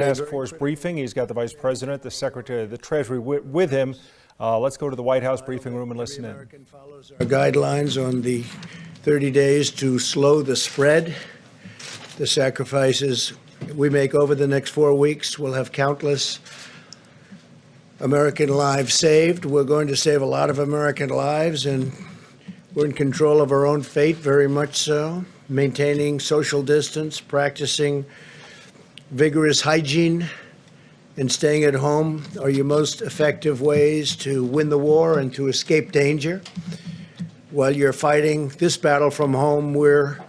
Task Force briefing. He's got the Vice President, the Secretary of the Treasury with him. Let's go to the White House briefing room and listen in. Our guidelines on the 30 days to slow the spread. The sacrifices we make over the next 4 weeks will have countless American lives saved. We're going to save a lot of American lives, and we're in control of our own fate, very much so. Maintaining social distance, practicing vigorous hygiene, and staying at home are your most effective ways to win the war and to escape danger. While you're fighting this battle from home, we're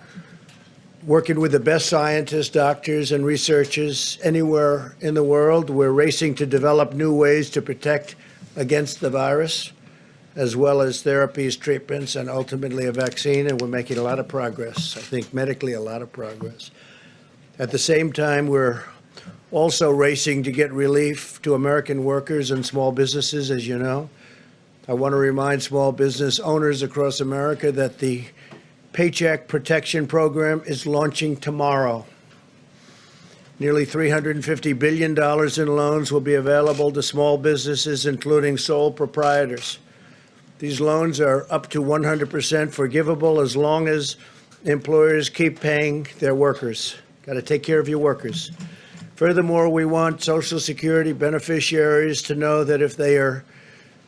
working with the best scientists, doctors, and researchers anywhere in the world. We're racing to develop new ways to protect against the virus, as well as therapies, treatments, and ultimately a vaccine, and we're making a lot of progress. I think medically, a lot of progress. At the same time, we're also racing to get relief to American workers and small businesses, as you know. I want to remind small business owners across America that the Paycheck Protection Program is launching tomorrow. Nearly $350 billion in loans will be available to small businesses, including sole proprietors. These loans are up to 100% forgivable as long as employers keep paying their workers. Got to take care of your workers. Furthermore, we want Social Security beneficiaries to know that if they are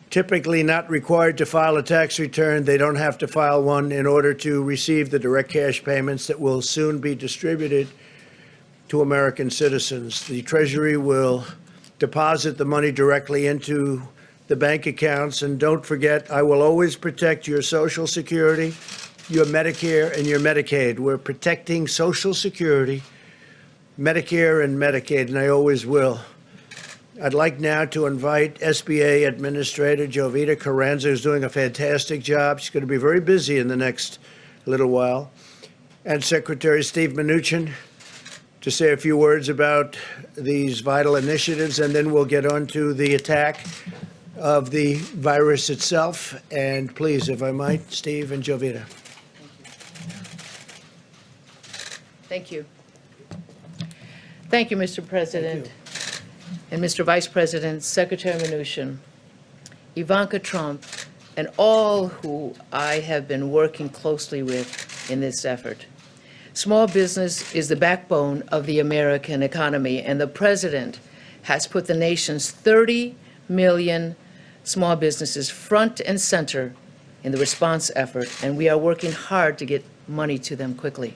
typically not required to file a tax return, they don't have to file one in order to receive the direct cash payments that will soon be distributed to American citizens. The Treasury will deposit the money directly into the bank accounts. And don't forget, I will always protect your Social Security, your Medicare, and your Medicaid. We're protecting Social Security, Medicare, and Medicaid, and I always will. I'd like now to invite SBA Administrator Jovita Carranza, who's doing a fantastic job. She's going to be very busy in the next little while, and Secretary Steve Mnuchin to say a few words about these vital initiatives, and then we'll get on to the attack of the virus itself. And please, if I might, Steve and Jovita. Thank you. Thank you, Mr. President. And Mr. Vice President, Secretary Mnuchin, Ivanka Trump, and all who I have been working closely with in this effort. Small business is the backbone of the American economy, and the President has put the nation's 30 million small businesses front and center in the response effort, and we are working hard to get money to them quickly.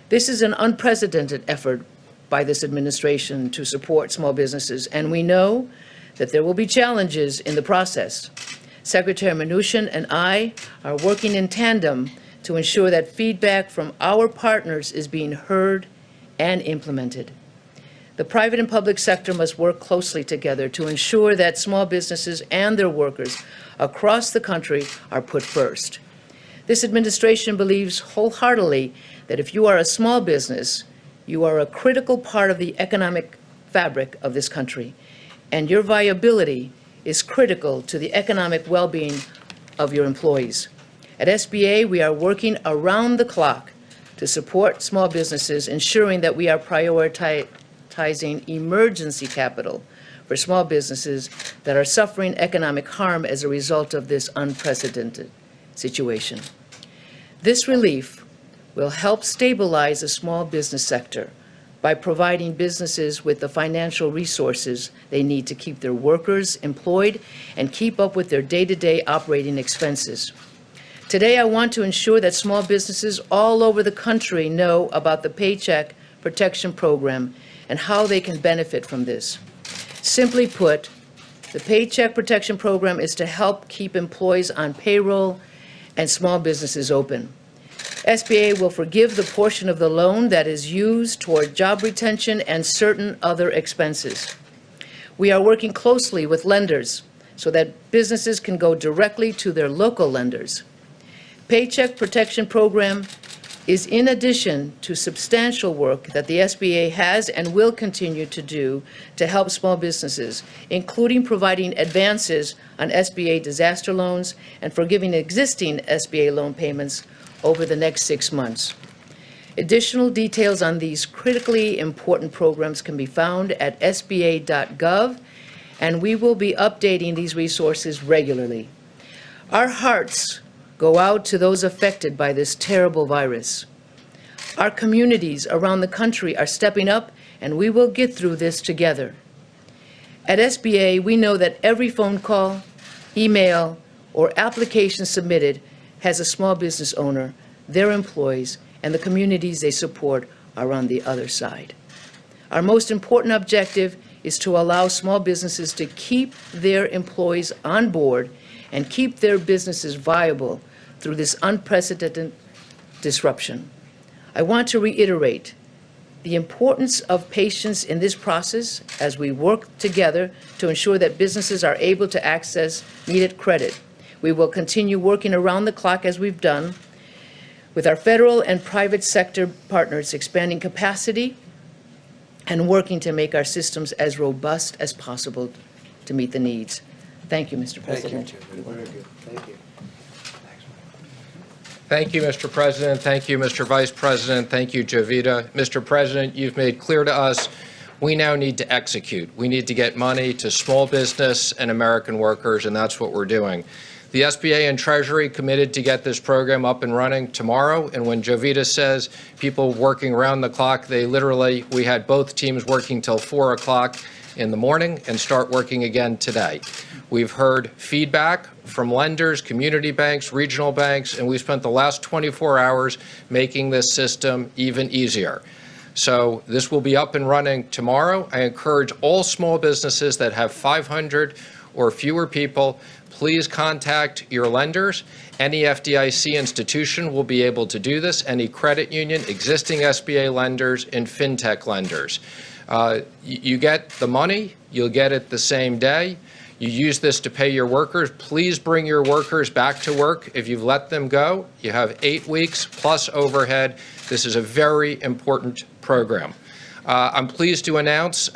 This is an unprecedented effort by this administration to support small businesses, and we know that there will be challenges in the process. Secretary Mnuchin and I are working in tandem to ensure that feedback from our partners is being heard and implemented. The private and public sector must work closely together to ensure that small businesses and their workers across the country are put first. This administration believes wholeheartedly that if you are a small business, you are a critical part of the economic fabric of this country, and your viability is critical to the economic well-being of your employees. At SBA, we are working around the clock to support small businesses, ensuring that we are prioritizing emergency capital for small businesses that are suffering economic harm as a result of this unprecedented situation. This relief will help stabilize the small business sector by providing businesses with the financial resources they need to keep their workers employed and keep up with their day-to-day operating expenses. Today, I want to ensure that small businesses all over the country know about the Paycheck Protection Program and how they can benefit from this. Simply put, the Paycheck Protection Program is to help keep employees on payroll and small businesses open. SBA will forgive the portion of the loan that is used toward job retention and certain other expenses. We are working closely with lenders so that businesses can go directly to their local lenders. Paycheck Protection Program is in addition to substantial work that the SBA has and will continue to do to help small businesses, including providing advances on SBA disaster loans and forgiving existing SBA loan payments over the next 6 months. Additional details on these critically important programs can be found at sba.gov, and we will be updating these resources regularly. Our hearts go out to those affected by this terrible virus. Our communities around the country are stepping up, and we will get through this together. At SBA, we know that every phone call, email, or application submitted has a small business owner, their employees, and the communities they support are on the other side. Our most important objective is to allow small businesses to keep their employees on board and keep their businesses viable through this unprecedented disruption. I want to reiterate the importance of patience in this process as we work together to ensure that businesses are able to access needed credit. We will continue working around the clock as we've done with our federal and private sector partners, expanding capacity and working to make our systems as robust as possible to meet the needs. Thank you, Mr. President. Thank you. Very good. Thank you. Thank you, Mr. President. Thank you, Mr. Vice President. Thank you, Jovita. Mr. President, you've made clear to us we now need to execute. We need to get money to small business and American workers, and that's what we're doing. The SBA and Treasury committed to get this program up and running tomorrow, and when Jovita says people working around the clock, we had both teams working till 4 o'clock in the morning and start working again today. We've heard feedback from lenders, community banks, regional banks, and we spent the last 24 hours making this system even easier. So this will be up and running tomorrow. I encourage all small businesses that have 500 or fewer people, please contact your lenders. Any FDIC institution will be able to do this, any credit union, existing SBA lenders, and fintech lenders. You get the money, you'll get it the same day. You use this to pay your workers. Please bring your workers back to work. If you've let them go, you have 8 weeks plus overhead. This is a very important program. I'm pleased to announce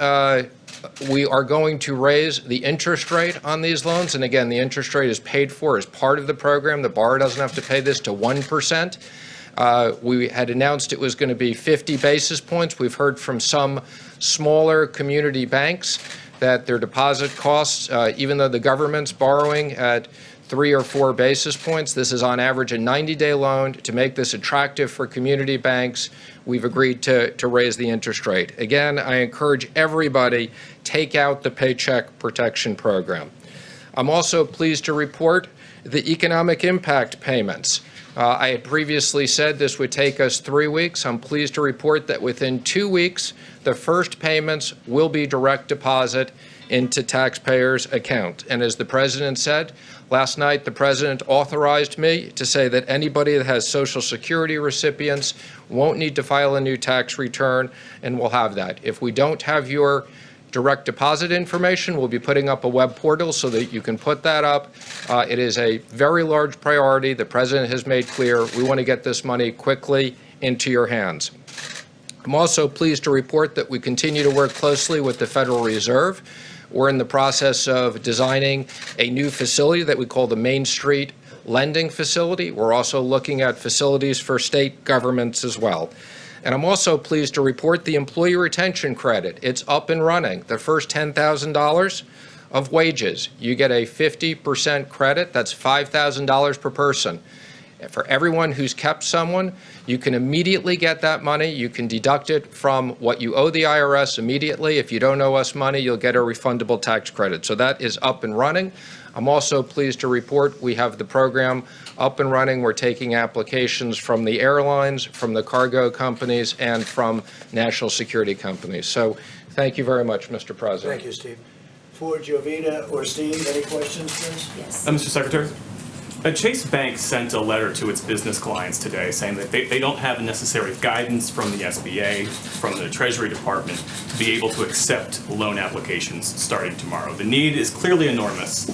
we are going to raise the interest rate on these loans. And again, the interest rate is paid for as part of the program. The borrower doesn't have to pay this to 1%. We had announced it was going to be 50 basis points. We've heard from some smaller community banks that their deposit costs, even though the government's borrowing at 3 or 4 basis points, this is on average a 90-day loan. To make this attractive for community banks, we've agreed to raise the interest rate. Again, I encourage everybody, take out the Paycheck Protection Program. I'm also pleased to report the economic impact payments. I had previously said this would take us 3 weeks. I'm pleased to report that within 2 weeks, the first payments will be direct deposit into taxpayers' account. And as the President said, last night the President authorized me to say that anybody that has Social Security recipients won't need to file a new tax return, and we'll have that. If we don't have your direct deposit information, we'll be putting up a web portal so that you can put that up. It is a very large priority. The President has made clear we want to get this money quickly into your hands. I'm also pleased to report that we continue to work closely with the Federal Reserve. We're in the process of designing a new facility that we call the Main Street Lending Facility. We're also looking at facilities for state governments as well. And I'm also pleased to report the employee retention credit. It's up and running. The first $10,000 of wages, you get a 50% credit. That's $5,000 per person. For everyone who's kept someone, you can immediately get that money. You can deduct it from what you owe the IRS immediately. If you don't owe us money, you'll get a refundable tax credit. So that is up and running. I'm also pleased to report we have the program up and running. We're taking applications from the airlines, from the cargo companies, and from national security companies. So thank you very much, Mr. President. Thank you, Steve. For Jovita or Steve, any questions, please? Yes. Mr. Secretary, Chase Bank sent a letter to its business clients today saying that they don't have the necessary guidance from the SBA, from the Treasury Department, to be able to accept loan applications starting tomorrow. The need is clearly enormous,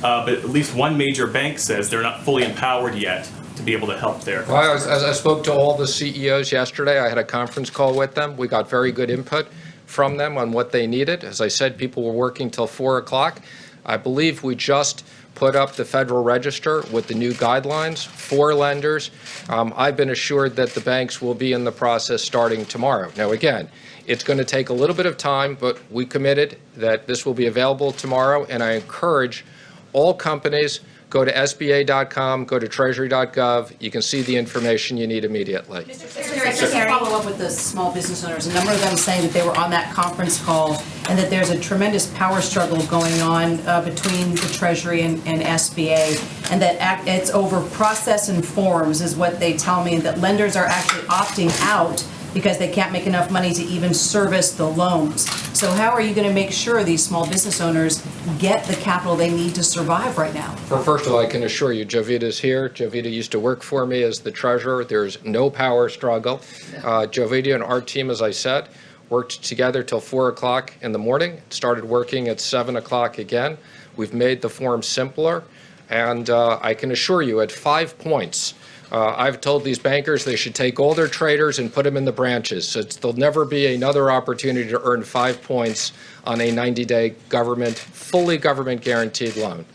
but at least one major bank says they're not fully empowered yet to be able to help their customers. Well, as I spoke to all the CEOs yesterday, I had a conference call with them. We got very good input from them on what they needed. As I said, people were working till 4 o'clock. I believe we just put up the Federal Register with the new guidelines for lenders. I've been assured that the banks will be in the process starting tomorrow. Now, again, it's going to take a little bit of time, but we committed that this will be available tomorrow, and I encourage all companies, go to SBA.com, go to Treasury.gov. You can see the information you need immediately. Mr. Secretary, just to follow up with the small business owners, a number of them saying that they were on that conference call and that there's a tremendous power struggle going on between the Treasury and SBA, and that it's over process and forms is what they tell me, and that lenders are actually opting out because they can't make enough money to even service the loans. So how are you going to make sure these small business owners get the capital they need to survive right now? Well, first of all, I can assure you, Jovita's here. Jovita used to work for me as the treasurer. There's no power struggle. Jovita and our team, as I said, worked together till 4 o'clock in the morning, started working at 7 o'clock again. We've made the form simpler, and I can assure you at 5 points, I've told these bankers they should take all their traders and put them in the branches. So there'll never be another opportunity to earn 5 points on a 90-day fully government guaranteed loan.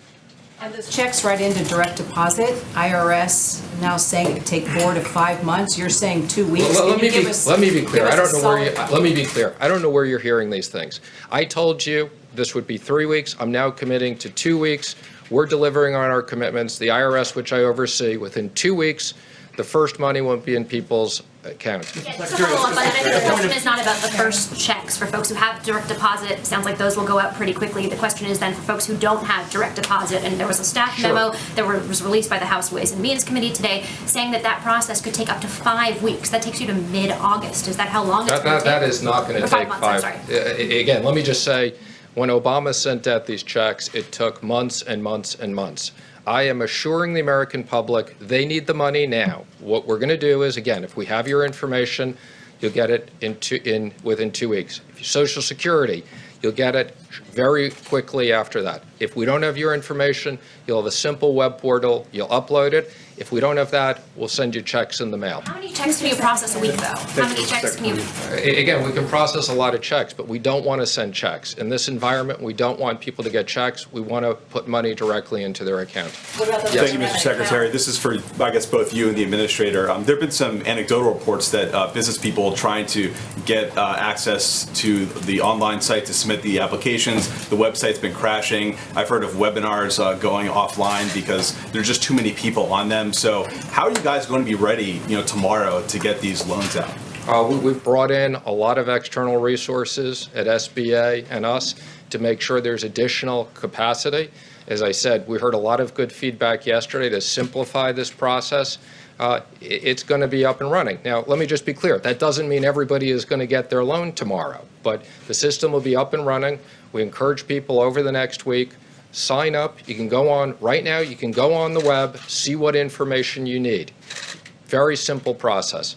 And those checks right into direct deposit, IRS now saying it could take 4 to 5 months. You're saying 2 weeks. Let me be clear. Let me be clear. I don't know where you're hearing these things. I told you this would be 3 weeks. I'm now committing to 2 weeks. We're delivering on our commitments. The IRS, which I oversee, within 2 weeks, the first money won't be in people's account. Yeah, just to follow up on that, I think the question is not about the first checks for folks who have direct deposit. It sounds like those will go out pretty quickly. The question is then for folks who don't have direct deposit, and there was a staff memo that was released by the House Ways and Means Committee today saying that that process could take up to 5 weeks. That takes you to mid-August. Is that how long it's going to take? That is not going to take 5 months, I'm sorry. Again, let me just say, when Obama sent out these checks, it took months and months and months. I am assuring the American public they need the money now. What we're going to do is, again, if we have your information, you'll get it within 2 weeks. If you Social Security, you'll get it very quickly after that. If we don't have your information, you'll have a simple web portal. You'll upload it. If we don't have that, we'll send you checks in the mail. How many checks can you process a week, though? How many checks can you? Again, we can process a lot of checks, but we don't want to send checks. In this environment, we don't want people to get checks. We want to put money directly into their account. Thank you, Mr. Secretary. This is for, I guess, both you and the administrator. There have been some anecdotal reports that business people trying to get access to the online site to submit the applications. The website's been crashing. I've heard of webinars going offline because there's just too many people on them. So how are you guys going to be ready, tomorrow to get these loans out? We've brought in a lot of external resources at SBA and us to make sure there's additional capacity. As I said, we heard a lot of good feedback yesterday to simplify this process. It's going to be up and running. Now, let me just be clear. That doesn't mean everybody is going to get their loan tomorrow, but the system will be up and running. We encourage people over the next week, sign up. You can go on right now. You can go on the web, see what information you need. Very simple process.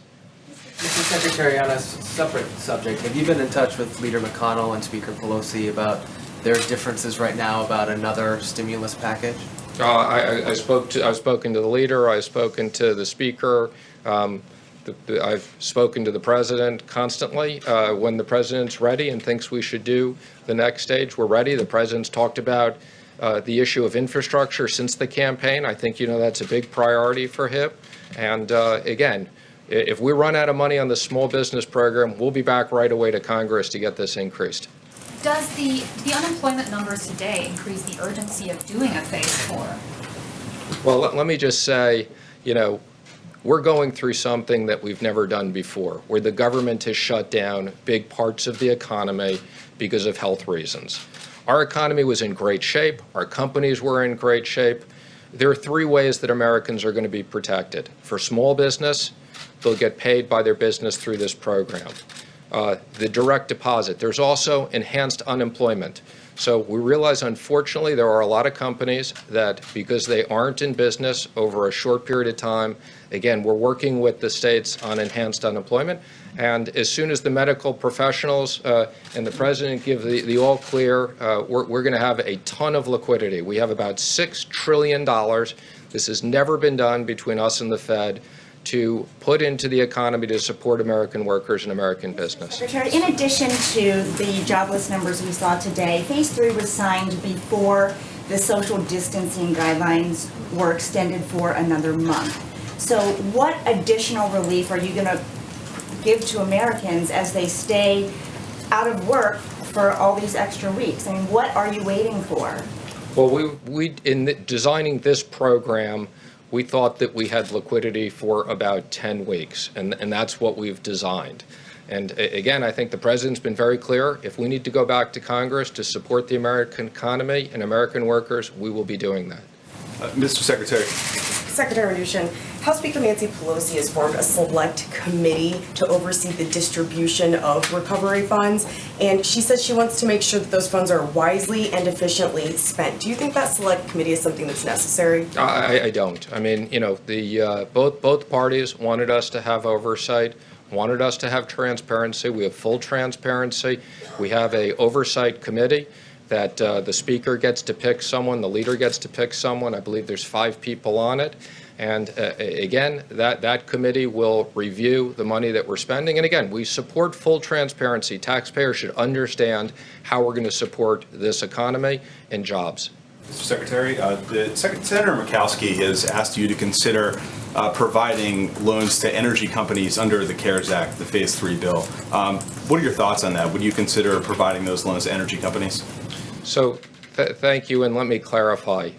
Mr. Secretary, on a separate subject, have you been in touch with Leader McConnell and Speaker Pelosi about their differences right now about another stimulus package? I've spoken to the leader. I've spoken to the speaker. I've spoken to the president constantly. When the president's ready and thinks we should do the next stage, we're ready. The president's talked about the issue of infrastructure since the campaign. I think that's a big priority for him. And again, if we run out of money on the small business program, we'll be back right away to Congress to get this increased. Does the unemployment numbers today increase the urgency of doing a phase 4? Well, let me just say, we're going through something that we've never done before, where the government has shut down big parts of the economy because of health reasons. Our economy was in great shape. Our companies were in great shape. There are 3 ways that Americans are going to be protected. For small business, they'll get paid by their business through this program. The direct deposit. There's also enhanced unemployment. So we realize, unfortunately, there are a lot of companies that, because they aren't in business over a short period of time, again, we're working with the states on enhanced unemployment. And as soon as the medical professionals and the president give the all clear, we're going to have a ton of liquidity. We have about $6 trillion. This has never been done between us and the Fed to put into the economy to support American workers and American business. Secretary, in addition to the jobless numbers we saw today, Phase 3 was signed before the social distancing guidelines were extended for another month. So what additional relief are you going to give to Americans as they stay out of work for all these extra weeks? I mean, what are you waiting for? Well, in designing this program, we thought that we had liquidity for about 10 weeks, and that's what we've designed. And again, I think the president's been very clear. If we need to go back to Congress to support the American economy and American workers, we will be doing that. Mr. Secretary. Secretary Mnuchin, House Speaker Nancy Pelosi has formed a select committee to oversee the distribution of recovery funds, and she says she wants to make sure that those funds are wisely and efficiently spent. Do you think that select committee is something that's necessary? I don't. I mean, you know, both parties wanted us to have oversight, wanted us to have transparency. We have full transparency. We have a oversight committee that the speaker gets to pick someone, the leader gets to pick someone. I believe there's 5 people on it. And again, that committee will review the money that we're spending. And again, we support full transparency. Taxpayers should understand how we're going to support this economy and jobs. Mr. Secretary, Senator Murkowski has asked you to consider providing loans to energy companies under the CARES Act, the Phase 3 bill. What are your thoughts on that? Would you consider providing those loans to energy companies? So thank you, and let me clarify.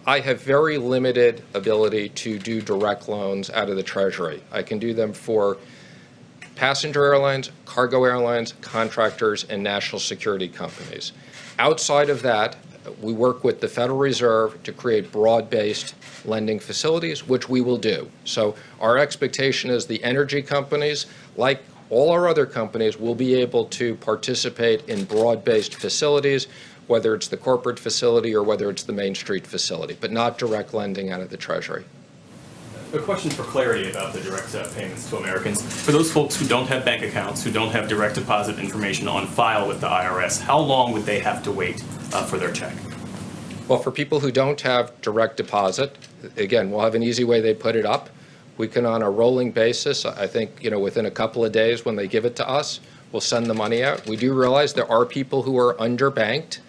I have very limited ability to do direct loans out of the Treasury. I can do them for passenger airlines, cargo airlines, contractors, and national security companies. Outside of that, we work with the Federal Reserve to create broad-based lending facilities, which we will do. So our expectation is the energy companies, like all our other companies, will be able to participate in broad-based facilities, whether it's the corporate facility or whether it's the Main Street facility, but not direct lending out of the Treasury. A question for clarity about the direct payments to Americans. For those folks who don't have bank accounts, who don't have direct deposit information on file with the IRS, how long would they have to wait for their check? Well, for people who don't have direct deposit, again, we'll have an easy way they put it up. We can, on a rolling basis, I think, you know, within a couple of days when they give it to us, we'll send the money out. We do realize there are people who are underbanked.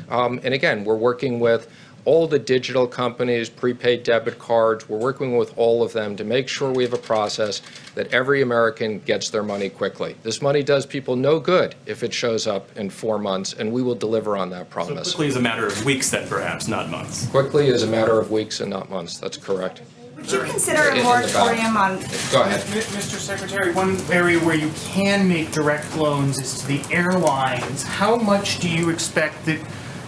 And again, we're working with all the digital companies, prepaid debit cards. We're working with all of them to make sure we have a process that every American gets their money quickly. This money does people no good if it shows up in 4 months, and we will deliver on that promise. So quickly is a matter of weeks then, perhaps, not months. Quickly is a matter of weeks and not months. That's correct. Would you consider a moratorium on... Go ahead. Mr. Secretary, one area where you can make direct loans is to the airlines. How much do you expect that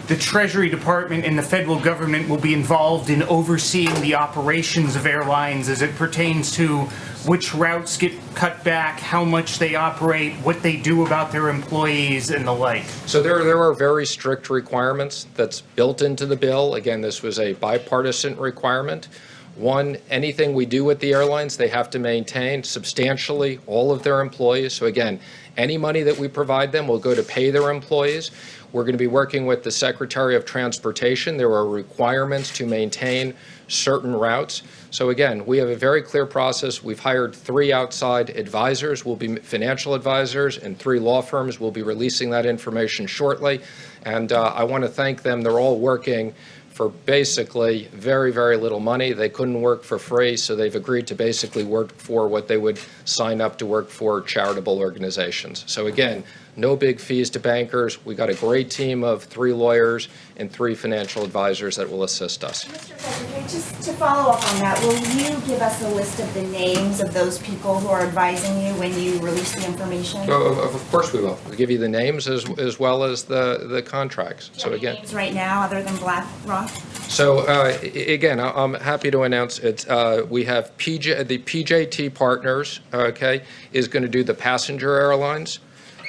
the Treasury Department and the federal government will be involved in overseeing the operations of airlines as it pertains to which routes get cut back, how much they operate, what they do about their employees, and the like? So there are very strict requirements that's built into the bill. Again, this was a bipartisan requirement. One, anything we do with the airlines, they have to maintain substantially all of their employees. So again, any money that we provide them will go to pay their employees. We're going to be working with the Secretary of Transportation. There are requirements to maintain certain routes. So again, we have a very clear process. We've hired 3 outside advisors, will be financial advisors, and 3 law firms. Will be releasing that information shortly. And I want to thank them. They're all working for basically very, very little money. They couldn't work for free, so they've agreed to basically work for what they would sign up to work for charitable organizations. So again, no big fees to bankers. We got a great team of 3 lawyers and 3 financial advisors that will assist us. Mr. Secretary, just to follow up on that, will you give us a list of the names of those people who are advising you when you release the information? Of course we will. We'll give you the names as well as the contracts. So again, names right now other than BlackRock? So again, I'm happy to announce it. We have the PJT Partners, okay, is going to do the passenger airlines.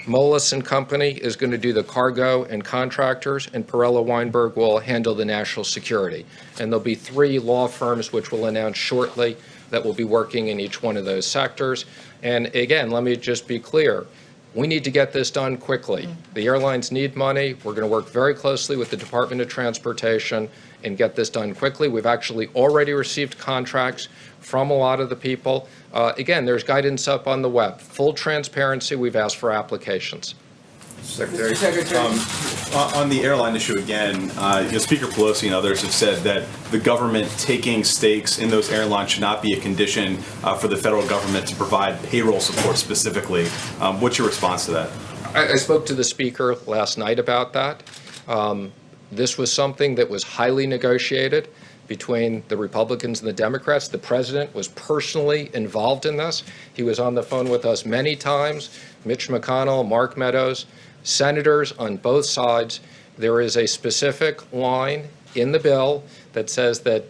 Moelis and Company is going to do the cargo and contractors, and Perella Weinberg will handle the national security. And there'll be 3 law firms which we'll announce shortly that will be working in each one of those sectors. And again, let me just be clear. We need to get this done quickly. The airlines need money. We're going to work very closely with the Department of Transportation and get this done quickly. We've actually already received contracts from a lot of the people. Again, there's guidance up on the web. Full transparency, we've asked for applications. Secretary, on the airline issue again, Speaker Pelosi and others have said that the government taking stakes in those airlines should not be a condition for the federal government to provide payroll support specifically. What's your response to that? I spoke to the Speaker last night about that. This was something that was highly negotiated between the Republicans and the Democrats. The president was personally involved in this. He was on the phone with us many times. Mitch McConnell, Mark Meadows, senators on both sides. There is a specific line in the bill that says that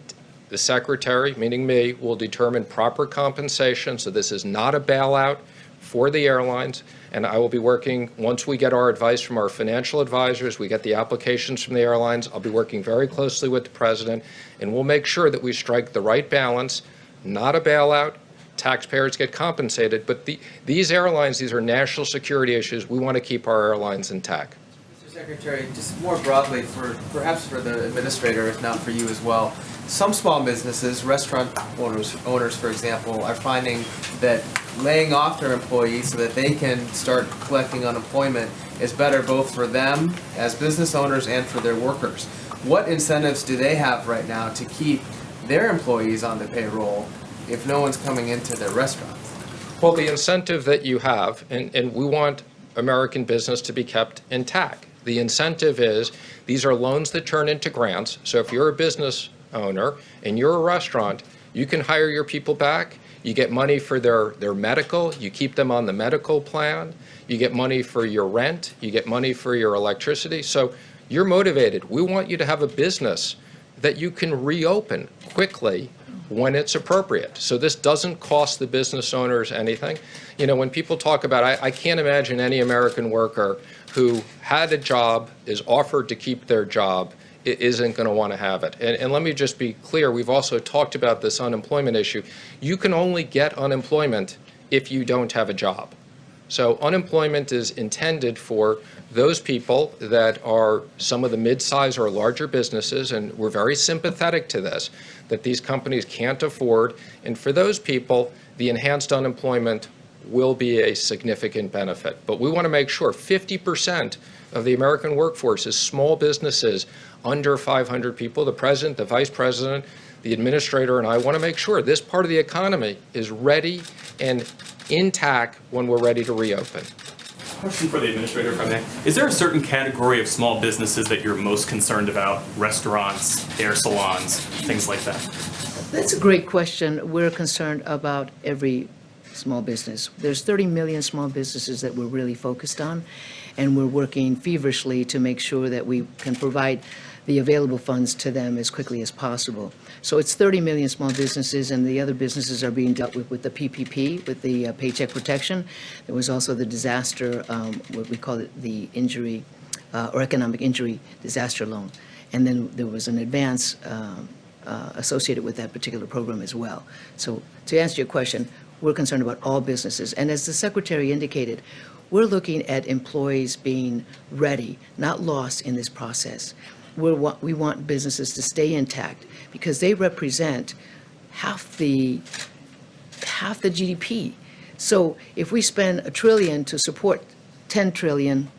the secretary, meaning me, will determine proper compensation. So this is not a bailout for the airlines. And I will be working, once we get our advice from our financial advisors, we get the applications from the airlines, I'll be working very closely with the president, and we'll make sure that we strike the right balance, not a bailout. Taxpayers get compensated, but these airlines, these are national security issues. We want to keep our airlines intact. Mr. Secretary, just more broadly, perhaps for the administrator, if not for you as well, some small businesses, restaurant owners, for example, are finding that laying off their employees so that they can start collecting unemployment is better both for them as business owners and for their workers. What incentives do they have right now to keep their employees on the payroll if no one's coming into their restaurants? Well, the incentive that you have, and we want American business to be kept intact. The incentive is these are loans that turn into grants. So if you're a business owner and you're a restaurant, you can hire your people back. You get money for their medical. You keep them on the medical plan. You get money for your rent. You get money for your electricity. So you're motivated. We want you to have a business that you can reopen quickly when it's appropriate. So this doesn't cost the business owners anything. You know, when people talk about, I can't imagine any American worker who had a job, is offered to keep their job, isn't going to want to have it. And let me just be clear, we've also talked about this unemployment issue. You can only get unemployment if you don't have a job. So unemployment is intended for those people that are some of the mid-size or larger businesses, and we're very sympathetic to this, that these companies can't afford. And for those people, the enhanced unemployment will be a significant benefit. But we want to make sure 50% of the American workforce is small businesses under 500 people. The president, the vice president, the administrator, and I want to make sure this part of the economy is ready and intact when we're ready to reopen. Question for the administrator, if I may. Is there a certain category of small businesses that you're most concerned about? Restaurants, hair salons, things like that? That's a great question. We're concerned about every small business. There's 30 million small businesses that we're really focused on, and we're working feverishly to make sure that we can provide the available funds to them as quickly as possible. So it's 30 million small businesses, and the other businesses are being dealt with the PPP, with the Paycheck Protection. There was also the disaster, what we call it, the injury or economic injury disaster loan. And then there was an advance associated with that particular program as well. So to answer your question, we're concerned about all businesses. And as the Secretary indicated, we're looking at employees being ready, not lost in this process. We want businesses to stay intact because they represent half the GDP. So if we spend $1 trillion to support 10 trillion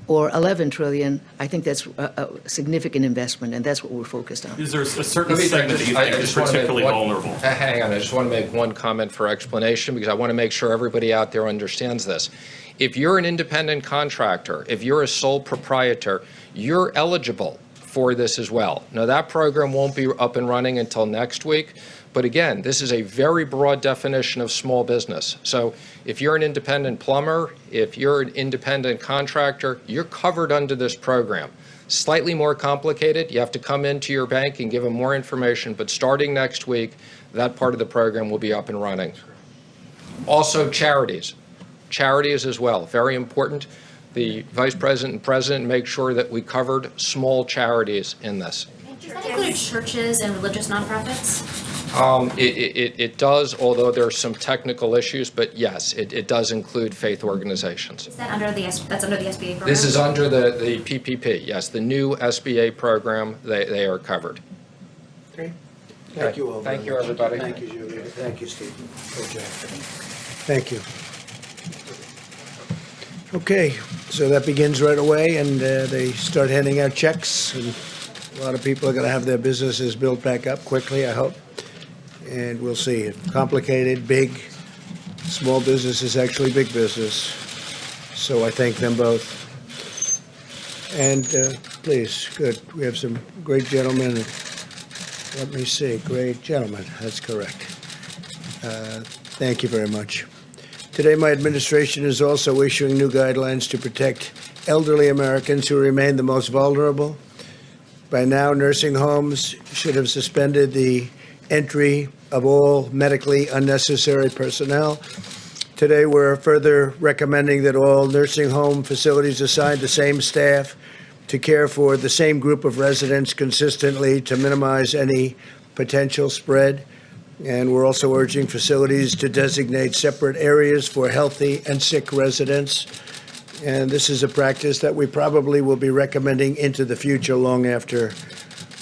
or 11 trillion, I think that's a significant investment, and that's what we're focused on. Is there a certain segment that you think is particularly vulnerable? Hang on, I just want to make one comment for explanation because I want to make sure everybody out there understands this. If you're an independent contractor, if you're a sole proprietor, you're eligible for this as well. Now, that program won't be up and running until next week, but again, this is a very broad definition of small business. So if you're an independent plumber, if you're an independent contractor, you're covered under this program. Slightly more complicated, you have to come into your bank and give them more information, but starting next week, that part of the program will be up and running. Also, charities. Charities as well, very important. The Vice President and President make sure that we covered small charities in this. Does that include churches and religious nonprofits? It does, although there are some technical issues, but yes, it does include faith organizations. Is that under that's under the SBA program? This is under the PPP, yes, the new SBA program, they are covered. Great. Thank you all. Thank very you, much. everybody. Thank you, Julia. Thank you, Steve. Good job. Thank you. Okay, so that begins right away, and they start handing out checks, and a lot of people are going to have their businesses built back up quickly, I hope. And we'll see. Complicated, big, small business is actually big business. So I thank them both. And please, good. We have some great gentlemen. Let me see. Great gentlemen. That's correct. Thank you very much. Today, my administration is also issuing new guidelines to protect elderly Americans who remain the most vulnerable. By now, nursing homes should have suspended the entry of all medically unnecessary personnel. Today, we're further recommending that all nursing home facilities assign the same staff to care for the same group of residents consistently to minimize any potential spread. And we're also urging facilities to designate separate areas for healthy and sick residents. And this is a practice that we probably will be recommending into the future long after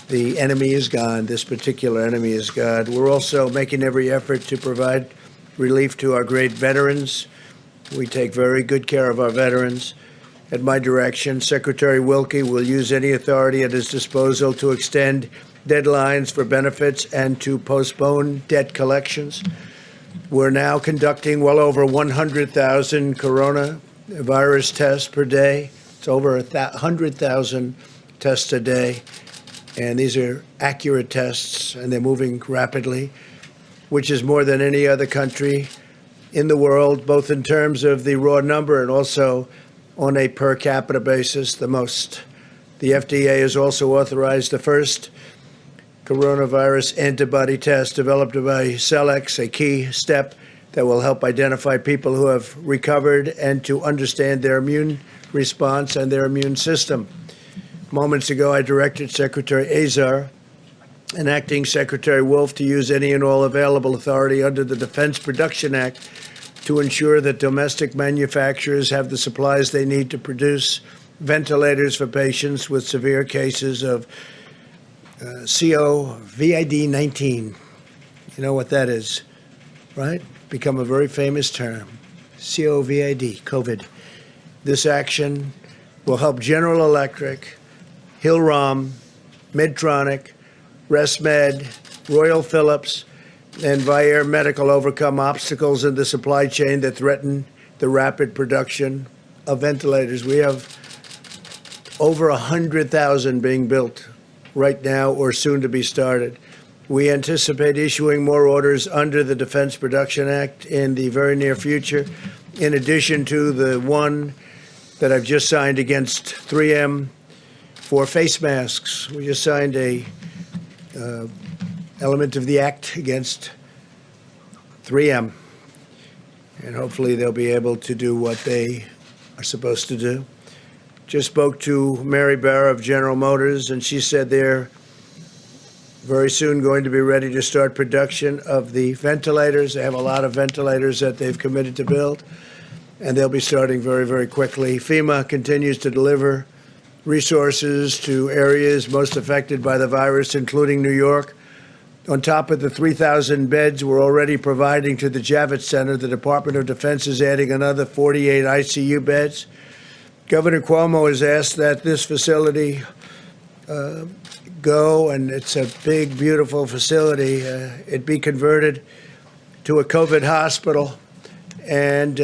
the enemy is gone, this particular enemy is gone. We're also making every effort to provide relief to our great veterans. We take very good care of our veterans. At my direction, Secretary Wilkie will use any authority at his disposal to extend deadlines for benefits and to postpone debt collections. We're now conducting well over 100,000 coronavirus tests per day. It's over 100,000 tests a day. And these are accurate tests, and they're moving rapidly, which is more than any other country in the world, both in terms of the raw number and also on a per capita basis, the most. The FDA has also authorized the first coronavirus antibody test developed by Celex, a key step that will help identify people who have recovered and to understand their immune response and their immune system. Moments ago, I directed Secretary Azar and Acting Secretary Wolf to use any and all available authority under the Defense Production Act to ensure that domestic manufacturers have the supplies they need to produce ventilators for patients with severe cases of COVID-19. You know what that is, right? Become a very famous term. COVID. This action will help General Electric, Hill-Rom, Medtronic, ResMed, Royal Philips, and Vyaire Medical overcome obstacles in the supply chain that threaten the rapid production of ventilators. We have over 100,000 being built right now or soon to be started. We anticipate issuing more orders under the Defense Production Act in the very near future, in addition to the one that I've just signed against 3M for face masks. We just signed a element of the act against 3M, and hopefully they'll be able to do what they are supposed to do. Just spoke to Mary Barra of General Motors, and she said they're very soon going to be ready to start production of the ventilators. They have a lot of ventilators that they've committed to build, and they'll be starting very, very quickly. FEMA continues to deliver resources to areas most affected by the virus, including New York. On top of the 3,000 beds we're already providing to the Javits Center, the Department of Defense is adding another 48 ICU beds. Governor Cuomo has asked that this facility go, and it's a big, beautiful facility, it be converted to a COVID hospital. And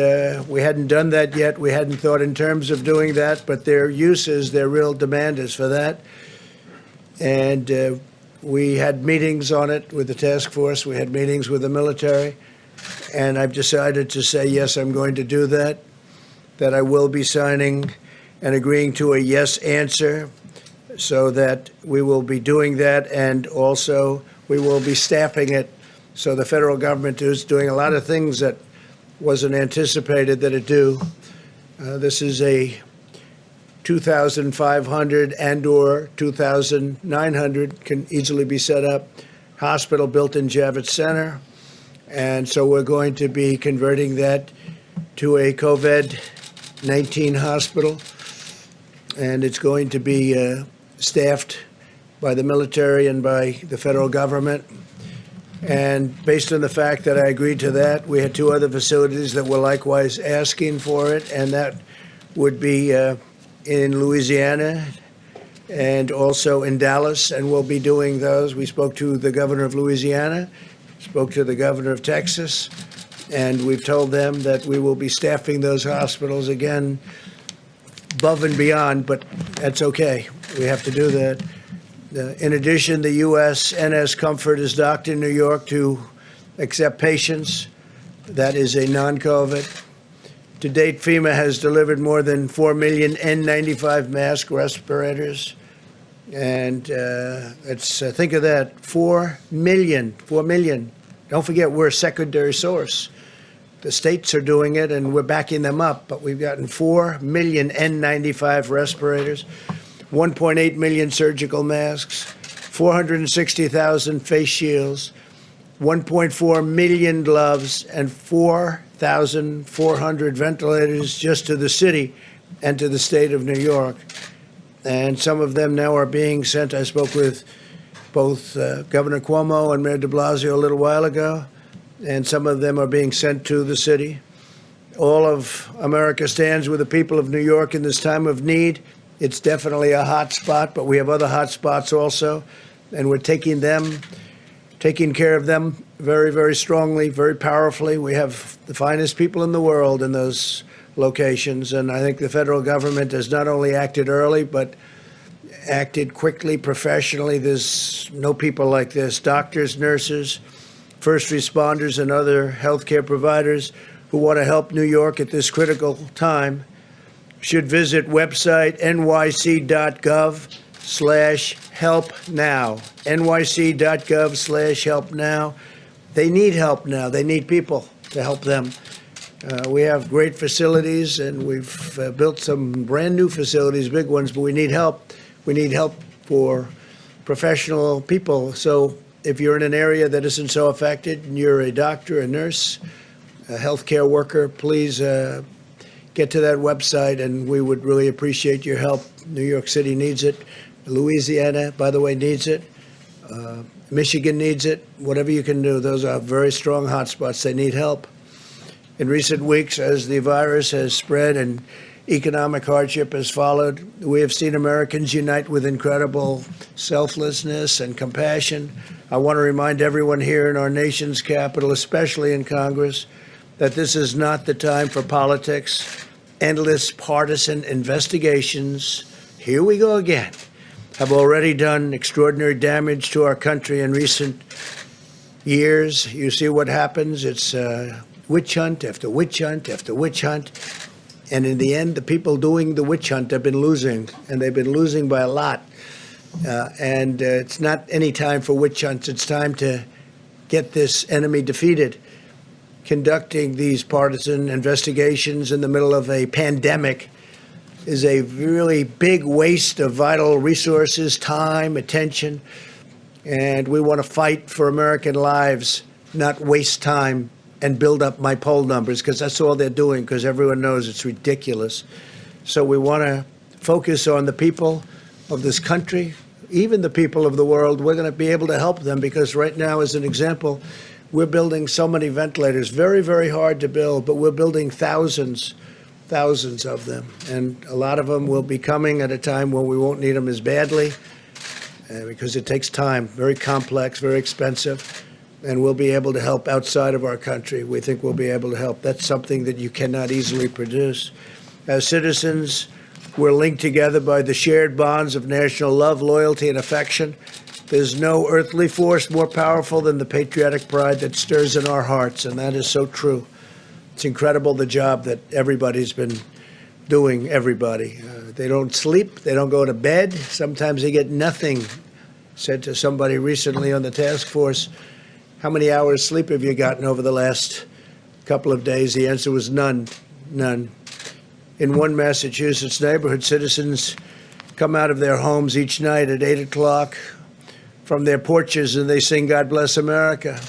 we hadn't done that yet. We hadn't thought in terms of doing that, but their real demand is for that. And we had meetings on it with the task force. We had meetings with the military. And I've decided to say, yes, I'm going to do that I will be signing and agreeing to a yes answer, so that we will be doing that, and also we will be staffing it. So the federal government is doing a lot of things that wasn't anticipated that it do. This is a 2,500 and or 2,900 can easily be set up hospital built in Javits Center. And so we're going to be converting that to a COVID-19 hospital. And it's going to be staffed by the military and by the federal government. And based on the fact that I agreed to that, we had 2 other facilities that were likewise asking for it, and that would be in Louisiana and also in Dallas, and we'll be doing those. We spoke to the governor of Louisiana, spoke to the governor of Texas, and we've told them that we will be staffing those hospitals again above and beyond, but that's okay. We have to do that. In addition, the USNS Comfort is docked in New York to accept patients. That is a non-COVID. To date, FEMA has delivered more than 4 million N95 mask respirators. And think of that, 4 million. Don't forget, we're a secondary source. The states are doing it, and we're backing them up. But we've gotten 4 million N95 respirators, 1.8 million surgical masks, 460,000 face shields, 1.4 million gloves, and 4,400 ventilators just to the city and to the state of New York. And some of them now are being sent. I spoke with both Governor Cuomo and Mayor de Blasio a little while ago, and some of them are being sent to the city. All of America stands with the people of New York in this time of need. It's definitely a hot spot, but we have other hot spots also, and we're taking care of them very, very strongly, very powerfully. We have the finest people in the world in those locations, and I think the federal government has not only acted early, but acted quickly, professionally. There's no people like this. Doctors, nurses, first responders, and other healthcare providers who want to help New York at this critical time should visit website nyc.gov/help-now. nyc.gov/help-now. They need help now. They need people to help them. We have great facilities, and we've built some brand new facilities, big ones, but we need help. We need help for professional people. So if you're in an area that isn't so affected, and you're a doctor, a nurse, a healthcare worker, please get to that website, and we would really appreciate your help. New York City needs it. Louisiana, by the way, needs it. Michigan needs it. Whatever you can do, those are very strong hotspots. They need help. In recent weeks, as the virus has spread and economic hardship has followed, we have seen Americans unite with incredible selflessness and compassion. I want to remind everyone here in our nation's capital, especially in Congress, that this is not the time for politics, endless partisan investigations. Here we go again. Have already done extraordinary damage to our country in recent years. You see what happens. It's witch hunt after witch hunt after witch hunt. And in the end, the people doing the witch hunt have been losing, and they've been losing by a lot. It's not any time for witch hunts. It's time to get this enemy defeated. Conducting these partisan investigations in the middle of a pandemic is a really big waste of vital resources, time, attention, and we want to fight for American lives, not waste time and build up my poll numbers, because that's all they're doing, because everyone knows it's ridiculous. So we want to focus on the people of this country, even the people of the world. We're going to be able to help them, because right now, as an example, we're building so many ventilators, very, very hard to build, but we're building thousands of them. And a lot of them will be coming at a time when we won't need them as badly, because it takes time, very complex, very expensive, and we'll be able to help outside of our country. We think we'll be able to help. That's something that you cannot easily produce. As citizens, we're linked together by the shared bonds of national love, loyalty, and affection. There's no earthly force more powerful than the patriotic pride that stirs in our hearts, and that is so true. It's incredible the job that everybody's been doing, everybody. They don't sleep, they don't go to bed, sometimes they get nothing. Said to somebody recently on the task force, how many hours sleep have you gotten over the last couple of days? The answer was none. In one Massachusetts neighborhood, citizens come out of their homes each night at 8 o'clock from their porches and they sing God Bless America.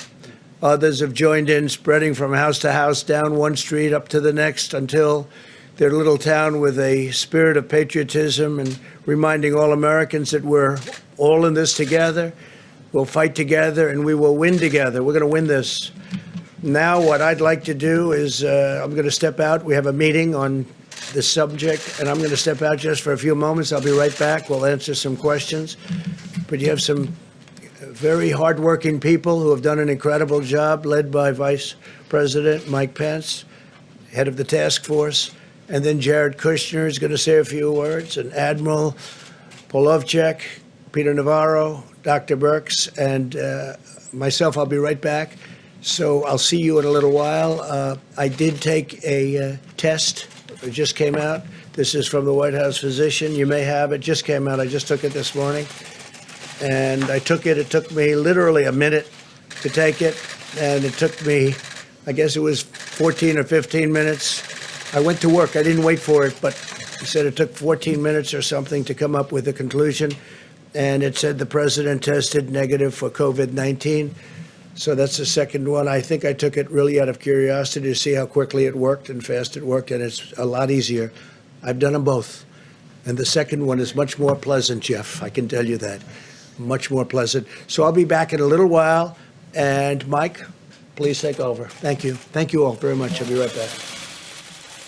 Others have joined in, spreading from house to house, down one street, up to the next, until their little town with a spirit of patriotism and reminding all Americans that we're all in this together. We'll fight together and we will win together. We're going to win this. Now what I'd like to do is I'm going to step out. We have a meeting on this subject, and I'm going to step out just for a few moments. I'll be right back. We'll answer some questions. But you have some very hardworking people who have done an incredible job, led by Vice President Mike Pence, head of the task force. And then Jared Kushner is going to say a few words, and Admiral Polovchek, Peter Navarro, Dr. Birx, and myself. I'll be right back. So I'll see you in a little while. I did take a test. It just came out. This is from the White House physician. You may have it. Just came out. I just took it this morning. And I took it. It took me literally a minute to take it. And it took me, I guess it was 14 or 15 minutes. I went to work. I didn't wait for it, but he said it took 14 minutes or something to come up with a conclusion. And it said the president tested negative for COVID-19. So that's the second one. I think I took it really out of curiosity to see how quickly it worked and fast it worked, and it's a lot easier. I've done them both. And the second one is much more pleasant, Jeff. I can tell you that. Much more pleasant. So I'll be back in a little while. And Mike, please take over. Thank you. Thank you all very much. I'll be right back.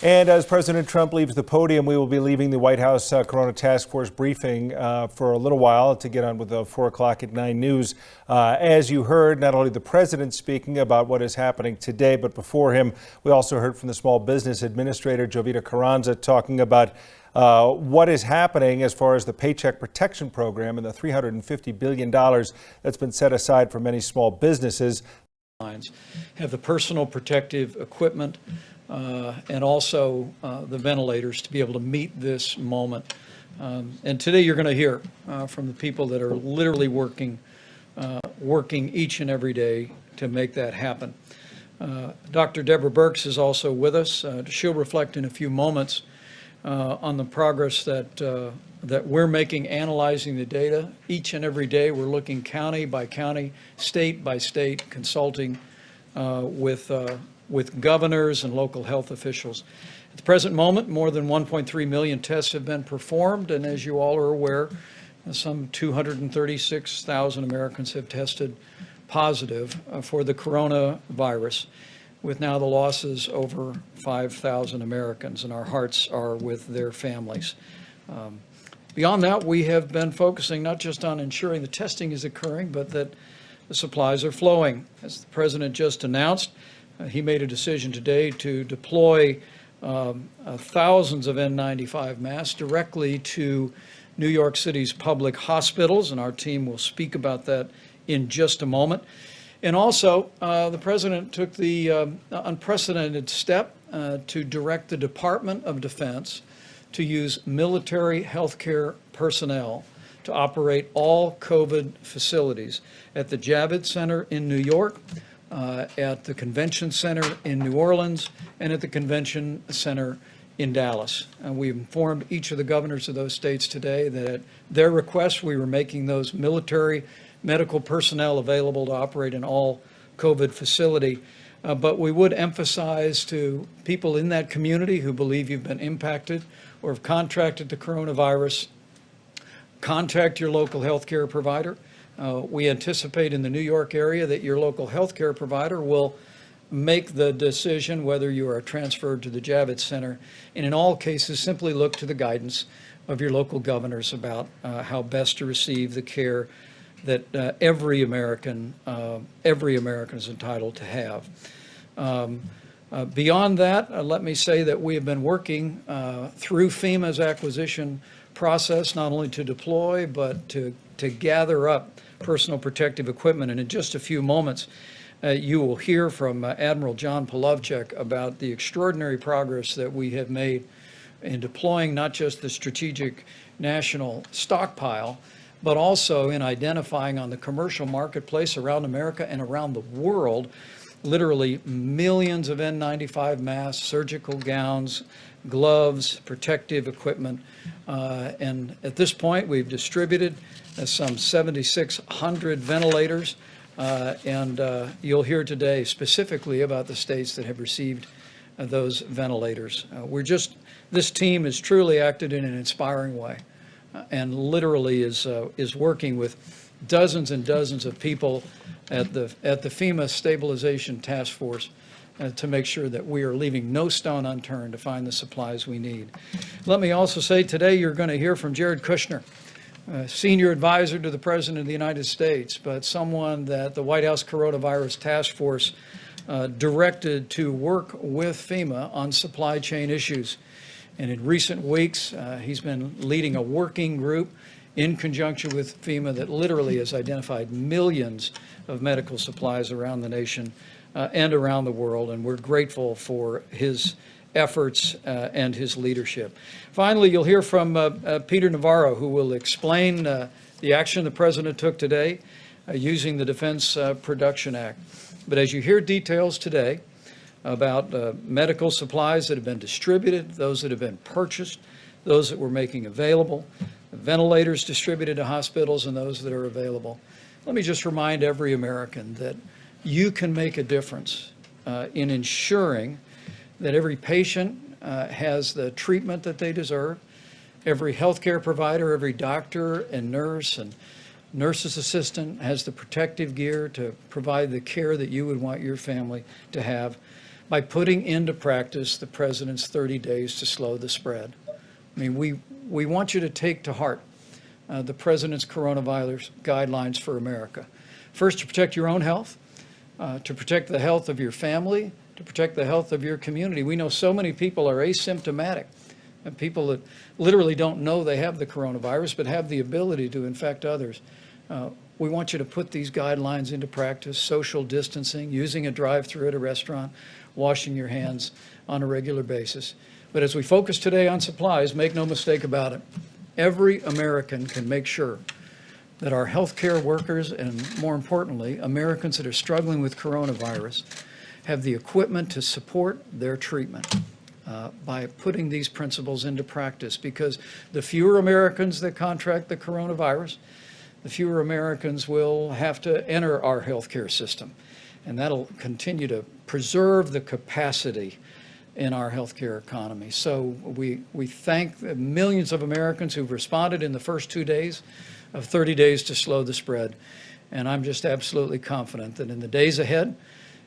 And as President Trump leaves the podium, we will be leaving the White House Corona Task Force briefing for a little while to get on with the 4 o'clock at 9 news. As you heard, not only the president speaking about what is happening today, but before him, we also heard from the Small Business Administrator, Jovita Carranza, talking about what is happening as far as the Paycheck Protection Program and the $350 billion that's been set aside for many small businesses. Have the personal protective equipment and also the ventilators to be able to meet this moment. And today you're going to hear from the people that are literally working each and every day to make that happen. Dr. Deborah Birx is also with us. She'll reflect in a few moments on the progress that we're making, analyzing the data. Each and every day we're looking county by county, state by state, consulting with governors and local health officials. At the present moment, more than 1.3 million tests have been performed, and as you all are aware, some 236,000 Americans have tested positive for the coronavirus, with now the losses over 5,000 Americans, and our hearts are with their families. Beyond that, we have been focusing not just on ensuring the testing is occurring, but that the supplies are flowing. As the president just announced, he made a decision today to deploy thousands of N95 masks directly to New York City's public hospitals, and our team will speak about that in just a moment. And also, the president took the unprecedented step to direct the Department of Defense to use military healthcare personnel to operate all COVID facilities at the Javits Center in New York, at the Convention Center in New Orleans, and at the Convention Center in Dallas. We informed each of the governors of those states today that at their request, we were making those military medical personnel available to operate in all COVID facility. But we would emphasize to people in that community who believe you've been impacted or have contracted the coronavirus, contact your local healthcare provider. We anticipate in the New York area that your local healthcare provider will make the decision whether you are transferred to the Javits Center, and in all cases simply look to the guidance of your local governors about how best to receive the care that every American is entitled to have. Beyond that, let me say that we have been working through FEMA's acquisition process, not only to deploy, but to gather up personal protective equipment. And in just a few moments, you will hear from Admiral John Polovchek about the extraordinary progress that we have made in deploying not just the strategic national stockpile, but also in identifying on the commercial marketplace around America and around the world literally millions of N95 masks, surgical gowns, gloves, protective equipment. And at this point, we've distributed some 7,600 ventilators. And you'll hear today specifically about the states that have received those ventilators. This team has truly acted in an inspiring way and literally is working with dozens and dozens of people at the FEMA Stabilization Task Force to make sure that we are leaving no stone unturned to find the supplies we need. Let me also say today you're going to hear from Jared Kushner, senior advisor to the President of the United States, but someone that the White House Coronavirus Task Force directed to work with FEMA on supply chain issues. And in recent weeks, he's been leading a working group in conjunction with FEMA that literally has identified millions of medical supplies around the nation and around the world, and we're grateful for his efforts and his leadership. Finally, you'll hear from Peter Navarro, who will explain the action the President took today using the Defense Production Act. But as you hear details today about medical supplies that have been distributed, those that have been purchased, those that we're making available, ventilators distributed to hospitals, and those that are available, let me just remind every American that you can make a difference in ensuring that every patient has the treatment that they deserve, every healthcare provider, every doctor and nurse and nurse's assistant has the protective gear to provide the care that you would want your family to have by putting into practice the President's 30 days to slow the spread. I mean, we want you to take to heart the President's coronavirus guidelines for America. First, to protect your own health, to protect the health of your family, to protect the health of your community. We know so many people are asymptomatic, and people that literally don't know they have the coronavirus but have the ability to infect others. We want you to put these guidelines into practice: social distancing, using a drive-through at a restaurant, washing your hands on a regular basis. But as we focus today on supplies, make no mistake about it, every American can make sure that our healthcare workers, and more importantly, Americans that are struggling with coronavirus, have the equipment to support their treatment by putting these principles into practice. Because the fewer Americans that contract the coronavirus, the fewer Americans will have to enter our healthcare system. And that'll continue to preserve the capacity in our healthcare economy. So we thank the millions of Americans who've responded in the first 2 days of 30 days to slow the spread. And I'm just absolutely confident that in the days ahead,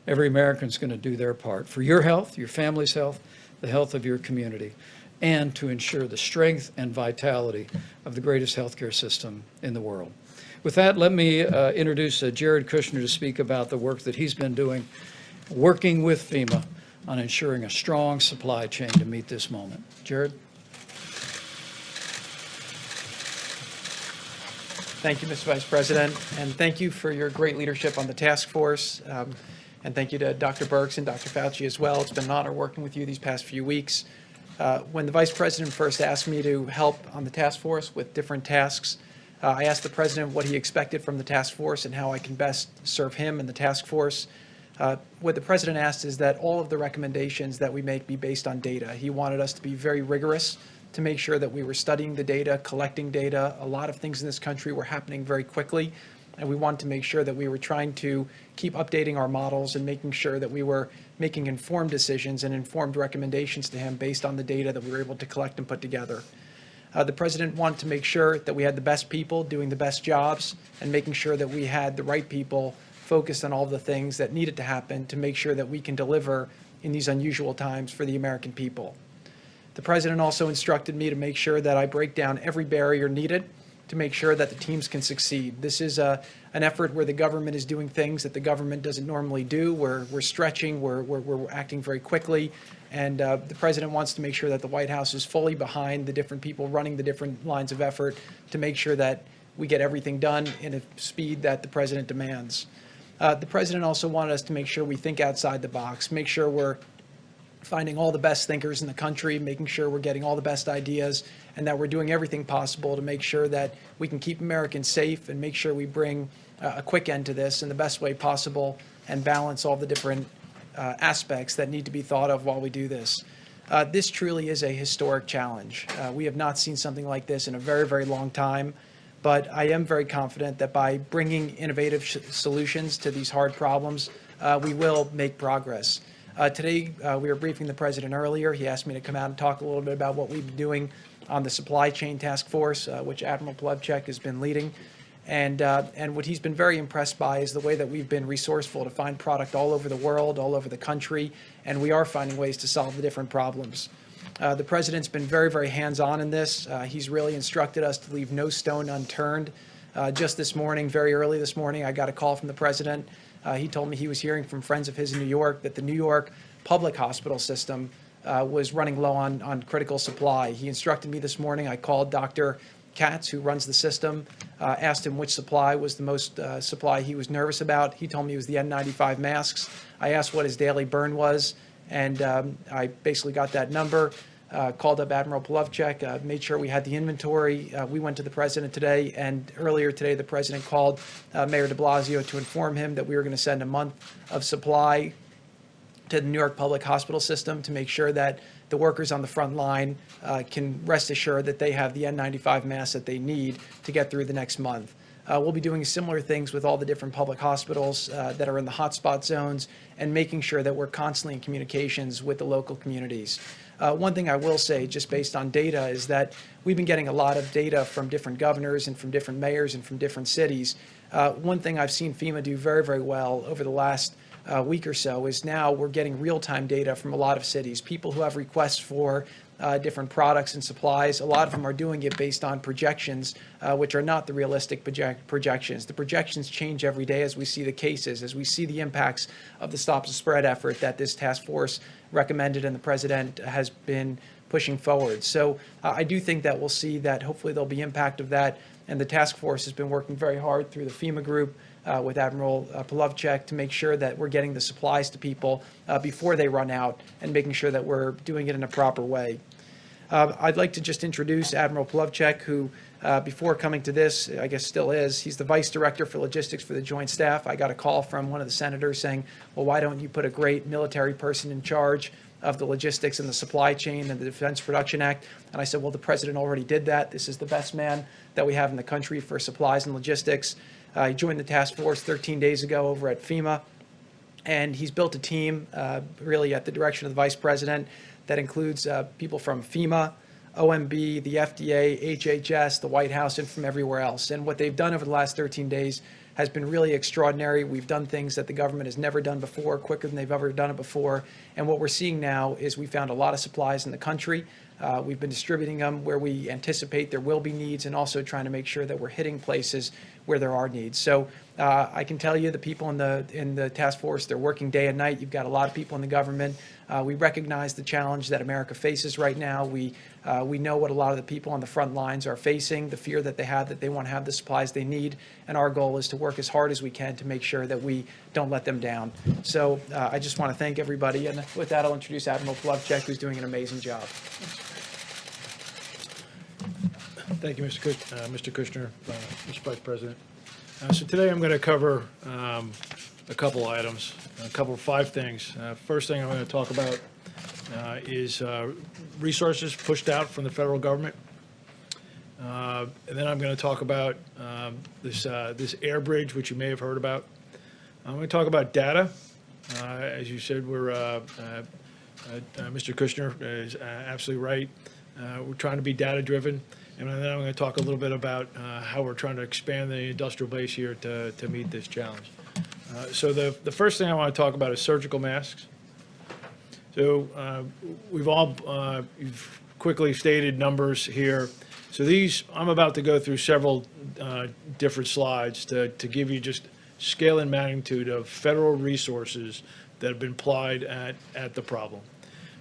every American's going to do their part for your health, your family's health, the health of your community, and to ensure the strength and vitality of the greatest healthcare system in the world. With that, let me introduce Jared Kushner to speak about the work that he's been doing, working with FEMA on ensuring a strong supply chain to meet this moment. Jared? Thank you, Mr. Vice President, and thank you for your great leadership on the task force. And thank you to Dr. Birx and Dr. Fauci as well. It's been an honor working with you these past few weeks. When the Vice President first asked me to help on the task force with different tasks, I asked the President what he expected from the task force and how I can best serve him and the task force. What the President asked is that all of the recommendations that we make be based on data. He wanted us to be very rigorous to make sure that we were studying the data, collecting data. A lot of things in this country were happening very quickly, and we wanted to make sure that we were trying to keep updating our models and making sure that we were making informed decisions and informed recommendations to him based on the data that we were able to collect and put together. The President wanted to make sure that we had the best people doing the best jobs and making sure that we had the right people focused on all of the things that needed to happen to make sure that we can deliver in these unusual times for the American people. The President also instructed me to make sure that I break down every barrier needed to make sure that the teams can succeed. This is an effort where the government is doing things that the government doesn't normally do. We're stretching, we're acting very quickly, and the President wants to make sure that the White House is fully behind the different people running the different lines of effort to make sure that we get everything done in a speed that the President demands. The President also wanted us to make sure we think outside the box, make sure we're finding all the best thinkers in the country, making sure we're getting all the best ideas, and that we're doing everything possible to make sure that we can keep Americans safe and make sure we bring a quick end to this in the best way possible and balance all the different aspects that need to be thought of while we do this. This truly is a historic challenge. We have not seen something like this in a very, very long time, but I am very confident that by bringing innovative solutions to these hard problems, we will make progress. Today, we were briefing the President earlier. He asked me to come out and talk a little bit about what we've been doing on the supply chain task force, which Admiral Plavchek has been leading. And what he's been very impressed by is the way that we've been resourceful to find product all over the world, all over the country, and we are finding ways to solve the different problems. The President's been very, very hands-on in this. He's really instructed us to leave no stone unturned. Just this morning, very early this morning, I got a call from the President. He told me he was hearing from friends of his in New York that the New York public hospital system was running low on critical supply. He instructed me this morning. I called Dr. Katz, who runs the system, asked him which supply was the most supply he was nervous about. He told me it was the N95 masks. I asked what his daily burn was, and I basically got that number. Called up Admiral Plavchek, made sure we had the inventory. We went to the President today, and earlier today the President called Mayor de Blasio to inform him that we were going to send a month of supply to the New York Public Hospital System to make sure that the workers on the front line can rest assured that they have the N95 masks that they need to get through the next month. We'll be doing similar things with all the different public hospitals that are in the hotspot zones and making sure that we're constantly in communications with the local communities. One thing I will say, just based on data, is that we've been getting a lot of data from different governors and from different mayors and from different cities. One thing I've seen FEMA do very, very well over the last week or so is now we're getting real-time data from a lot of cities. People who have requests for different products and supplies, a lot of them are doing it based on projections, which are not the realistic projections. The projections change every day as we see the cases, as we see the impacts of the Stop the Spread effort that this task force recommended and the President has been pushing forward. So I do think that we'll see that hopefully there'll be impact of that, and the task force has been working very hard through the FEMA group with Admiral Plavchek to make sure that we're getting the supplies to people before they run out and making sure that we're doing it in a proper way. I'd like to just introduce Admiral Plavchek, who before coming to this, I guess still is, he's the Vice Director for Logistics for the Joint Staff. I got a call from one of the senators saying, well, why don't you put a great military person in charge of the logistics and the supply chain and the Defense Production Act? And I said, well, the President already did that. This is the best man that we have in the country for supplies and logistics. He joined the task force 13 days ago over at FEMA, and he's built a team really at the direction of the Vice President that includes people from FEMA, OMB, the FDA, HHS, the White House, and from everywhere else. And what they've done over the last 13 days has been really extraordinary. We've done things that the government has never done before, quicker than they've ever done it before. And what we're seeing now is we found a lot of supplies in the country. We've been distributing them where we anticipate there will be needs, and also trying to make sure that we're hitting places where there are needs. So I can tell you the people in the task force, they're working day and night. You've got a lot of people in the government. We recognize the challenge that America faces right now. We know what a lot of the people on the front lines are facing, the fear that they have that they won't have the supplies they need, and our goal is to work as hard as we can to make sure that we don't let them down. So I just want to thank everybody, and with that I'll introduce Admiral Plavchek, who's doing an amazing job. Thank you, Mr. Kushner, Mr. Vice President. So today I'm going to cover a couple items, five things. First thing I'm going to talk about is resources pushed out from the federal government. And then I'm going to talk about this air bridge, which you may have heard about. I'm going to talk about data. As you said, Mr. Kushner is absolutely right. We're trying to be data-driven. And then I'm going to talk a little bit about how we're trying to expand the industrial base here to meet this challenge. So the first thing I want to talk about is surgical masks. So you've quickly stated numbers here. So these, I'm about to go through several different slides to give you just scale and magnitude of federal resources that have been applied at the problem.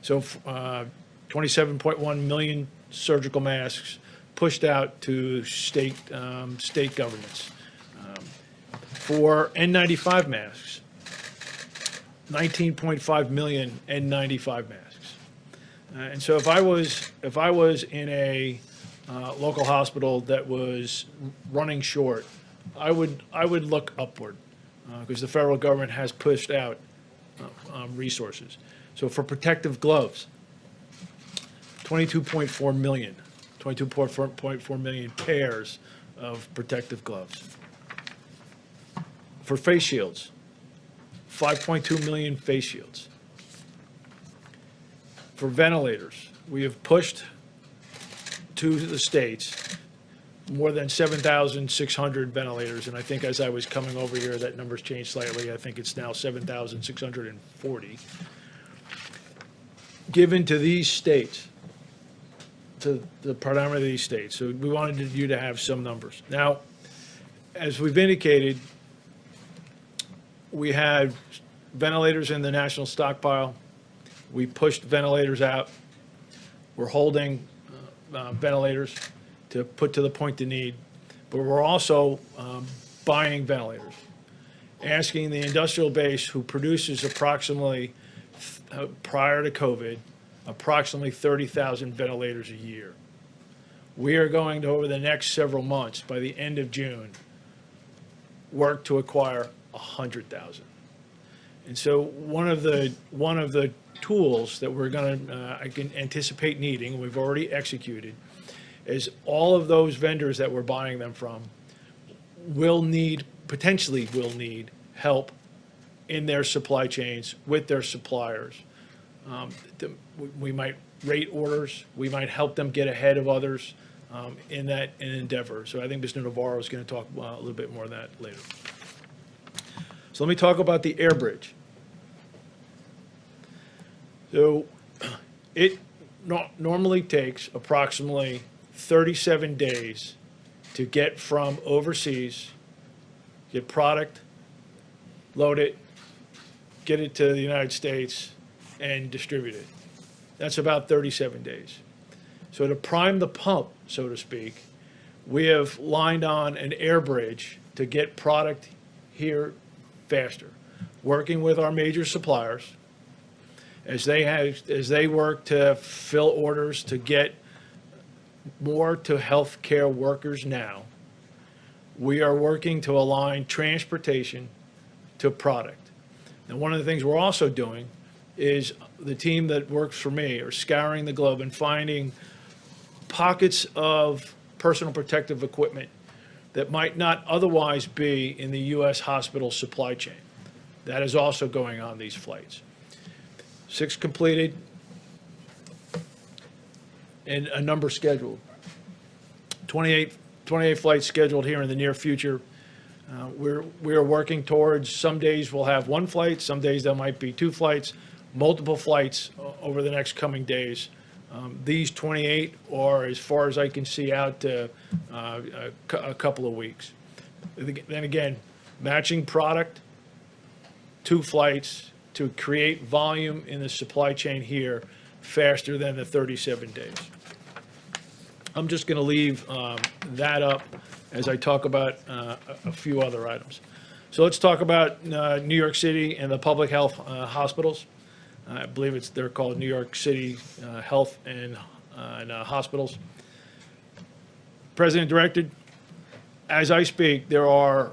So 27.1 million surgical masks pushed out to state governments. For N95 masks, 19.5 million N95 masks. And so if I was in a local hospital that was running short, I would look upward. because the federal government has pushed out resources. So for protective gloves, 22.4 million pairs of protective gloves. For face shields, 5.2 million face shields. For ventilators, we have pushed to the states more than 7,600 ventilators, and I think as I was coming over here, that number's changed slightly. I think it's now 7,640. Given to these states, to the predominantly these states. So we wanted you to have some numbers. Now, as we've indicated, we had ventilators in the national stockpile. We pushed ventilators out. We're holding ventilators to put to the point of need, but we're also buying ventilators, asking the industrial base who produces approximately, prior to COVID, approximately 30,000 ventilators a year. We are going to, over the next several months, by the end of June, work to acquire 100,000. And so one of the tools that we're going to, I can anticipate needing, we've already executed, is all of those vendors that we're buying them from potentially will need help in their supply chains with their suppliers. We might rate orders, we might help them get ahead of others in that endeavor. So I think Mr. Navarro is going to talk a little bit more of that later. So let me talk about the air bridge. So it normally takes approximately 37 days to get from overseas, get product, load it, get it to the United States, and distribute it. That's about 37 days. So to prime the pump, so to speak, we have lined on an air bridge to get product here faster, working with our major suppliers as they work to fill orders to get more to healthcare workers now. We are working to align transportation to product. Now, one of the things we're also doing is the team that works for me are scouring the globe and finding pockets of personal protective equipment that might not otherwise be in the U.S. hospital supply chain. That is also going on these flights. 6 completed and a number scheduled. 28 flights scheduled here in the near future. We are working towards, some days we'll have 1 flight, some days there might be 2 flights, multiple flights over the next coming days. These 28 are, as far as I can see, out to a couple of weeks. Then again, matching product, 2 flights to create volume in the supply chain here faster than the 37 days. I'm just going to leave that up as I talk about a few other items. So let's talk about New York City and the public health hospitals. I believe they're called New York City Health and Hospitals. President directed, as I speak, there are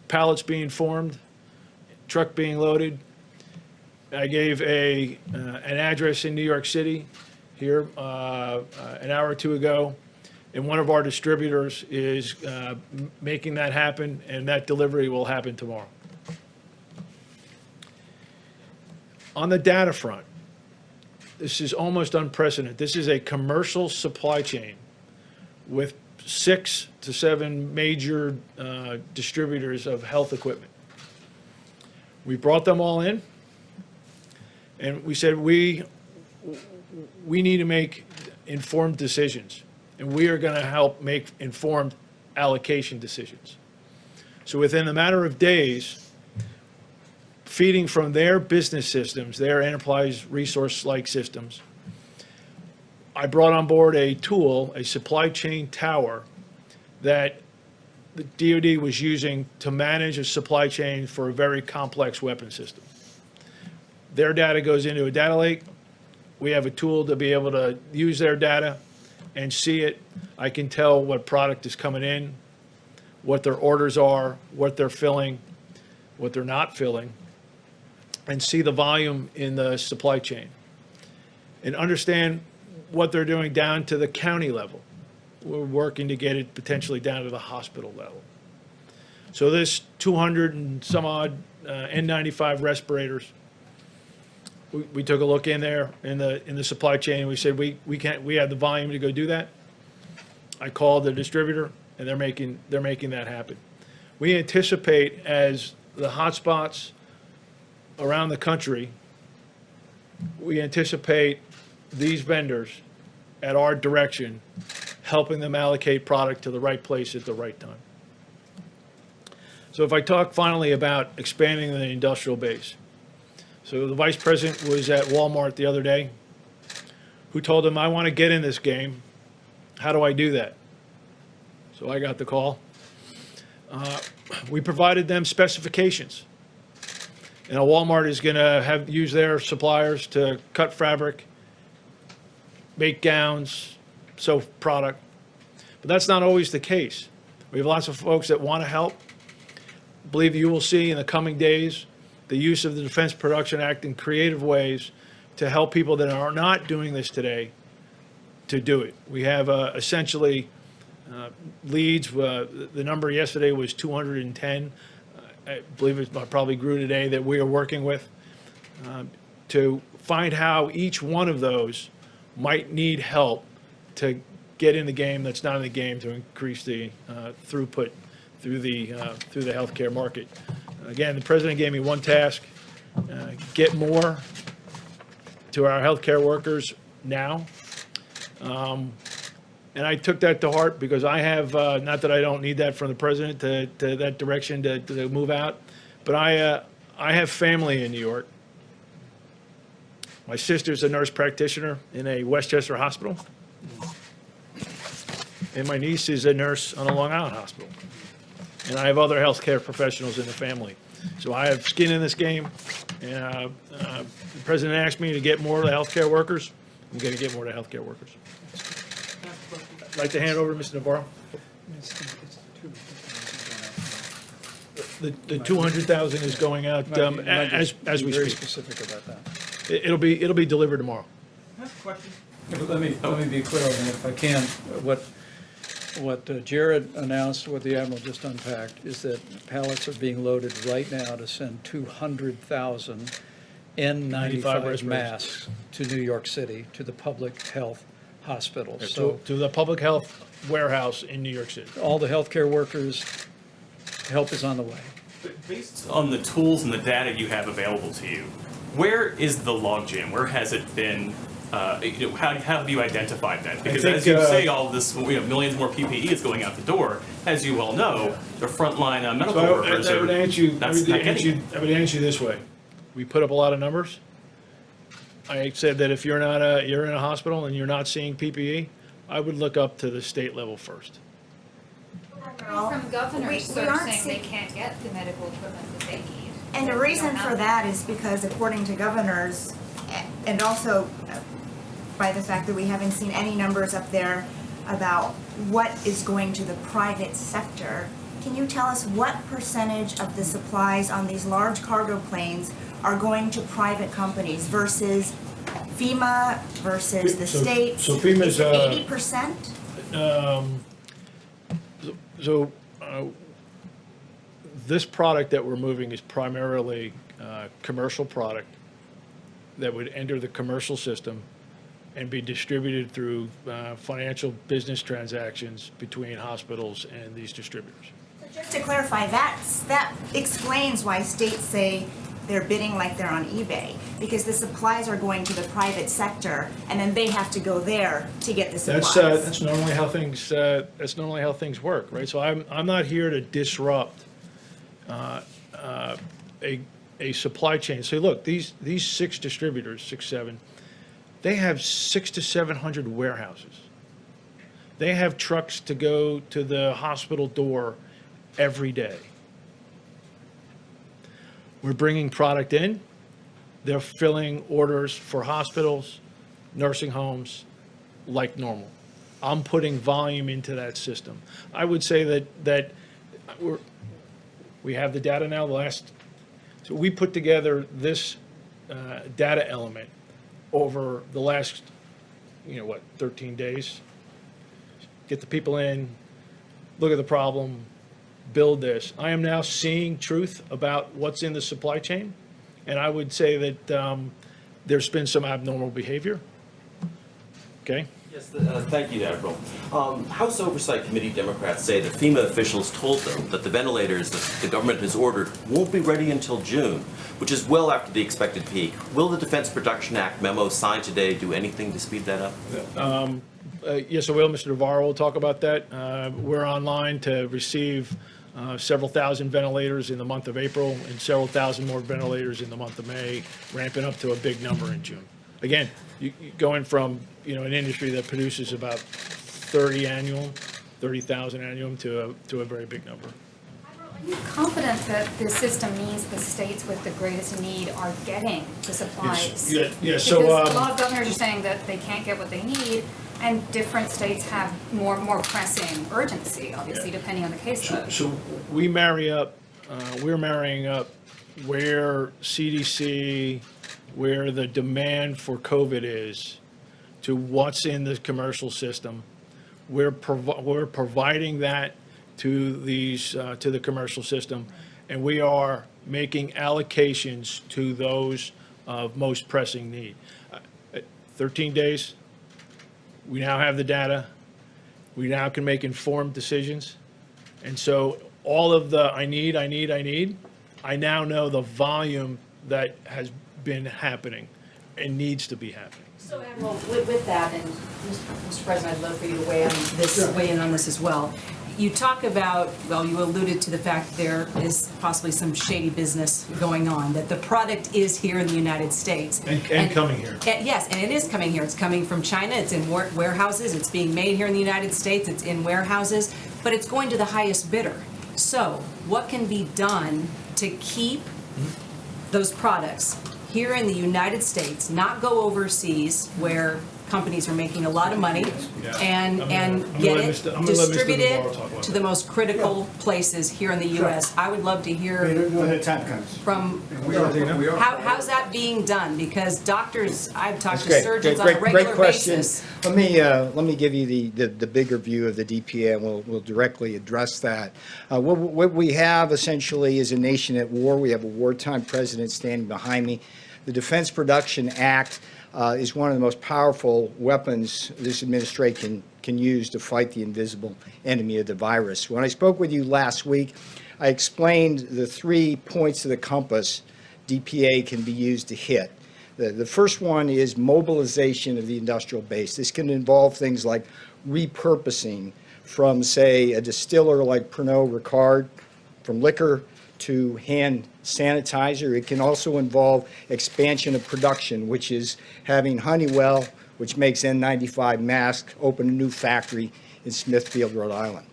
pallets being formed, truck being loaded. I gave an address in New York City here an hour or 2 ago, and one of our distributors is making that happen, and that delivery will happen tomorrow. On the data front, this is almost unprecedented. This is a commercial supply chain with 6 to 7 major distributors of health equipment. We brought them all in, and we said we need to make informed decisions, and we are going to help make informed allocation decisions. So within a matter of days, feeding from their business systems, their enterprise resource-like systems, I brought on board a tool, a supply chain tower, that the DoD was using to manage a supply chain for a very complex weapon system. Their data goes into a data lake. We have a tool to be able to use their data and see it. I can tell what product is coming in, what their orders are, what they're filling, what they're not filling, and see the volume in the supply chain and understand what they're doing down to the county level. We're working to get it potentially down to the hospital level. So this 200 and some odd N95 respirators, we took a look in there in the supply chain, and we said we have the volume to go do that. I called the distributor, and they're making that happen. We anticipate, as the hotspots around the country, we anticipate these vendors at our direction helping them allocate product to the right place at the right time. So if I talk finally about expanding the industrial base. So the vice president was at Walmart the other day, who told him, I want to get in this game. How do I do that? So I got the call. We provided them specifications. And Walmart is going to use their suppliers to cut fabric, make gowns, sew product. But that's not always the case. We have lots of folks that want to help. I believe you will see in the coming days the use of the Defense Production Act in creative ways to help people that are not doing this today to do it. We have essentially leads. The number yesterday was 210. I believe it probably grew today, that we are working with to find how each one of those might need help to get in the game that's not in the game, to increase the throughput through the healthcare market. Again, the president gave me one task: get more to our healthcare workers now. And I took that to heart, because I have, not that I don't need that from the president to that direction to move out, but I have family in New York. My sister's a nurse practitioner in a Westchester hospital, and my niece is a nurse on a Long Island hospital. And I have other healthcare professionals in the family. So I have skin in this game, and the president asked me to get more to the healthcare workers. I'm going to get more to healthcare workers. I'd like to hand it over to Mr. Navarro. The 200,000 is going out as we Very speak. specific about that. It'll be delivered tomorrow. Let me be clear on that, if I can. What Jared announced, what the Admiral just unpacked, is that pallets are being loaded right now to send 200,000 N95 masks to New York City, to the public health hospitals. So To the public health warehouse in New York City. all the healthcare workers, help is on the way. But based on the tools and the data you have available to you, where is the logjam? Where has it been? How have you identified that? Because as you say, all of this, millions more PPE is going out the door. As you well know, the frontline medical workers I would answer you getting this way. We put up a lot of numbers. I said that if you're in a hospital and you're not seeing PPE, I would look up to the state level first. From governors we sort of aren't saying they seeing- can't get the medical equipment that they need. And the that we reason don't for have. that is because, according to governors, and also by the fact that we haven't seen any numbers up there about what is going to the private sector, can you tell us what percentage of the supplies on these large cargo planes are going to private companies versus FEMA versus the states? So FEMA's, Is it 80%? This product that we're moving is primarily commercial product that would enter the commercial system and be distributed through financial business transactions between hospitals and these distributors. So just to clarify, that explains why states say they're bidding like they're on eBay, because the supplies are going to the private sector, and then they have to go there to get the supplies. That's normally how things work, right? So I'm not here to disrupt a supply chain. So look, these 6 distributors, 6, 7, they have 600 to 700 warehouses. They have trucks to go to the hospital door every day. We're bringing product in. They're filling orders for hospitals, nursing homes, like normal. I'm putting volume into that system. I would say that we have the data now. So we put together this data element over the last, 13 days. Get the people in, look at the problem, build this. I am now seeing truth about what's in the supply chain, and I would say that there's been some abnormal behavior. Okay? Yes, thank you, Admiral. House Oversight Committee Democrats say that FEMA officials told them that the ventilators that the government has ordered won't be ready until June, which is well after the expected peak. Will the Defense Production Act memo signed today do anything to speed that up? Yes, I will. Mr. Navarro will talk about that. We're online to receive several thousand ventilators in the month of April and several thousand more ventilators in the month of May, ramping up to a big number in June. Again, going from an industry that produces about 30,000 annual to a very big number. Are you confident that the system means the states with the greatest need are getting the supplies? Yeah, so because a lot of governors are saying that they can't get what they need, and different states have more pressing urgency, obviously, depending on the case load. So we're marrying up where CDC, where the demand for COVID is, to what's in the commercial system. We're providing that to the commercial system, and we are making allocations to those of most pressing need. 13 days. We now have the data. We now can make informed decisions. And so all of the I need, I now know the volume that has been happening and needs to be happening. So, Admiral, with that, and Mr. President, I'd love for you to weigh in on this as well. You talk about, well, you alluded to the fact there is possibly some shady business going on, that the product is here in the United States. And coming here. Yes, and it is coming here. It's coming from China. It's in warehouses. It's being made here in the United States. It's in warehouses, but it's going to the highest bidder. So what can be done to keep those products here in the United States, not go overseas where companies are making a lot of money, and get it distributed to the most critical places here in the U.S. I would love to hear from, how's that being done? Because doctors, I've talked to surgeons on a regular basis. Let me give you the bigger view of the DPA, and we'll directly address that. What we have essentially is a nation at war. We have a wartime president standing behind me. The Defense Production Act is one of the most powerful weapons this administration can use to fight the invisible enemy of the virus. When I spoke with you last week, I explained the 3 points of the compass DPA can be used to hit. The first one is mobilization of the industrial base. This can involve things like repurposing from, say, a distiller like Pernod Ricard, from liquor to hand sanitizer. It can also involve expansion of production, which is having Honeywell, which makes N95 masks, open a new factory in Smithfield, Rhode Island.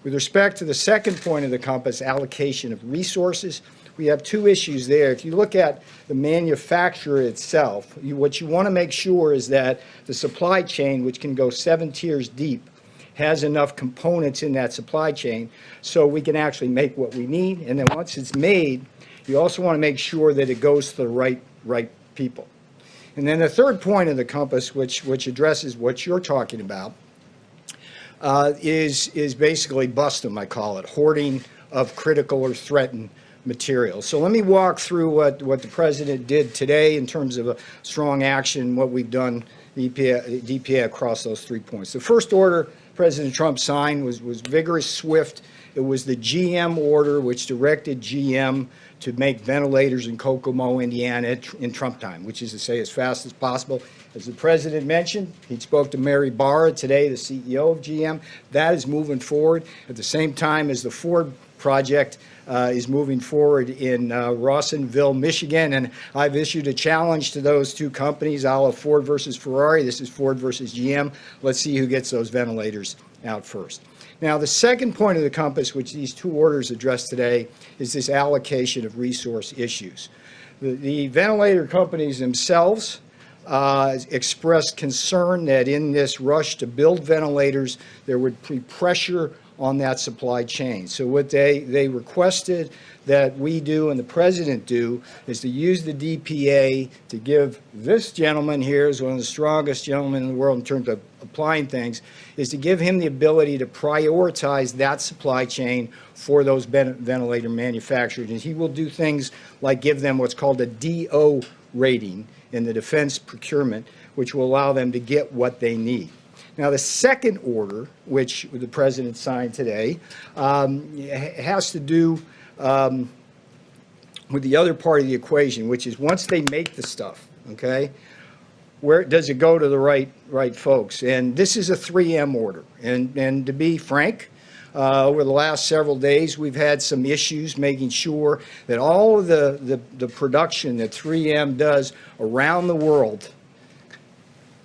With respect to the second point of the compass, allocation of resources, we have 2 issues there. If you look at the manufacturer itself, what you want to make sure is that the supply chain, which can go 7 tiers deep, has enough components in that supply chain so we can actually make what we need. And then once it's made, you also want to make sure that it goes to the right people. And then the third point of the compass, which addresses what you're talking about, is basically bustum, I call it, hoarding of critical or threatened materials. So let me walk through what the President did today in terms of a strong action, what we've done, DPA across those 3 points. The first order President Trump signed was vigorous, swift. It was the GM order, which directed GM to make ventilators in Kokomo, Indiana in Trump time, which is to say as fast as possible. As the President mentioned, he spoke to Mary Barra today, the CEO of GM. That is moving forward at the same time as the Ford project is moving forward in Rawsonville, Michigan. And I've issued a challenge to those 2 companies, a la Ford versus Ferrari. This is Ford versus GM. Let's see who gets those ventilators out first. Now, the second point of the compass, which these 2 orders address today, is this allocation of resource issues. The ventilator companies themselves expressed concern that in this rush to build ventilators, there would be pressure on that supply chain. So what they requested that we do and the president do is to use the DPA to give this gentleman here, who's one of the strongest gentlemen in the world in terms of applying things, is to give him the ability to prioritize that supply chain for those ventilator manufacturers. And he will do things like give them what's called a DO rating in the defense procurement, which will allow them to get what they need. Now, the second order, which the president signed today, has to do with the other part of the equation, which is once they make the stuff, okay, where does it go to the right folks? And this is a 3M order. And to be frank, over the last several days, we've had some issues making sure that all of the production that 3M does around the world,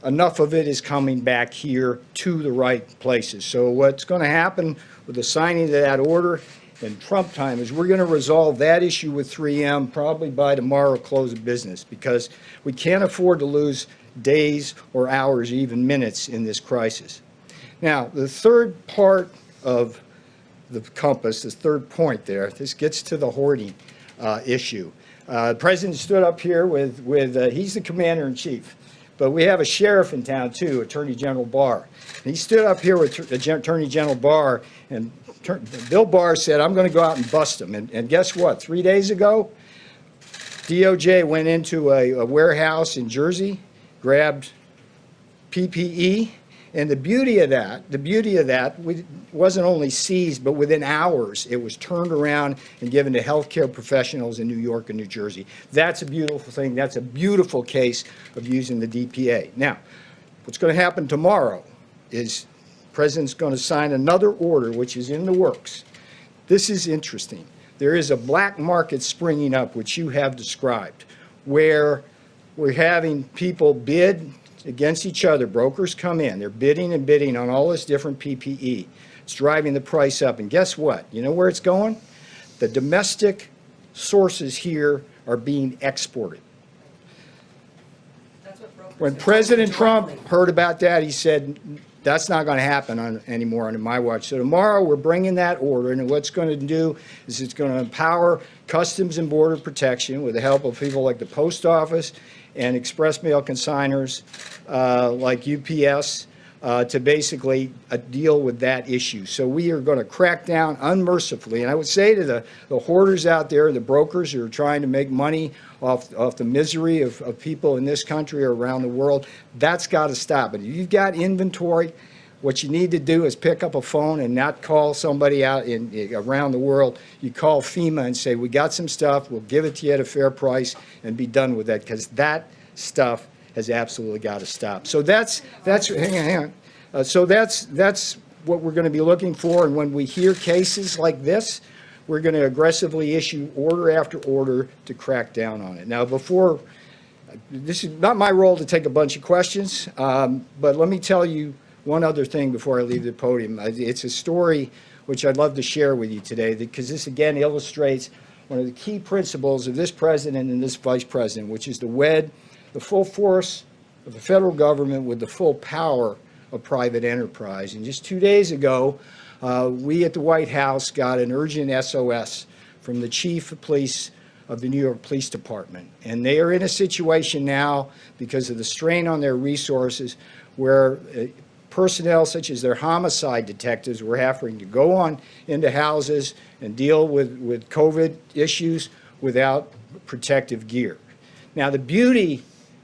enough of it is coming back here to the right places. So what's going to happen with the signing of that order in Trump time is we're going to resolve that issue with 3M probably by tomorrow close of business, because we can't afford to lose days or hours, even minutes in this crisis. Now, the third part of the compass, the third point there, this gets to the hoarding issue. The president stood up here with he's the commander-in-chief. But we have a sheriff in town, too, Attorney General Barr. And he stood up here with Attorney General Barr, and Bill Barr said, I'm going to go out and bust him. And guess what? 3 days ago, DOJ went into a warehouse in Jersey, grabbed PPE, and the beauty of that wasn't only seized, but within hours, it was turned around and given to healthcare professionals in New York and New Jersey. That's a beautiful thing. That's a beautiful case of using the DPA. Now, what's going to happen tomorrow is the president's going to sign another order, which is in the works. This is interesting. There is a black market springing up, which you have described, where we're having people bid against each other. Brokers come in, they're bidding and bidding on all this different PPE. It's driving the price up. And guess what? You know where it's going? The domestic sources here are being exported. When President Trump heard about that, he said, that's not going to happen anymore under my watch. So tomorrow we're bringing that order, and what's going to do is it's going to empower Customs and Border Protection with the help of people like the Post Office and express mail consigners like UPS to basically deal with that issue. So we are going to crack down unmercifully. And I would say to the hoarders out there, the brokers who are trying to make money off the misery of people in this country or around the world, that's got to stop. And if you've got inventory, what you need to do is pick up a phone and not call somebody out around the world. You call FEMA and say, we got some stuff, we'll give it to you at a fair price, and be done with that, because that stuff has absolutely got to stop. So hang on. So that's what we're going to be looking for. And when we hear cases like this, we're going to aggressively issue order after order to crack down on it. Now, this is not my role to take a bunch of questions, but let me tell you one other thing before I leave the podium. It's a story which I'd love to share with you today, because this again illustrates one of the key principles of this president and this vice president, which is to wed the full force of the federal government with the full power of private enterprise. And just 2 days ago, we at the White House got an urgent SOS from the chief of police of the New York Police Department. And they are in a situation now, because of the strain on their resources, where personnel such as their homicide detectives were having to go on into houses and deal with COVID issues without protective gear. Now, the beauty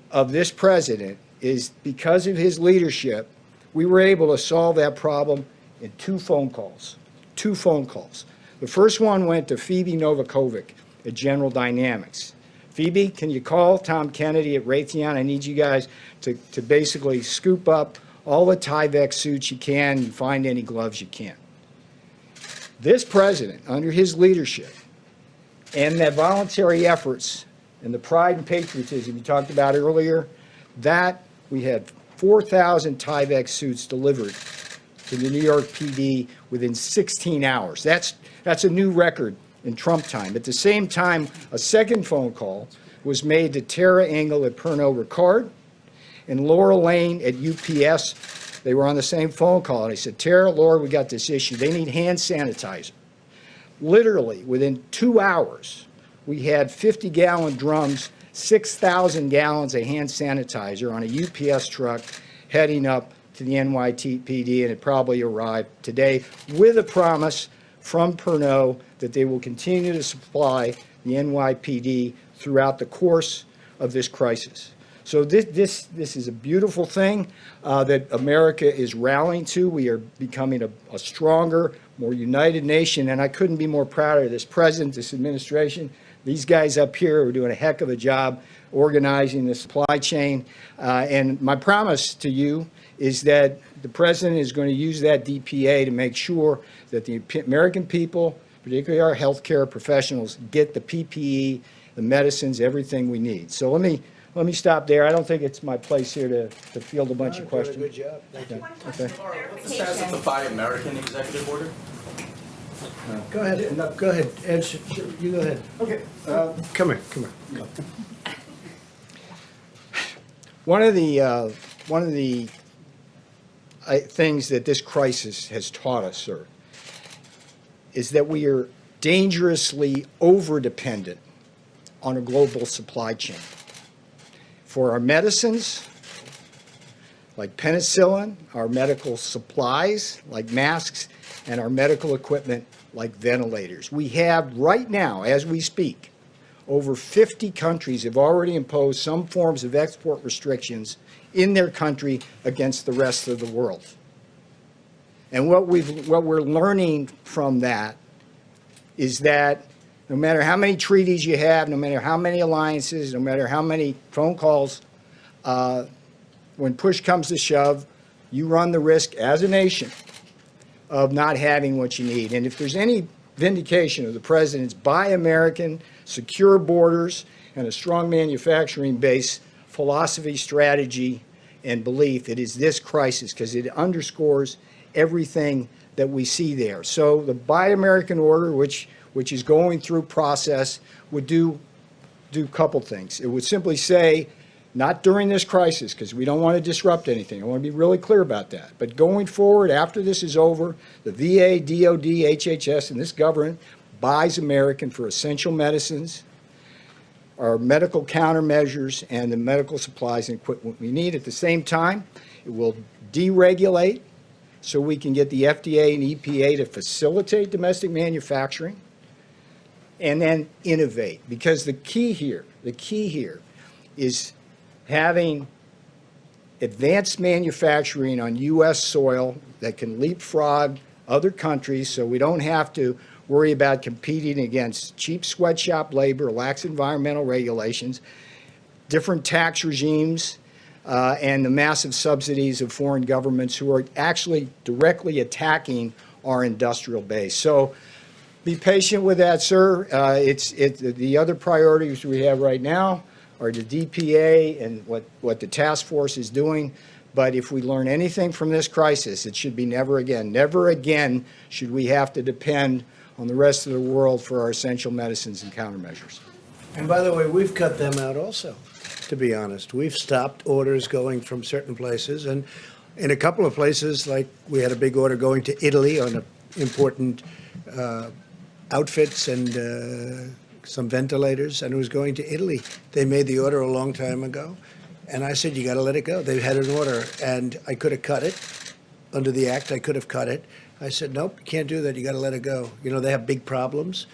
of this president is, because of his leadership, we were able to solve that problem in 2 phone calls. 2 phone calls. The first one went to Phoebe Novakovic at General Dynamics. Phoebe, can you call Tom Kennedy at Raytheon? I need you guys to basically scoop up all the Tyvek suits you can and find any gloves you can. This president, under his leadership, and the voluntary efforts and the pride and patriotism you talked about earlier, that we had 4,000 Tyvek suits delivered to the New York PD within 16 hours. That's a new record in Trump time. At the same time, a second phone call was made to Tara Engel at Pernod Ricard and Laura Lane at UPS they were on the same phone call, and they said, Tara, Lord, we got this issue. They need hand sanitizer. Literally, within 2 hours, we had 50-gallon drums, 6,000 gallons of hand sanitizer on a UPS truck heading up to the NYPD, and it probably arrived today with a promise from Pernod that they will continue to supply the NYPD throughout the course of this crisis. So this is a beautiful thing that America is rallying to. We are becoming a stronger, more united nation, and I couldn't be more proud of this president, this administration. These guys up here are doing a heck of a job organizing the supply chain. And my promise to you is that the president is going to use that DPA to make sure that the American people, particularly our healthcare professionals, get the PPE, the medicines, everything we need. So let me stop there. I don't think it's my place here to field a bunch of questions. Good job. Thank you. Okay. What's the status of the Buy American executive order? Go ahead. No, go ahead. Ed, you go ahead. Okay. Come here. One of the things that this crisis has taught us, sir, is that we are dangerously over-dependent on a global supply chain. For our medicines, like penicillin, our medical supplies, like masks, and our medical equipment, like ventilators. We have right now, as we speak, over 50 countries have already imposed some forms of export restrictions in their country against the rest of the world. And what we're learning from that is that no matter how many treaties you have, no matter how many alliances, no matter how many phone calls, when push comes to shove, you run the risk as a nation of not having what you need. And if there's any vindication of the president's Buy American, secure borders, and a strong manufacturing base philosophy, strategy, and belief, it is this crisis, because it underscores everything that we see there. So the Buy American order, which is going through process, would do a couple things. It would simply say, not during this crisis, because we don't want to disrupt anything. I want to be really clear about that. But going forward, after this is over, the VA, DOD, HHS, and this government buys American for essential medicines, our medical countermeasures, and the medical supplies and equipment we need. At the same time, it will deregulate so we can get the FDA and EPA to facilitate domestic manufacturing, and then innovate. Because the key here is having advanced manufacturing on U.S. soil that can leapfrog other countries so we don't have to worry about competing against cheap sweatshop labor, lax environmental regulations, different tax regimes, and the massive subsidies of foreign governments who are actually directly attacking our industrial base. So be patient with that, sir. The other priorities we have right now are the DPA and what the task force is doing. But if we learn anything from this crisis, it should be never again should we have to depend on the rest of the world for our essential medicines and countermeasures. And by the way, we've cut them out also, to be honest. We've stopped orders going from certain places. And in a couple of places, like we had a big order going to Italy on important outfits and some ventilators, and it was going to Italy. They made the order a long time ago. And I said, you got to let it go. They had an order, and I could have cut it. Under the act, I could have cut it. I said, nope, you can't do that. You got to let it go. You know, they have big problems.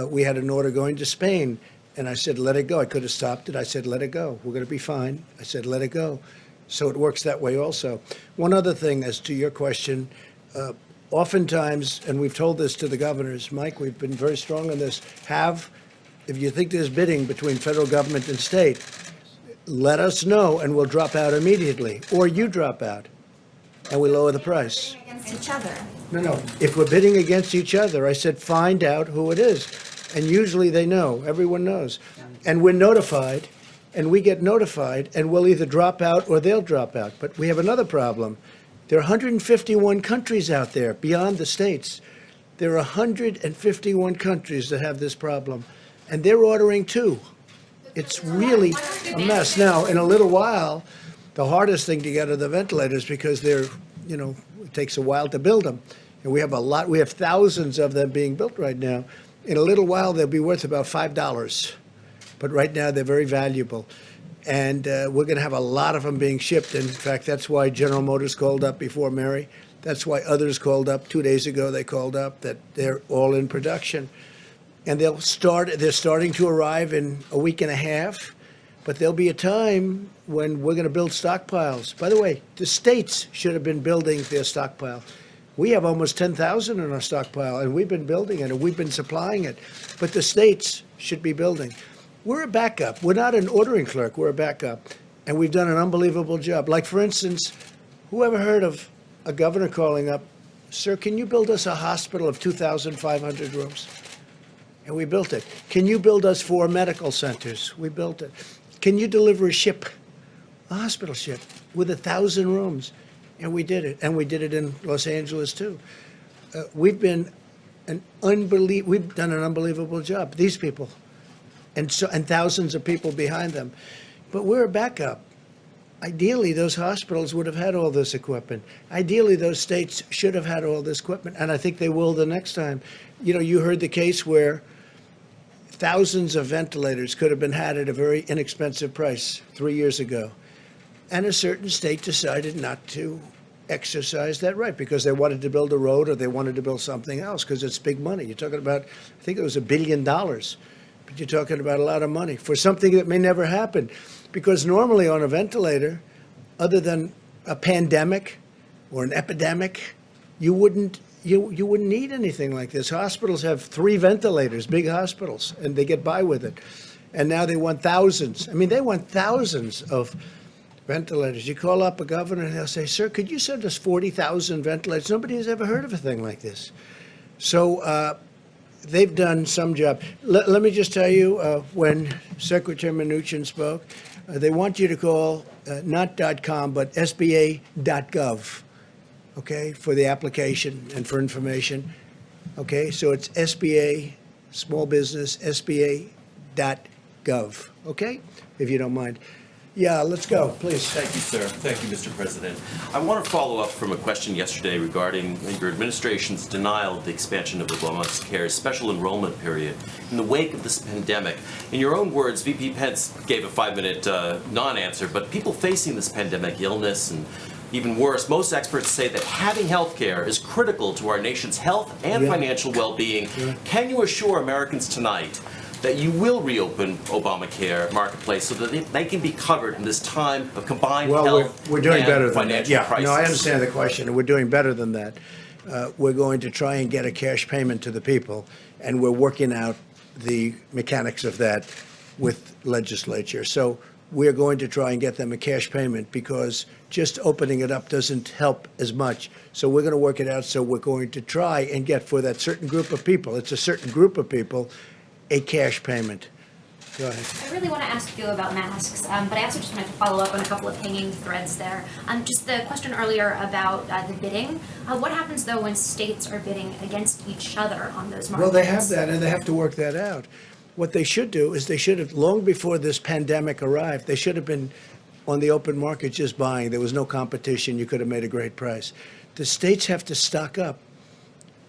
We had an order going to Spain, and I said, let it go. I could have stopped it. I said, let it go. We're going to be fine. I said, let it go. So it works that way also. One other thing as to your question, oftentimes, and we've told this to the governors, Mike, we've been very strong on this, if you think there's bidding between federal government and state, let us know and we'll drop out immediately. Or you drop out and we lower the price. Against each other. No. If we're bidding against each other, I said, find out who it is. And usually they know. Everyone knows. And we're notified, and we get notified, and we'll either drop out or they'll drop out. But we have another problem. There are 151 countries out there beyond the states. There are 151 countries that have this problem, and they're ordering too. It's really a mess. Now, in a little while, the hardest thing to get are the ventilators because they're it takes a while to build them. And we have thousands of them being built right now. In a little while, they'll be worth about $5. But right now, they're very valuable. And we're going to have a lot of them being shipped. In fact, that's why General Motors called up before Mary. That's why others called up. 2 days ago, they called up that they're all in production. And they're starting to arrive in a week and a half. But there'll be a time when we're going to build stockpiles. By the way, the states should have been building their stockpile. We have almost 10,000 in our stockpile, and we've been building it, and we've been supplying it. But the states should be building. We're a backup. We're not an ordering clerk. We're a backup. And we've done an unbelievable job. Like, for instance, whoever heard of a governor calling up, "Sir, can you build us a hospital of 2,500 rooms?" And we built it. "Can you build us 4 medical centers?" We built it. "Can you deliver a hospital ship with 1,000 rooms?" And we did it. And we did it in Los Angeles, too. We've done an unbelievable job. These people. And thousands of people behind them. But we're a backup. Ideally, those hospitals would have had all this equipment. Ideally, those states should have had all this equipment. And I think they will the next time. You heard the case where thousands of ventilators could have been had at a very inexpensive price 3 years ago. And a certain state decided not to exercise that right because they wanted to build a road or they wanted to build something else because it's big money. You're talking about, I think it was $1 billion. But you're talking about a lot of money for something that may never happen. Because normally on a ventilator, other than a pandemic or an epidemic, you wouldn't need anything like this. Hospitals have 3 ventilators, big hospitals, and they get by with it. And now they want thousands. I mean, they want thousands of ventilators. You call up a governor and they'll say, "Sir, could you send us 40,000 ventilators?" Nobody has ever heard of a thing like this. So they've done some job. Let me just tell you, when Secretary Mnuchin spoke, they want you to call not .com, but SBA.gov, okay, for the application and for information. Okay, so it's SBA, small business, SBA.gov, okay, if you don't mind. Yeah, let's go, please. Thank you, sir. Thank you, Mr. President. I want to follow up from a question yesterday regarding your administration's denial of the expansion of Obamacare's special enrollment period in the wake of this pandemic. In your own words, VP Pence gave a 5-minute non-answer, but people facing this pandemic illness and even worse, most experts say that having health care is critical to our nation's health and financial well-being. Can you assure Americans tonight that you will reopen Obamacare marketplace so that they can be covered in this time of combined health we're doing better and than that. financial Yeah, crisis? no, I understand the question, and we're doing better than that. We're going to try and get a cash payment to the people, and we're working out the mechanics of that with legislature. So we're going to try and get them a cash payment because just opening it up doesn't help as much. So we're going to work it out. So we're going to try and get for that certain group of people, it's a certain group of people, a cash payment. Go ahead. I really want to ask you about masks, but I also just wanted to follow up on a couple of hanging threads there. Just the question earlier about the bidding. What happens, though, when states are bidding against each other on those markets? Well, they have that, and they have to work that out. What they should do is they should have, long before this pandemic arrived, they should have been on the open market just buying. There was no competition. You could have made a great price. The states have to stock up.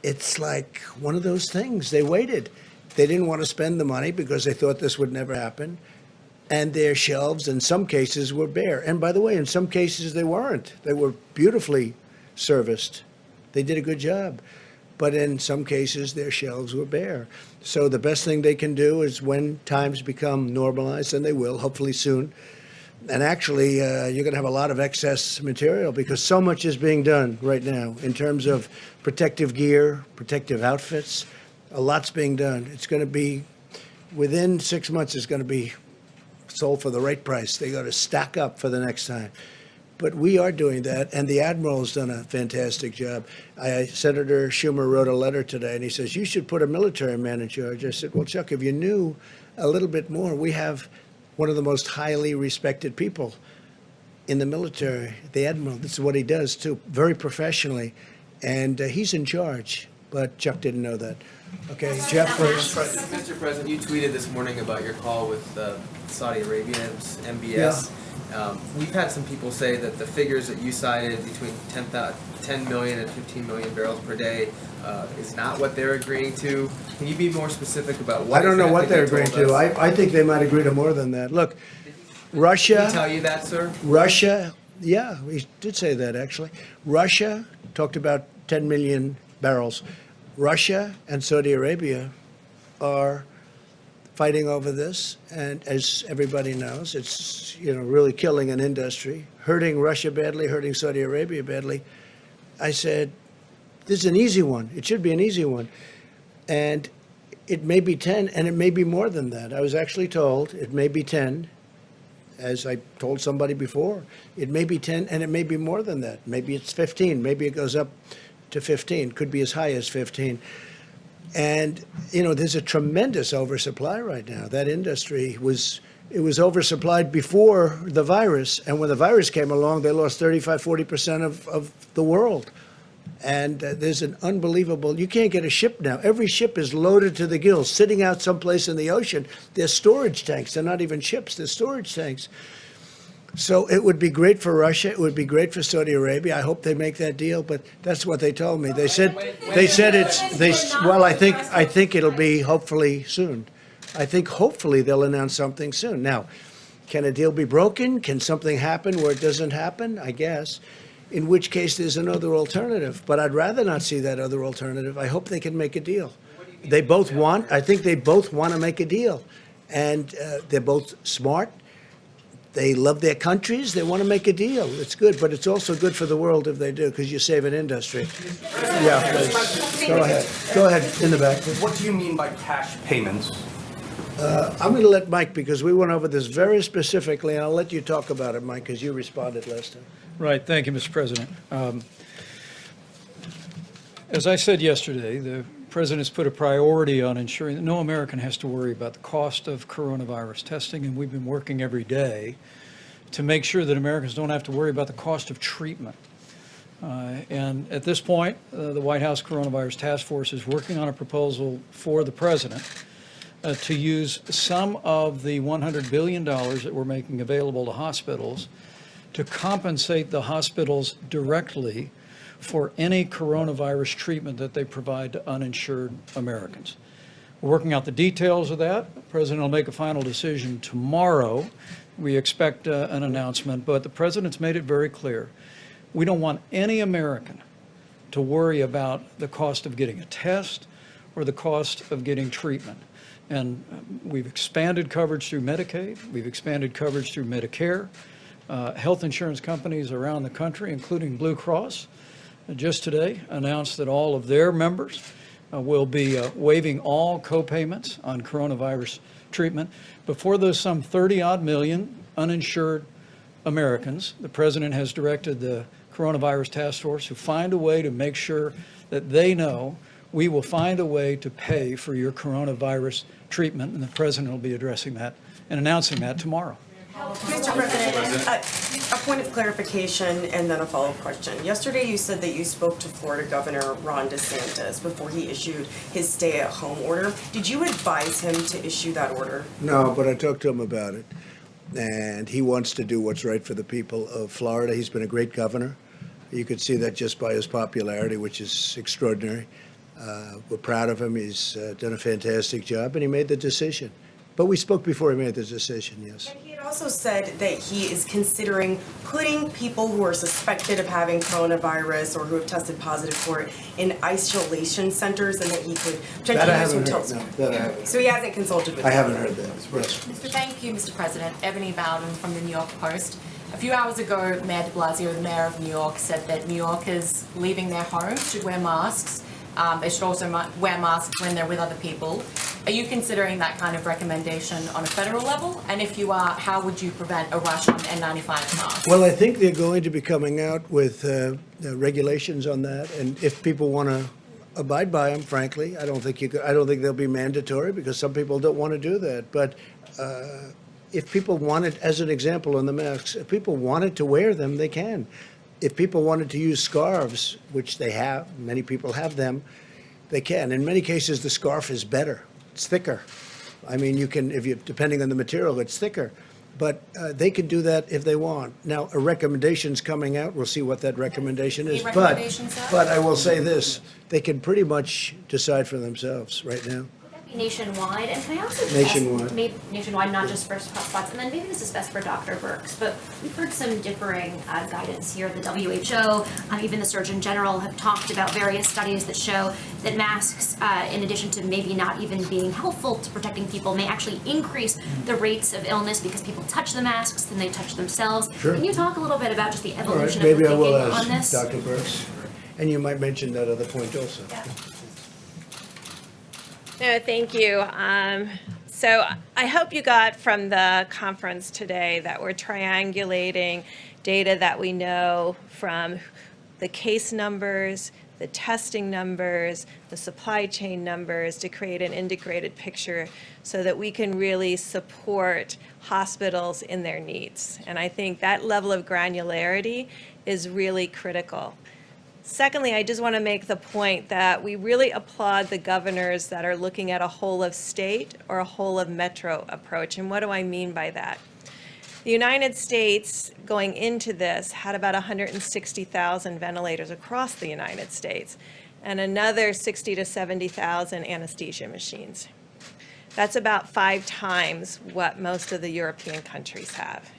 It's like one of those things. They waited. They didn't want to spend the money because they thought this would never happen. And their shelves, in some cases, were bare. And by the way, in some cases, they weren't. They were beautifully serviced. They did a good job. But in some cases, their shelves were bare. So the best thing they can do is when times become normalized, and they will, hopefully soon. And actually, you're going to have a lot of excess material because so much is being done right now in terms of protective gear, protective outfits. A lot's being done. It's going to be, within 6 months, it's going to be sold for the right price. They got to stack up for the next time. But we are doing that, and the Admiral's done a fantastic job. Senator Schumer wrote a letter today, and he says, you should put a military man in charge. I said, well, Chuck, if you knew a little bit more, we have one of the most highly respected people in the military, the Admiral. This is what he does, too, very professionally. And he's in charge, but Chuck didn't know that. Okay, Jeff first. Mr. President, you tweeted this morning about your call with Saudi Arabia's MBS. We've had some people say that the figures that you cited between 10 million and 15 million barrels per day is not what they're agreeing to. Can you be more specific about what I don't know what they're exactly agreeing they told to. us? I think they might agree to more than that. Look, Did Russia. he tell you that, sir? Russia, yeah, he did say that actually. Russia talked about 10 million barrels. Russia and Saudi Arabia are fighting over this, and as everybody knows, it's really killing an industry, hurting Russia badly, hurting Saudi Arabia badly. I said, this is an easy one. It should be an easy one, and it may be 10, and it may be more than that. I was actually told it may be 10. As I told somebody before, it may be 10 and it may be more than that. Maybe it's 15. Maybe it goes up to 15. Could be as high as 15. And, there's a tremendous oversupply right now. That industry was oversupplied before the virus. And when the virus came along, they lost 35-40% of the world. And there's an unbelievable, you can't get a ship now. Every ship is loaded to the gills, sitting out someplace in the ocean. They're storage tanks. They're not even ships. They're storage tanks. So it would be great for Russia. It would be great for Saudi Arabia. I hope they make that deal, but that's what they told me. They said I think it'll be hopefully soon. I think hopefully they'll announce something soon. Now, can a deal be broken? Can something happen where it doesn't happen? I guess. In which case there's another alternative. But I'd rather not see that other alternative. I hope they can make a deal. I think they both want to make a deal. And they're both smart. They love their countries. They want to make a deal. It's good, but it's also good for the world if they do, because you save an industry. Yeah, please. Go ahead. Go ahead, in the back. What do you mean by cash payments? I'm going to let Mike, because we went over this very specifically, and I'll let you talk about it, Mike, because you responded last time. Right. Thank you, Mr. President. As I said yesterday, the President's put a priority on ensuring that no American has to worry about the cost of coronavirus testing, and we've been working every day to make sure that Americans don't have to worry about the cost of treatment. And at this point, the White House Coronavirus Task Force is working on a proposal for the President to use some of the $100 billion that we're making available to hospitals to compensate the hospitals directly for any coronavirus treatment that they provide to uninsured Americans. We're working out the details of that. The President will make a final decision tomorrow. We expect an announcement, but the President's made it very clear. We don't want any American to worry about the cost of getting a test or the cost of getting treatment. And we've expanded coverage through Medicaid. We've expanded coverage through Medicare. Health insurance companies around the country, including Blue Cross, just today announced that all of their members will be waiving all co-payments on coronavirus treatment. But for those some 30-odd million uninsured Americans, the President has directed the Coronavirus Task Force to find a way to make sure that they know we will find a way to pay for your coronavirus treatment, and the President will be addressing that and announcing that tomorrow. Mr. President, a point of clarification and then a follow-up question. Yesterday you said that you spoke to Florida Governor Ron DeSantis before he issued his stay-at-home order. Did you advise him to issue that order? No, but I talked to him about it. And he wants to do what's right for the people of Florida. He's been a great governor. You could see that just by his popularity, which is extraordinary. We're proud of him. He's done a fantastic job, and he made the decision. But we spoke before he made the decision, yes. And he had also said that he is considering putting people who are suspected of having coronavirus or who have tested positive for it in isolation centers, and that he could potentially use hotels. So he hasn't consulted with I haven't heard that. Yes. Thank you, Mr. President. Ebony Bowden from the New York Post. A few hours ago, Mayor de Blasio, the mayor of New York, said that New Yorkers leaving their homes should wear masks. They should also wear masks when they're with other people. Are you considering that kind of recommendation on a federal level? And if you are, how would you prevent a rush on N95 masks? Well, I think they're going to be coming out with regulations on that, and if people want to abide by them, frankly, I don't think they'll be mandatory because some people don't want to do that. But if people wanted, as an example on the masks, if people wanted to wear them, they can. If people wanted to use scarves, which they have, many people have them, they can. In many cases, the scarf is better. It's thicker. I mean, you can, depending on the material, it's thicker. But they can do that if they want. Now, a recommendation's coming out. We'll see what that recommendation is. Any recommendations, sir? But I will say this, they can pretty much decide for themselves right now. Nationwide, and can I also just Nationwide. ask, maybe nationwide, not just for hotspots, and then maybe this is best for Dr. Birx, but we've heard some differing guidance here. The WHO, even the Surgeon General have talked about various studies that show that masks, in addition to maybe not even being helpful to protecting people, may actually increase the rates of illness because people touch the masks than they touch themselves. Sure. Can you talk a little bit about just the All right, evolution of the maybe I will thinking on ask this? Dr. Birx. And you might mention that other point also. No, thank you. So I hope you got from the conference today that we're triangulating data that we know from the case numbers, the testing numbers, the supply chain numbers to create an integrated picture so that we can really support hospitals in their needs. And I think that level of granularity is really critical. Secondly, I just want to make the point that we really applaud the governors that are looking at a whole of state or a whole of metro approach. And what do I mean by that? The United States, going into this, had about 160,000 ventilators across the United States and another 60 to 70,000 anesthesia machines. That's about 5 times what most of the European countries have.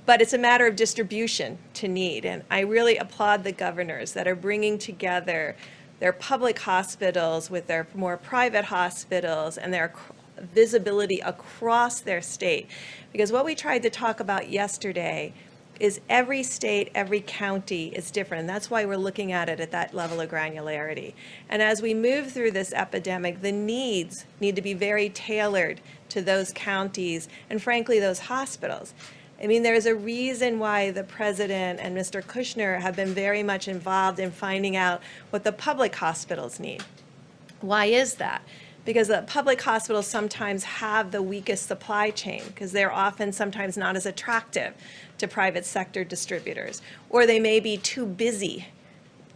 But it's a matter of distribution to need. And I really applaud the governors that are bringing together their public hospitals with their more private hospitals and their visibility across their state. Because what we tried to talk about yesterday is every state, every county is different. And that's why we're looking at it at that level of granularity. And as we move through this epidemic, the needs need to be very tailored to those counties and, frankly, those hospitals. I mean, there's a reason why the president and Mr. Kushner have been very much involved in finding out what the public hospitals need. Why is that? Because the public hospitals sometimes have the weakest supply chain because they're often sometimes not as attractive to private sector distributors, or they may be too busy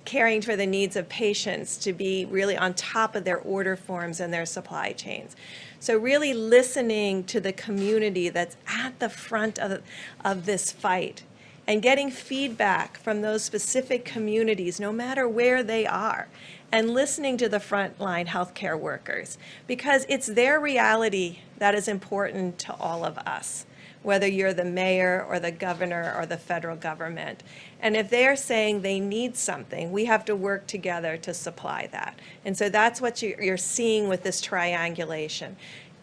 caring for the needs of patients to be really on top of their order forms and their supply chains. So really listening to the community that's at the front of this fight and getting feedback from those specific communities, no matter where they are, and listening to the frontline healthcare workers, because it's their reality that is important to all of us, whether you're the mayor or the governor or the federal government. And if they're saying they need something, we have to work together to supply that. And so that's what you're seeing with this triangulation.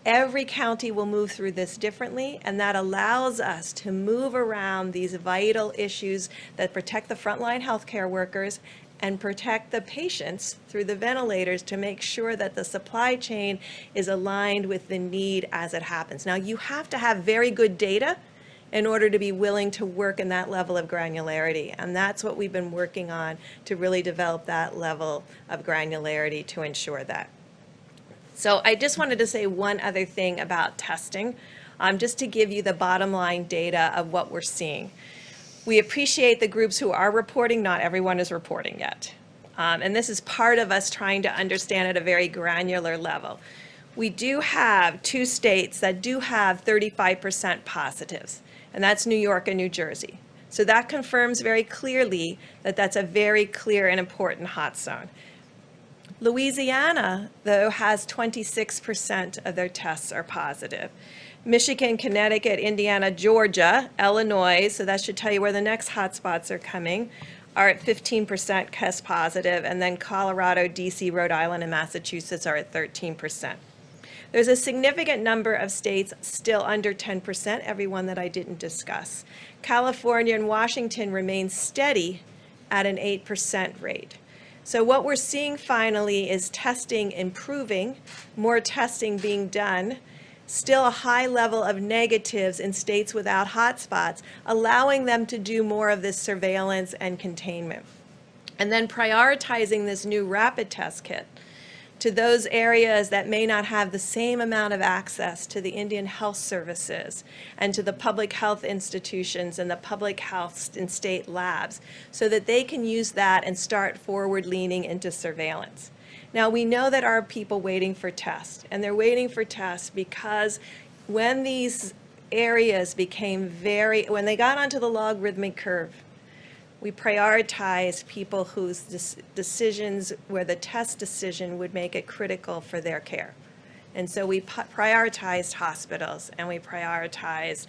Every county will move through this differently, and that allows us to move around these vital issues that protect the frontline healthcare workers and protect the patients through the ventilators to make sure that the supply chain is aligned with the need as it happens. Now, you have to have very good data in order to be willing to work in that level of granularity, and that's what we've been working on to really develop that level of granularity to ensure that. So I just wanted to say one other thing about testing, just to give you the bottom line data of what we're seeing. We appreciate the groups who are reporting. Not everyone is reporting yet. And this is part of us trying to understand at a very granular level. We do have 2 states that do have 35% positives, and that's New York and New Jersey. So that confirms very clearly that that's a very clear and important hot zone. Louisiana, though, has 26% of their tests are positive. Michigan, Connecticut, Indiana, Georgia, Illinois, so that should tell you where the next hotspots are coming, are at 15% test positive, and then Colorado, DC, Rhode Island, and Massachusetts are at 13%. There's a significant number of states still under 10%, every one that I didn't discuss. California and Washington remain steady at an 8% rate. So what we're seeing finally is testing improving, more testing being done, still a high level of negatives in states without hotspots, allowing them to do more of this surveillance and containment. And then prioritizing this new rapid test kit to those areas that may not have the same amount of access to the Indian health services and to the public health institutions and the public health and state labs, so that they can use that and start forward leaning into surveillance. Now, we know that our people waiting for tests, and they're waiting for tests because when these areas became when they got onto the logarithmic curve, we prioritized people whose decisions, where the test decision would make it critical for their care. And so we prioritized hospitals, and we prioritized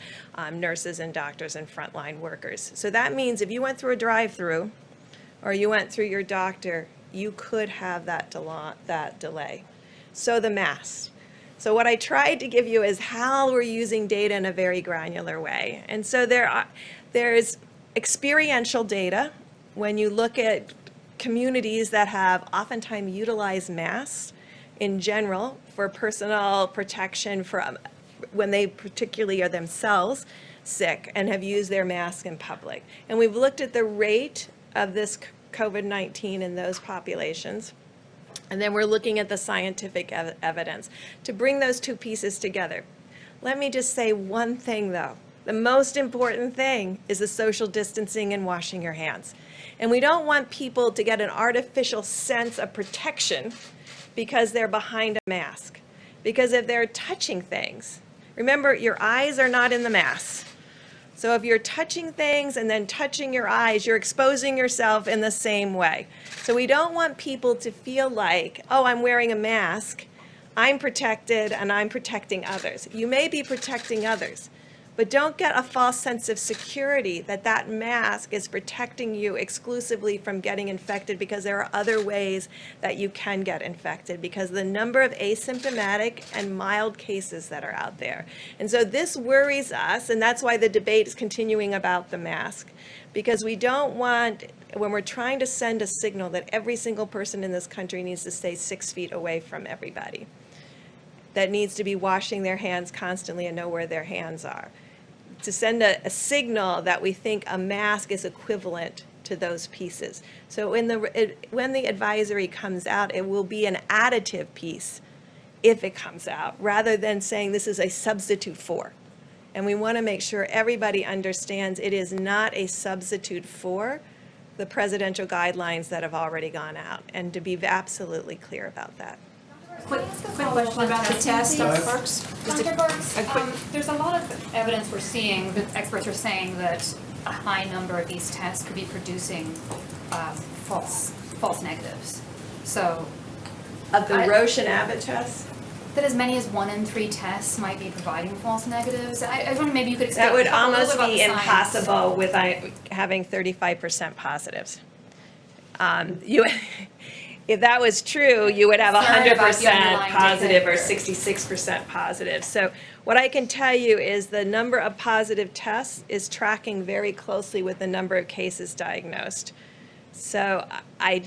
nurses and doctors and frontline workers. So that means if you went through a drive-through or you went through your doctor, you could have that delay. So the masks. So what I tried to give you is how we're using data in a very granular way. And so there's experiential data when you look at communities that have oftentimes utilized masks in general for personal protection from when they particularly are themselves sick and have used their mask in public. And we've looked at the rate of this COVID-19 in those populations. And then we're looking at the scientific evidence to bring those two pieces together. Let me just say one thing though. The most important thing is the social distancing and washing your hands. And we don't want people to get an artificial sense of protection because they're behind a mask. Because if they're touching things, remember your eyes are not in the mask. So if you're touching things and then touching your eyes, you're exposing yourself in the same way. So we don't want people to feel like, oh, I'm wearing a mask, I'm protected and I'm protecting others. You may be protecting others, but don't get a false sense of security that that mask is protecting you exclusively from getting infected, because there are other ways that you can get infected because of the number of asymptomatic and mild cases that are out there. And so this worries us, and that's why the debate is continuing about the mask, because we don't want, when we're trying to send a signal that every single person in this country needs to stay 6 feet away from everybody, that needs to be washing their hands constantly and know where their hands are, to send a signal that we think a mask is equivalent to those pieces. So when the advisory comes out, it will be an additive piece if it comes out, rather than saying this is a substitute for. And we want to make sure everybody understands it is not a substitute for the presidential guidelines that have already gone out, and to be absolutely clear about that. Quick question about the test, Dr. Burks. Dr. Burks, there's a lot of evidence we're seeing that experts are saying that a high number of these tests could be producing false negatives. So, of the Roche and Abbott tests? That as many as 1 in 3 tests might be providing false negatives. I was wondering maybe you could explain. That would almost be impossible with having 35% positives. If that was true, you would have 100% positive or 66% positive. So what I can tell you is the number of positive tests is tracking very closely with the number of cases diagnosed. So I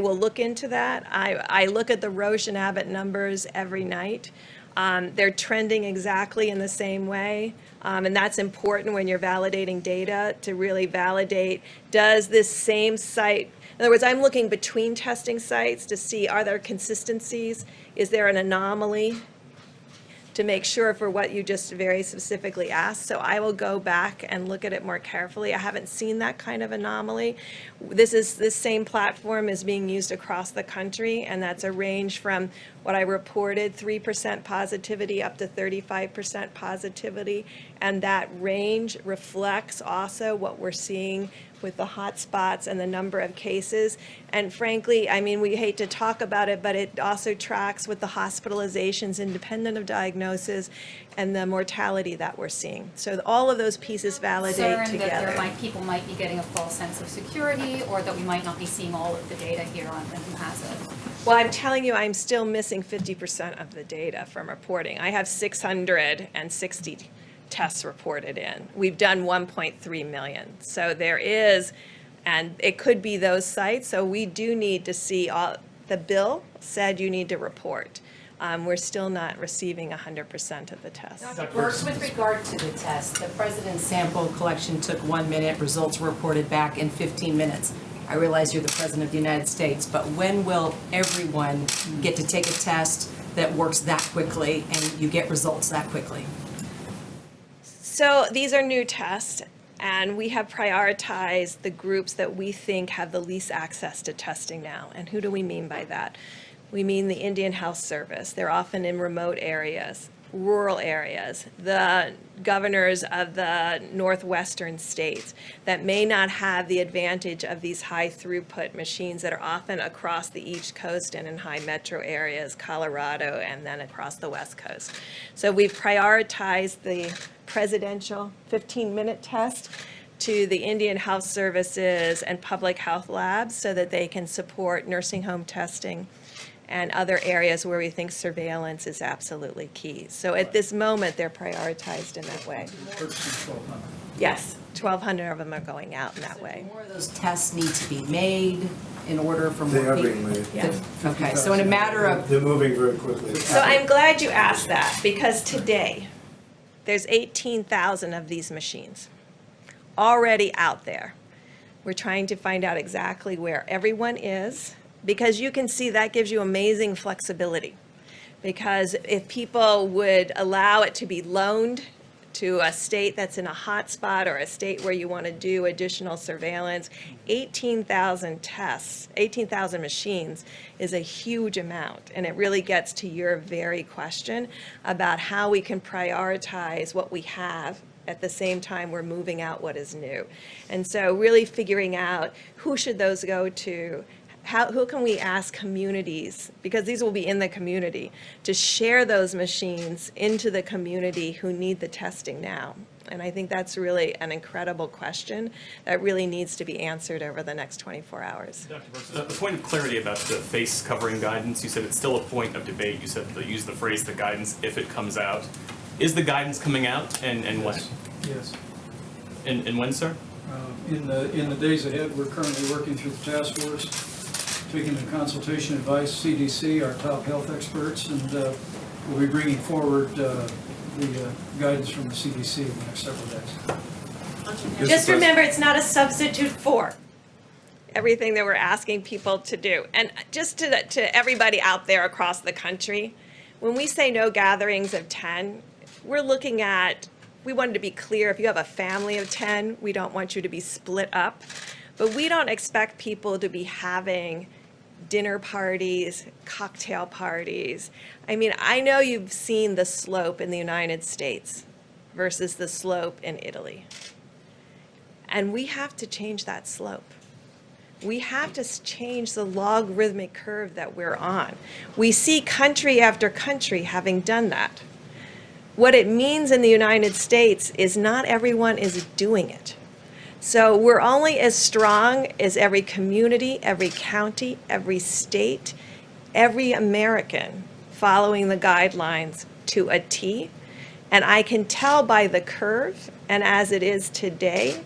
will look into that. I look at the Roche and Abbott numbers every night. They're trending exactly in the same way. And that's important when you're validating data, to really validate, does this same site, in other words, I'm looking between testing sites to see, are there consistencies? Is there an anomaly? To make sure for what you just very specifically asked. So I will go back and look at it more carefully. I haven't seen that kind of anomaly. This same platform is being used across the country, and that's a range from what I reported, 3% positivity up to 35% positivity. And that range reflects also what we're seeing with the hot spots and the number of cases. And frankly, I mean, we hate to talk about it, but it also tracks with the hospitalizations independent of diagnosis and the mortality that we're seeing. So all of those pieces validate together. That people might be getting a false sense of security, or that we might not be seeing all of the data here on who has it. Well, I'm telling you, I'm still missing 50% of the data from reporting. I have 660 tests reported in. We've done 1.3 million. So there is, and it could be those sites. So we do need to see the bill said you need to report. We're still not receiving 100% of the tests. Dr. Burks, with regard to the test, the president's sample collection took 1 minute. Results were reported back in 15 minutes. I realize you're the president of the United States, but when will everyone get to take a test that works that quickly and you get results that quickly? So these are new tests, and we have prioritized the groups that we think have the least access to testing now. And who do we mean by that? We mean the Indian Health Service. They're often in remote areas. rural areas, the governors of the northwestern states that may not have the advantage of these high throughput machines that are often across the East Coast and in high metro areas, Colorado, and then across the West Coast. So we've prioritized the presidential 15-minute test to the Indian Health Services and public health labs so that they can support nursing home testing and other areas where we think surveillance is absolutely key. So at this moment, they're prioritized in that way. Yes, 1,200 of them are going out in that way. More of those tests need to be made in order for They more are people. being made. Yeah. Okay, so in a matter of, They're moving very quickly. So I'm glad you asked that, because today, there's 18,000 of these machines already out there. We're trying to find out exactly where everyone is, because you can see that gives you amazing flexibility. Because if people would allow it to be loaned to a state that's in a hot spot or a state where you want to do additional surveillance, 18,000 tests, 18,000 machines is a huge amount. And it really gets to your very question about how we can prioritize what we have at the same time we're moving out what is new. And so really figuring out who should those go to, who can we ask communities, because these will be in the community, to share those machines into the community who need the testing now. And I think that's really an incredible question that really needs to be answered over the next 24 hours. Dr. Brooks, the point of clarity about the face covering guidance, you said it's still a point of debate. You said to use the phrase the guidance if it comes out. Is the guidance coming out, and when? Yes. And when, sir? In the days ahead, we're currently working through the task force, taking the consultation advice, CDC, our top health experts, and we'll be bringing forward the guidance from the CDC in the next several days. Just remember, it's not a substitute for everything that we're asking people to do. And just to everybody out there across the country, when we say no gatherings of 10, we're looking at, we wanted to be clear, if you have a family of 10, we don't want you to be split up. But we don't expect people to be having dinner parties, cocktail parties. I mean, I know you've seen the slope in the United States versus the slope in Italy. And we have to change that slope. We have to change the logarithmic curve that we're on. We see country after country having done that. What it means in the United States is not everyone is doing it. So we're only as strong as every community, every county, every state, every American following the guidelines to a T. And I can tell by the curve, and as it is today,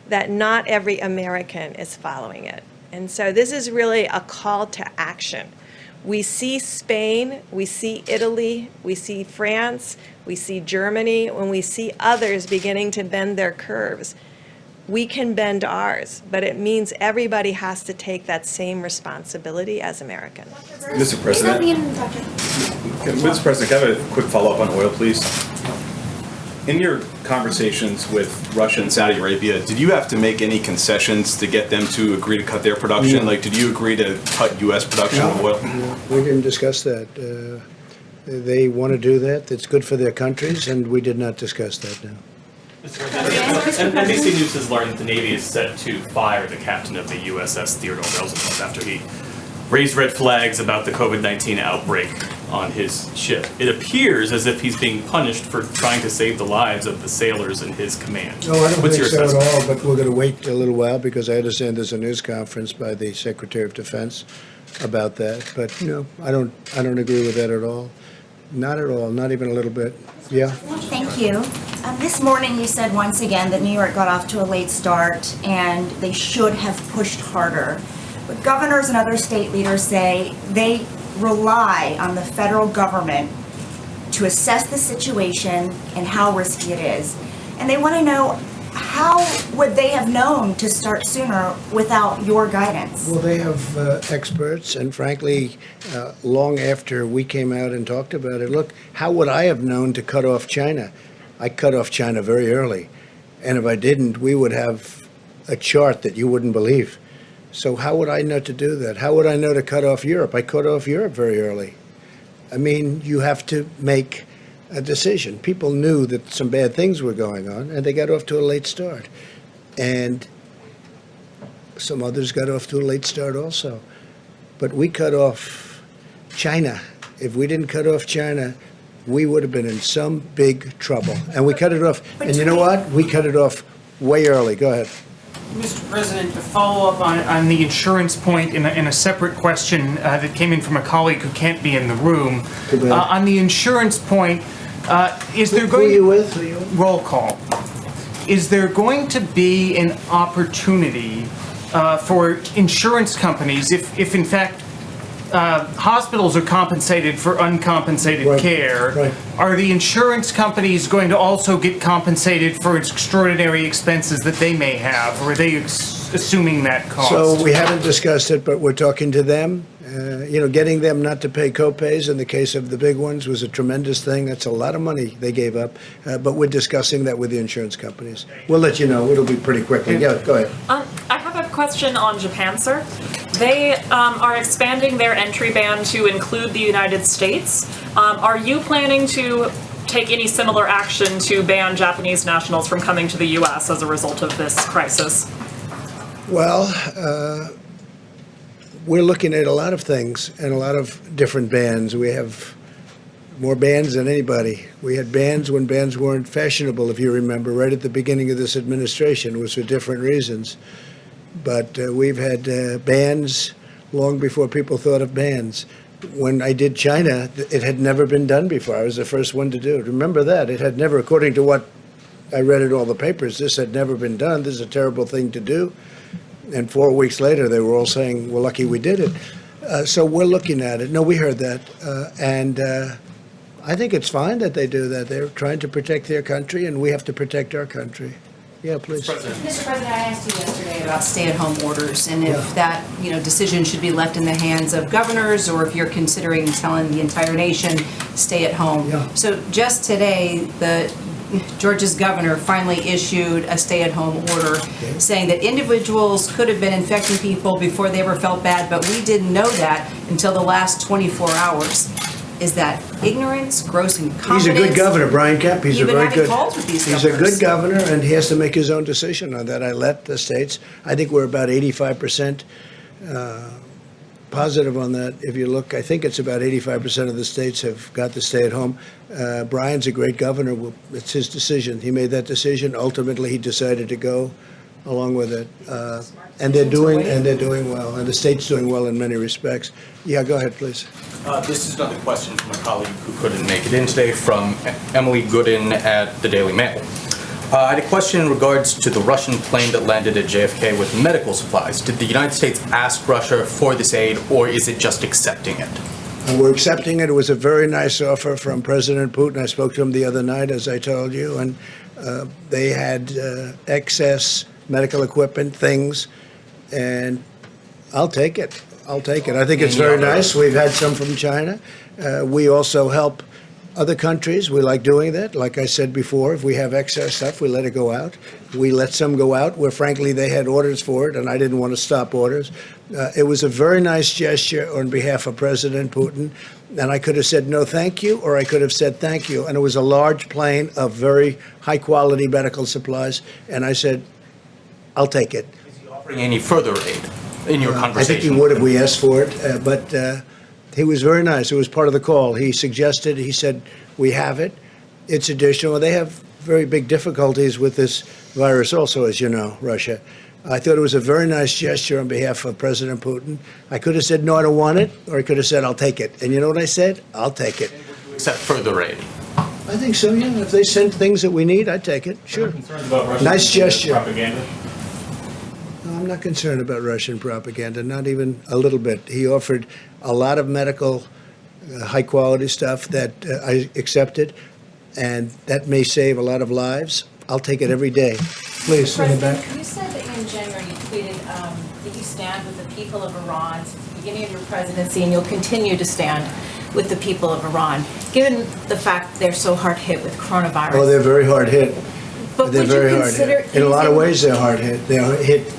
that not every American is following it. And so this is really a call to action. We see Spain, we see Italy, we see France, we see Germany, when we see others beginning to bend their curves. We can bend ours, but it means everybody has to take that same responsibility as Americans. Mr. President, Mr. President, can I have a quick follow-up on oil, please? In your conversations with Russia and Saudi Arabia, did you have to make any concessions to get them to agree to cut their production? No. Like, did you agree to cut U.S. production of oil? No, we didn't discuss that. They want to do that. It's good for their countries, and we did not discuss that, no. NBC News has learned that the Navy is set to fire the captain of the USS Theodore Roosevelt after he raised red flags about the COVID-19 outbreak on his ship. It appears as if he's being punished for trying to save the lives of the sailors in his command. No, I don't What's think your so at assessment? all, but we're going to wait a little while because I understand there's a news conference by the Secretary of Defense about that. But no, I don't agree with that at all. Not at all, not even a little bit. Yeah? Thank you. This morning you said once again that New York got off to a late start and they should have pushed harder. But governors and other state leaders say they rely on the federal government to assess the situation and how risky it is. And they want to know, how would they have known to start sooner without your guidance? Well, they have experts, and frankly, long after we came out and talked about it, look, how would I have known to cut off China? I cut off China very early. And if I didn't, we would have a chart that you wouldn't believe. So how would I know to do that? How would I know to cut off Europe? I cut off Europe very early. I mean, you have to make a decision. People knew that some bad things were going on, and they got off to a late start. And some others got off to a late start also. But we cut off China. If we didn't cut off China, we would have been in some big trouble. And we cut it off. And you know what? We cut it off way early. Go ahead. Mr. President, to follow up on the insurance point in a separate question that came in from a colleague who can't be in the room. On the insurance point, is there going... Who are you with? Roll call. Is there going to be an opportunity for insurance companies, if in fact hospitals are compensated for uncompensated care, are the insurance companies going to also get compensated for extraordinary expenses that they may have, or are they assuming that cost? So we haven't discussed it, but we're talking to them. Getting them not to pay copays in the case of the big ones was a tremendous thing. That's a lot of money they gave up. But we're discussing that with the insurance companies. We'll let you know. It'll be pretty quickly. Yeah, go ahead. I have a question on Japan, sir. They are expanding their entry ban to include the United States. Are you planning to take any similar action to ban Japanese nationals from coming to the U.S. as a result of this crisis? Well, we're looking at a lot of things and a lot of different bans. We have more bans than anybody. We had bans when bans weren't fashionable, if you remember, right at the beginning of this administration. It was for different reasons. But we've had bans long before people thought of bans. When I did China, it had never been done before. I was the first one to do it. Remember that. It had never, according to what I read in all the papers, this had never been done. This is a terrible thing to do. And 4 weeks later, they were all saying, we're lucky we did it. So we're looking at it. No, we heard that. And I think it's fine that they do that. They're trying to protect their country, and we have to protect our country. Yeah, please. Mr. President, I asked you yesterday about stay-at-home orders and if that, decision should be left in the hands of governors, or if you're considering telling the entire nation stay at home. So just today, Georgia's governor finally issued a stay-at-home order saying that individuals could have been infecting people before they ever felt bad, but we didn't know that until the last 24 hours. Is that ignorance, gross incompetence? He's a good governor, Brian Kemp. He's a very good. Calls with these he's a good governor, and he has to make his own decision on that. I let the states. I think we're about 85% positive on that. If you look, I think it's about 85% of the states have got to stay at home. Brian's a great governor. It's his decision. He made that decision. Ultimately, he decided to go along with it. And they're doing well, and the state's doing well in many respects. Yeah, go ahead, please. This is another question from a colleague who couldn't make it in today, from Emily Gooden at the Daily Mail. I had a question in regards to the Russian plane that landed at JFK with medical supplies. Did the United States ask Russia for this aid, or is it just accepting it? We're accepting it. It was a very nice offer from President Putin. I spoke to him the other night, as I told you, and they had excess medical equipment, things, and I'll take it. I'll take it. I think it's very nice. We've had some from China. We also help other countries. We like doing that. Like I said before, if we have excess stuff, we let it go out. We let some go out where, frankly, they had orders for it, and I didn't want to stop orders. It was a very nice gesture on behalf of President Putin, and I could have said no thank you, or I could have said thank you. And it was a large plane of very high-quality medical supplies, and I said, I'll take it. Is he offering any further aid in your conversation? I think he would if we asked for it, but he was very nice. It was part of the call. He suggested, he said, we have it. It's additional. They have very big difficulties with this virus also, as you know, Russia. I thought it was a very nice gesture on behalf of President Putin. I could have said, no, I don't want it, or I could have said, I'll take it. And you know what I said? I'll take it. Accept further aid? I think so, yeah. If they send things that we need, I'd take it, sure. Nice gesture. Propaganda? I'm not concerned about Russian propaganda, not even a little bit. He offered a lot of medical, high-quality stuff that I accepted, and that may save a lot of lives. I'll take it every day. Please, in the back. You said that in January you tweeted that you stand with the people of Iran since the beginning of your presidency, and you'll continue to stand with the people of Iran, given the fact they're so hard hit with coronavirus. Oh, they're very hard hit. But they're would very you hard consider hit. In a lot of ways, they're hard hit. They're hit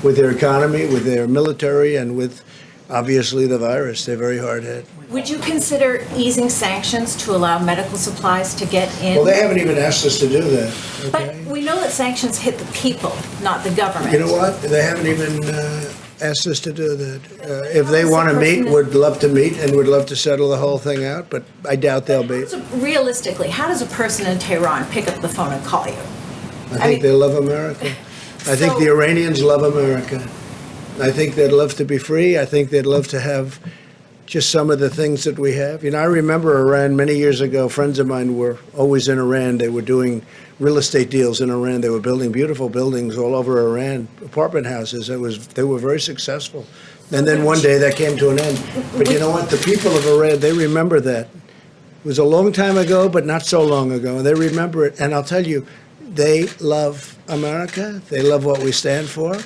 with their economy, with their military, and with obviously the virus. They're very hard hit. Would you consider easing sanctions to allow medical supplies to get in? Well, they haven't even asked us to do that. But we know that sanctions hit the people, not the government. You know what? They haven't even asked us to do that. If they want to meet, would love to meet and would love to settle the whole thing out, but I doubt they'll be. So realistically, how does a person in Tehran pick up the phone and call you? I think they love America. I think the Iranians love America. I think they'd love to be free. I think they'd love to have just some of the things that we have. You know, I remember Iran many years ago. Friends of mine were always in Iran. They were doing real estate deals in Iran. They were building beautiful buildings all over Iran, apartment houses. They were very successful. And then one day that came to an end. But you know what? The people of Iran, they remember that. It was a long time ago, but not so long ago. And they remember it. And I'll tell you, they love America. They love what we stand for.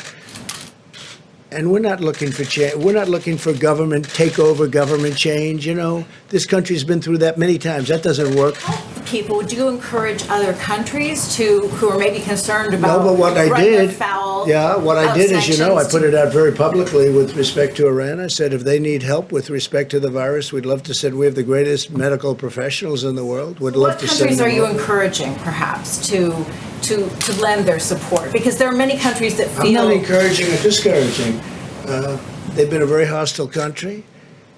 And we're not looking for change. We're not looking for government takeover, government change. You know, this country's been through that many times. That doesn't work. People, would you encourage other countries who are maybe concerned about No, but what I running did, afoul what I of did is, you know, I sanctions put it out very publicly with respect to Iran. I said, if they need help with respect to the virus, we'd love to send. We have the greatest medical professionals in the world. We'd love to send countries them are you over. encouraging, perhaps, to lend their support? Because there are many countries that feel... I'm not encouraging or discouraging. They've been a very hostile country.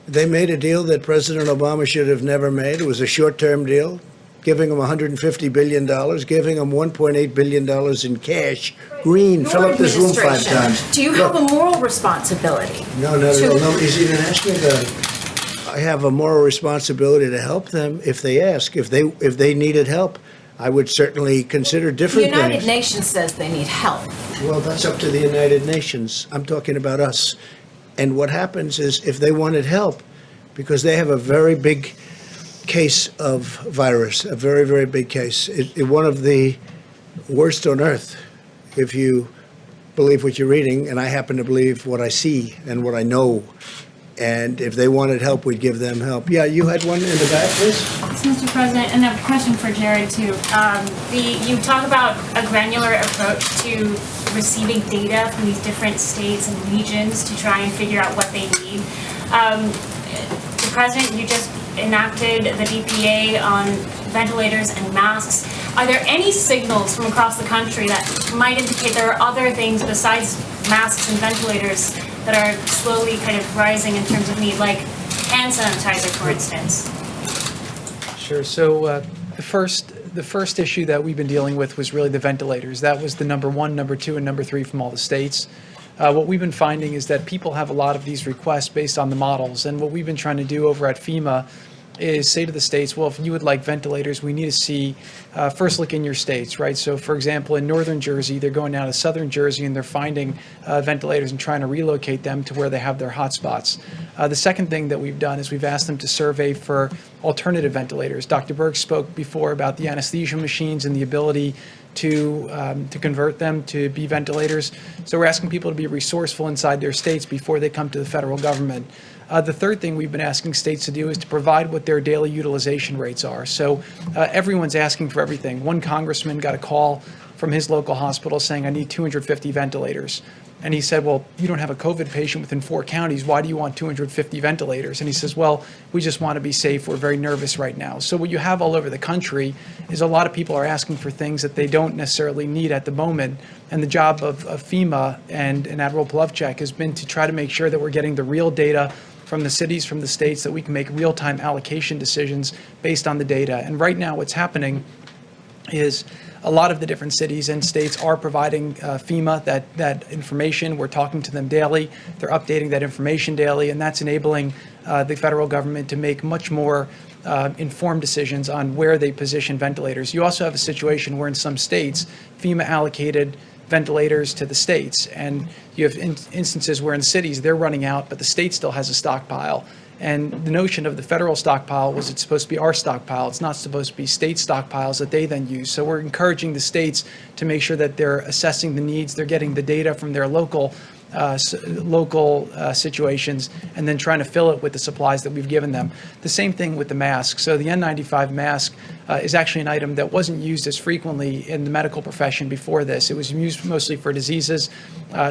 They made a deal that President Obama should have never made. It was a short-term deal, giving them $150 billion, giving them $1.8 billion in cash. Green, Your fill up this room 5 administration, times. do you have a moral responsibility? No, he's even asking about it. I have a moral responsibility to help them if they ask. If they needed help, I would certainly consider The different United things. Nations says they need help. Well, that's up to the United Nations. I'm talking about us. And what happens is if they wanted help, because they have a very big case of virus, a very, very big case, one of the worst on earth, if you believe what you're reading, and I happen to believe what I see and what I know. And if they wanted help, we'd give them help. Yeah, you had one in the back, please? Mr. President, and a question for Jared too. You talk about a granular approach to receiving data from these different states and regions to try and figure out what they need. The President, you just enacted the DPA on ventilators and masks. Are there any signals from across the country that might indicate there are other things besides masks and ventilators that are slowly kind of rising in terms of need, like hand sanitizer, for instance? Sure. So the first issue that we've been dealing with was really the ventilators. That was the number 1, number 2, and number 3 from all the states. What we've been finding is that people have a lot of these requests based on the models. And what we've been trying to do over at FEMA is say to the states, well, if you would like ventilators, we need to see, first look in your states, right? So for example, in northern Jersey, they're going down to southern Jersey and they're finding ventilators and trying to relocate them to where they have their hotspots. The second thing that we've done is we've asked them to survey for alternative ventilators. Dr. Berg spoke before about the anesthesia machines and the ability to convert them to be ventilators. So we're asking people to be resourceful inside their states before they come to the federal government. The third thing we've been asking states to do is to provide what their daily utilization rates are. So everyone's asking for everything. One congressman got a call from his local hospital saying, I need 250 ventilators. And he said, well, you don't have a COVID patient within 4 counties. Why do you want 250 ventilators? And he says, well, we just want to be safe. We're very nervous right now. So what you have all over the country is a lot of people are asking for things that they don't necessarily need at the moment. And the job of FEMA and Admiral Plovchek has been to try to make sure that we're getting the real data from the cities, from the states, that we can make real-time allocation decisions based on the data. And right now what's happening is a lot of the different cities and states are providing FEMA that information. We're talking to them daily. They're updating that information daily, and that's enabling the federal government to make much more informed decisions on where they position ventilators. You also have a situation where in some states, FEMA allocated ventilators to the states, and you have instances where in cities they're running out, but the state still has a stockpile. And the notion of the federal stockpile was it's supposed to be our stockpile. It's not supposed to be state stockpiles that they then use. So we're encouraging the states to make sure that they're assessing the needs, they're getting the data from their local local situations, and then trying to fill it with the supplies that we've given them. The same thing with the mask. So the N95 mask is actually an item that wasn't used as frequently in the medical profession before this. It was used mostly for diseases.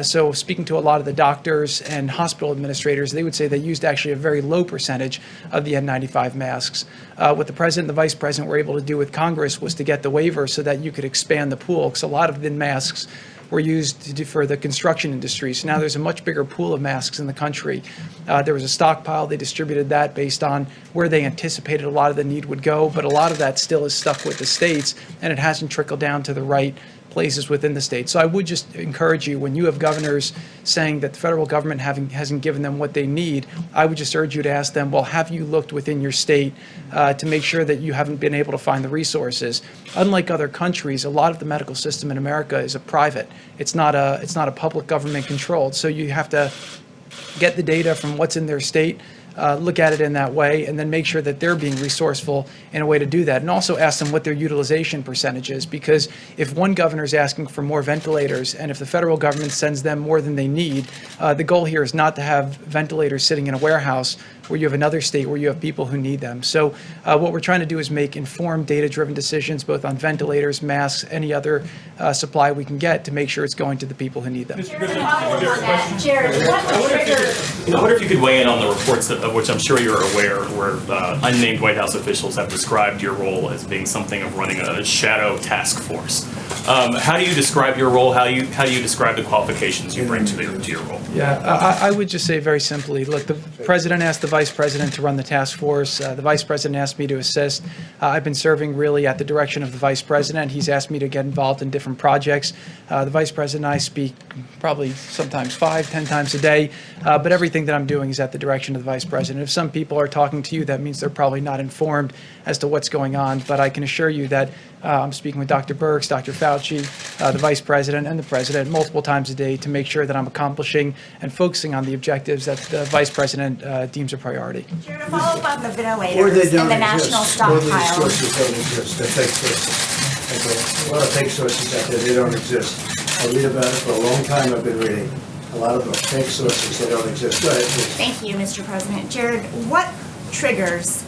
So speaking to a lot of the doctors and hospital administrators, they would say they used actually a very low percentage of the N95 masks. What the president and the vice president were able to do with Congress was to get the waiver so that you could expand the pool, because a lot of the masks were used for the construction industry. So now there's a much bigger pool of masks in the country. There was a stockpile. They distributed that based on where they anticipated a lot of the need would go, but a lot of that still is stuck with the states, and it hasn't trickled down to the right places within the state. So I would just encourage you, when you have governors saying that the federal government hasn't given them what they need, I would just urge you to ask them, well, have you looked within your state to make sure that you haven't been able to find the resources? Unlike other countries, a lot of the medical system in America is a private. It's not a public government controlled. So you have to get the data from what's in their state, look at it in that way, and then make sure that they're being resourceful in a way to do that. And also ask them what their utilization percentage is, because if one governor is asking for more ventilators and if the federal government sends them more than they need, the goal here is not to have ventilators sitting in a warehouse where you have another state where you have people who need them. So what we're trying to do is make informed, data-driven decisions both on ventilators, masks, any other supply we can get to make sure it's going to the people who need them. Jared, I wonder if you could weigh in on the reports of which I'm sure you're aware, where unnamed White House officials have described your role as being something of running a shadow task force. How do you describe your role? How do you describe the qualifications you bring to your role? Yeah, I would just say very simply, look, the president asked the vice president to run the task force. The vice president asked me to assist. I've been serving really at the direction of the vice president. He's asked me to get involved in different projects. The vice president and I speak probably sometimes 5-10 times a day, but everything that I'm doing is at the direction of the vice president. If some people are talking to you, that means they're probably not informed as to what's going on, but I can assure you that I'm speaking with Dr. Birx, Dr. Fauci, the vice president, and the president multiple times a day to make sure that I'm accomplishing and focusing on the objectives that the vice president deems a priority. Jared, a follow-up on the Or ventilators they and don't the national exist. Or these stockpile. sources don't exist. They're fake sources. Okay. A lot of fake sources out there, they don't exist. I read about it for a long time. I've been reading. A lot of them are fake sources. They don't exist. Go ahead, please. Thank you, Mr. President. Jared, what triggers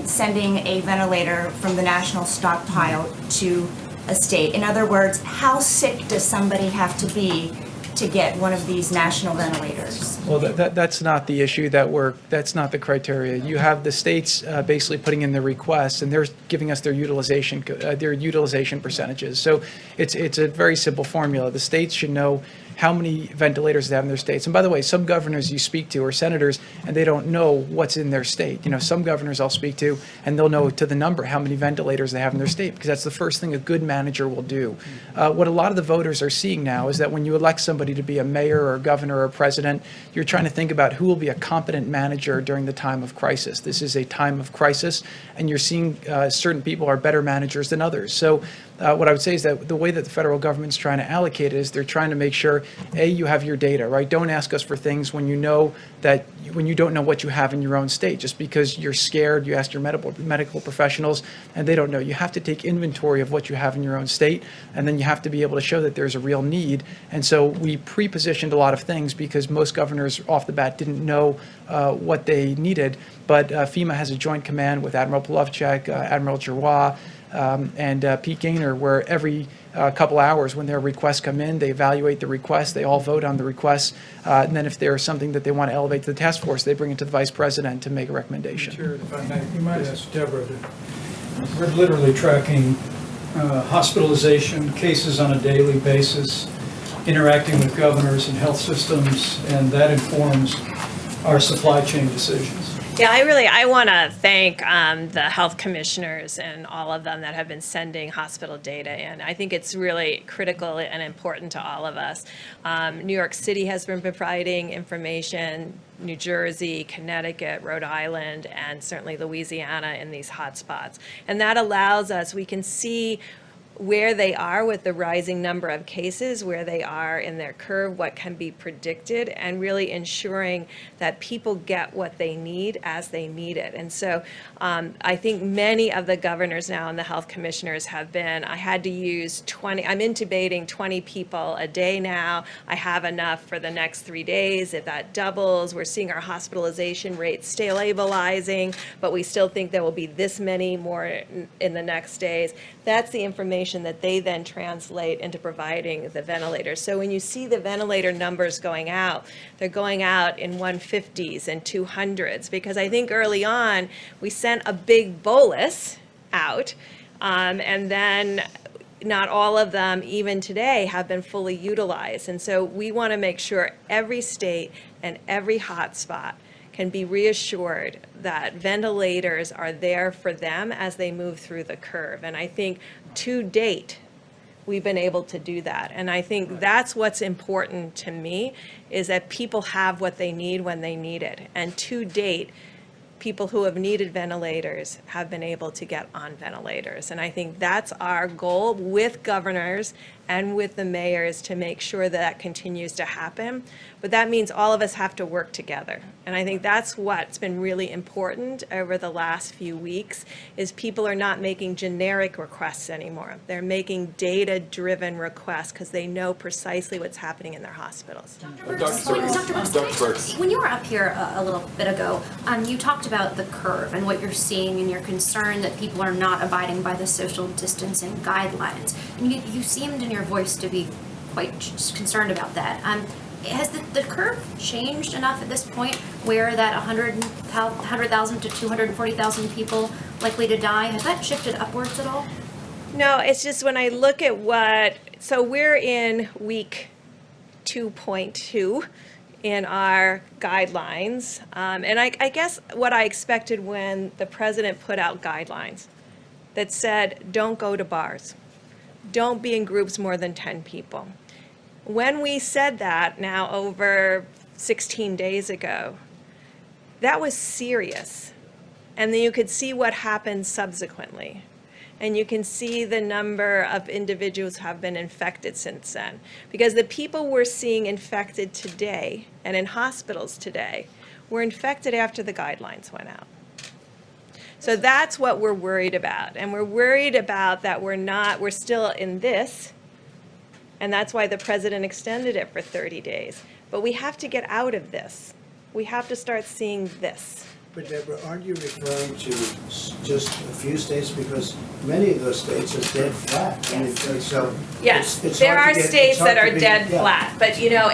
sending a ventilator from the national stockpile to a state? In other words, how sick does somebody have to be to get one of these national ventilators? Well, that's not the issue that's not the criteria. You have the states basically putting in their requests, and they're giving us their utilization percentages. So it's a very simple formula. The states should know how many ventilators they have in their states. And by the way, some governors you speak to are senators, and they don't know what's in their state. You know, some governors I'll speak to, and they'll know to the number how many ventilators they have in their state, because that's the first thing a good manager will do. What a lot of the voters are seeing now is that when you elect somebody to be a mayor or a governor or a president, you're trying to think about who will be a competent manager during the time of crisis. This is a time of crisis, and you're seeing certain people are better managers than others. So what I would say is that the way that the federal government's trying to allocate it is they're trying to make sure, A, you have your data, right? Don't ask us for things when you don't know what you have in your own state. Just because you're scared, you ask your medical professionals, and they don't know. You have to take inventory of what you have in your own state, and then you have to be able to show that there's a real need. And so we pre-positioned a lot of things because most governors off the bat didn't know what they needed. But FEMA has a joint command with Admiral Polovchek, Admiral Giroir, and Pete Gaynor, where every couple hours when their requests come in, they evaluate the request, they all vote on the requests, and then if there's something that they want to elevate to the task force, they bring it to the vice president to make a recommendation. Chair, if I may, you might ask Deborah we're literally tracking hospitalization cases on a daily basis, interacting with governors and health systems, and that informs our supply chain decisions. Yeah, I want to thank the health commissioners and all of them that have been sending hospital data in. I think it's really critical and important to all of us. New York City has been providing information, New Jersey, Connecticut, Rhode Island, and certainly Louisiana in these hotspots. And that allows us, we can see where they are with the rising number of cases, where they are in their curve, what can be predicted, and really ensuring that people get what they need as they need it. And so I think many of the governors now and the health commissioners have been, I had to use 20, I'm intubating 20 people a day now. I have enough for the next 3 days. If that doubles, we're seeing our hospitalization rates stabilizing, but we still think there will be this many more in the next days. That's the information that they then translate into providing the ventilators. So when you see the ventilator numbers going out, they're going out in 150s and 200s, because I think early on we sent a big bolus out, and then not all of them, even today, have been fully utilized. And so we want to make sure every state and every hotspot can be reassured that ventilators are there for them as they move through the curve. And I think to date, we've been able to do that. And I think that's what's important to me, is that people have what they need when they need it. And to date, people who have needed ventilators have been able to get on ventilators. And I think that's our goal with governors and with the mayors, to make sure that that continues to happen. But that means all of us have to work together. And I think that's what's been really important over the last few weeks, is people are not making generic requests anymore. They're making data-driven requests because they know precisely what's happening in their hospitals. Dr. Burks, when you were up here a little bit ago, you talked about the curve and what you're seeing, and you're concerned that people are not abiding by the social distancing guidelines. And you seemed in your voice to be quite concerned about that. Has the curve changed enough at this point where that 100,000 to 240,000 people likely to die, has that shifted upwards at all? No, it's just when I look at so we're in week 2.2 in our guidelines. And I guess what I expected when the president put out guidelines that said, don't go to bars, don't be in groups more than 10 people. When we said that now over 16 days ago, that was serious. And then you could see what happened subsequently. And you can see the number of individuals who have been infected since then. Because the people we're seeing infected today and in hospitals today were infected after the guidelines went out. So that's what we're worried about. And we're worried about that we're still in this, and that's why the president extended it for 30 days. But we have to get out of this. We have to start seeing this. But Deborah, aren't you referring to just a few states? Because many of those states are dead flat. Yes. I mean, so Yes, it's there hard are to get- states it's hard that to are be- dead yeah. flat, but you know,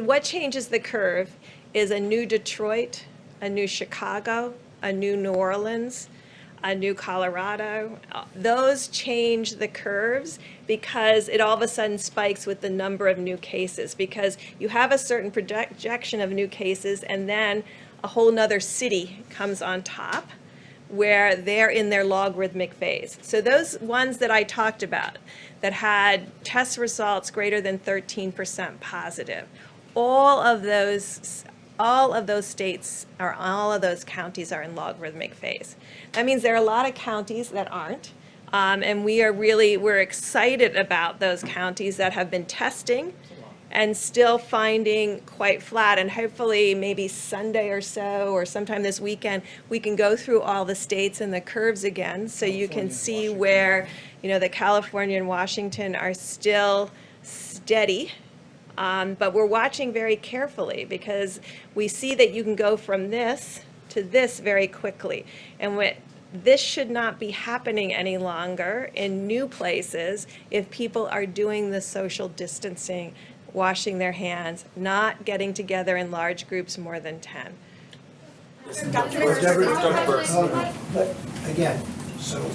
what changes the curve is a new Detroit, a new Chicago, a new New Orleans, a new Colorado. Those change the curves because it all of a sudden spikes with the number of new cases, because you have a certain projection of new cases and then a whole nother city comes on top where they're in their logarithmic phase. So those ones that I talked about that had test results greater than 13% positive, all of those states or all of those counties are in logarithmic phase. That means there are a lot of counties that aren't. And we're excited about those counties that have been testing and still finding quite flat. And hopefully maybe Sunday or so, or sometime this weekend, we can go through all the states and the curves again, so you can see where, the California and Washington are still steady. But we're watching very carefully because we see that you can go from this to this very quickly. And this should not be happening any longer in new places if people are doing the social distancing, washing their hands, not getting together in large groups more than 10. But again, so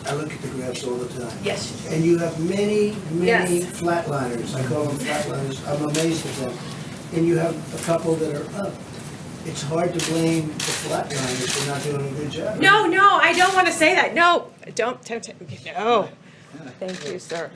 I look at the graphs all the time. Yes. And you have many Yes. flatliners. I call them flatliners. I'm amazed at them. And you have a couple that are up. It's hard to blame the flatliners for not doing a good job. No, I don't want to say that. No, don't. No. Thank you, sir.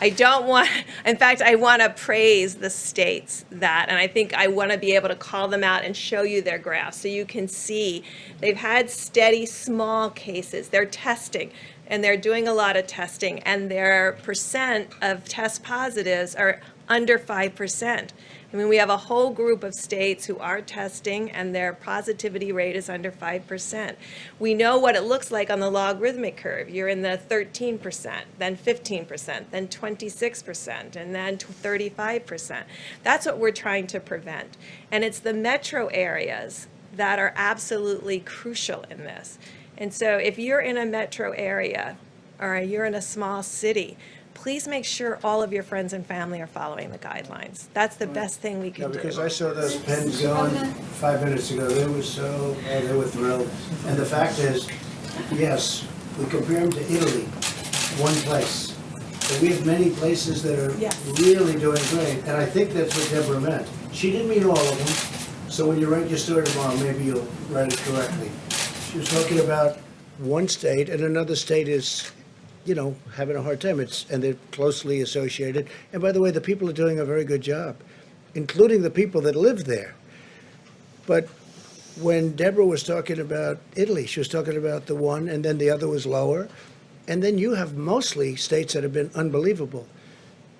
I don't want, in fact, I want to praise the states that, and I think I want to be able to call them out and show you their graphs so you can see they've had steady small cases. They're testing and they're doing a lot of testing, and their percent of test positives are under 5%. I mean, we have a whole group of states who are testing and their positivity rate is under 5%. We know what it looks like on the logarithmic curve. You're in the 13%, then 15%, then 26%, and then 35%. That's what we're trying to prevent. And it's the metro areas that are absolutely crucial in this. And so if you're in a metro area or you're in a small city, please make sure all of your friends and family are following the guidelines. That's the best thing we can do. Because I saw those pens going 5 minutes ago, they were thrilled. And the fact is, yes, we compare them to Italy, one place. But we have many places that are really doing great, and I think that's what Deborah meant. She didn't mean all of them, so when you write your story tomorrow, maybe you'll write it correctly. She was talking about one state, and another state is, you know, having a hard time. And they're closely associated. And by the way, the people are doing a very good job, including the people that live there. But when Deborah was talking about Italy, she was talking about the one, and then the other was lower. And then you have mostly states that have been unbelievable.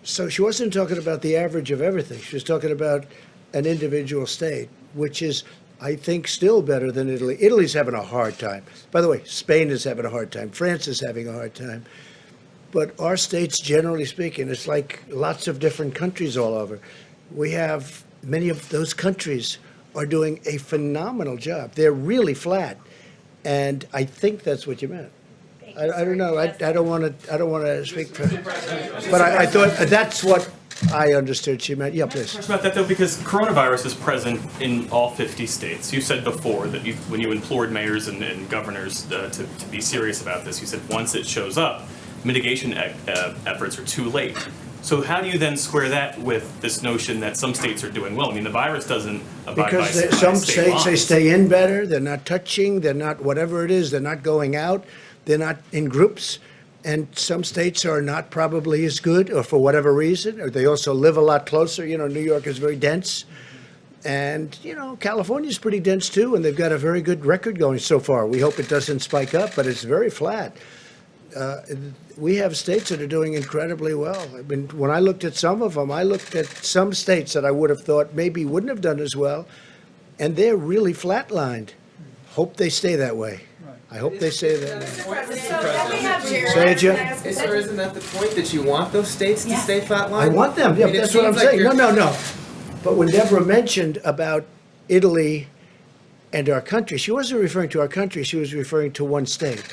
So she wasn't talking about the average of everything. She was talking about an individual state, which is, I think, still better than Italy. Italy's having a hard time. By the way, Spain is having a hard time. France is having a hard time. But our states, generally speaking, it's like lots of different countries all over. We have many of those countries are doing a phenomenal job. They're really flat. And I think that's what you meant. I don't know. I don't want to speak for, but I thought that's what I understood she meant. Yeah, please. Question about that though, because coronavirus is present in all 50 states. You said before that when you implored mayors and governors to be serious about this, you said once it shows up, mitigation efforts are too late. So how do you then square that with this notion that some states are doing well? I mean, the virus doesn't abide by because some state states, they laws. stay in better, they're not touching, they're not whatever it is, they're not going out, they're not in groups. And some states are not probably as good, or for whatever reason, or they also live a lot closer. You know, New York is very dense. And, you know, California's pretty dense too, and they've got a very good record going so far. We hope it doesn't spike up, but it's very flat. We have states that are doing incredibly well. I mean, when I looked at some of them, I looked at some states that I would have thought maybe wouldn't have done as well, and they're really flatlined. Hope they stay that way. I hope they stay that way. Say it, Jim. Sir, isn't that the point, that you want those states to stay flatlined? I want them, yeah, I mean, it that's what I'm seems like saying. you're- No. But when Deborah mentioned about Italy and our country, she wasn't referring to our country, she was referring to one state.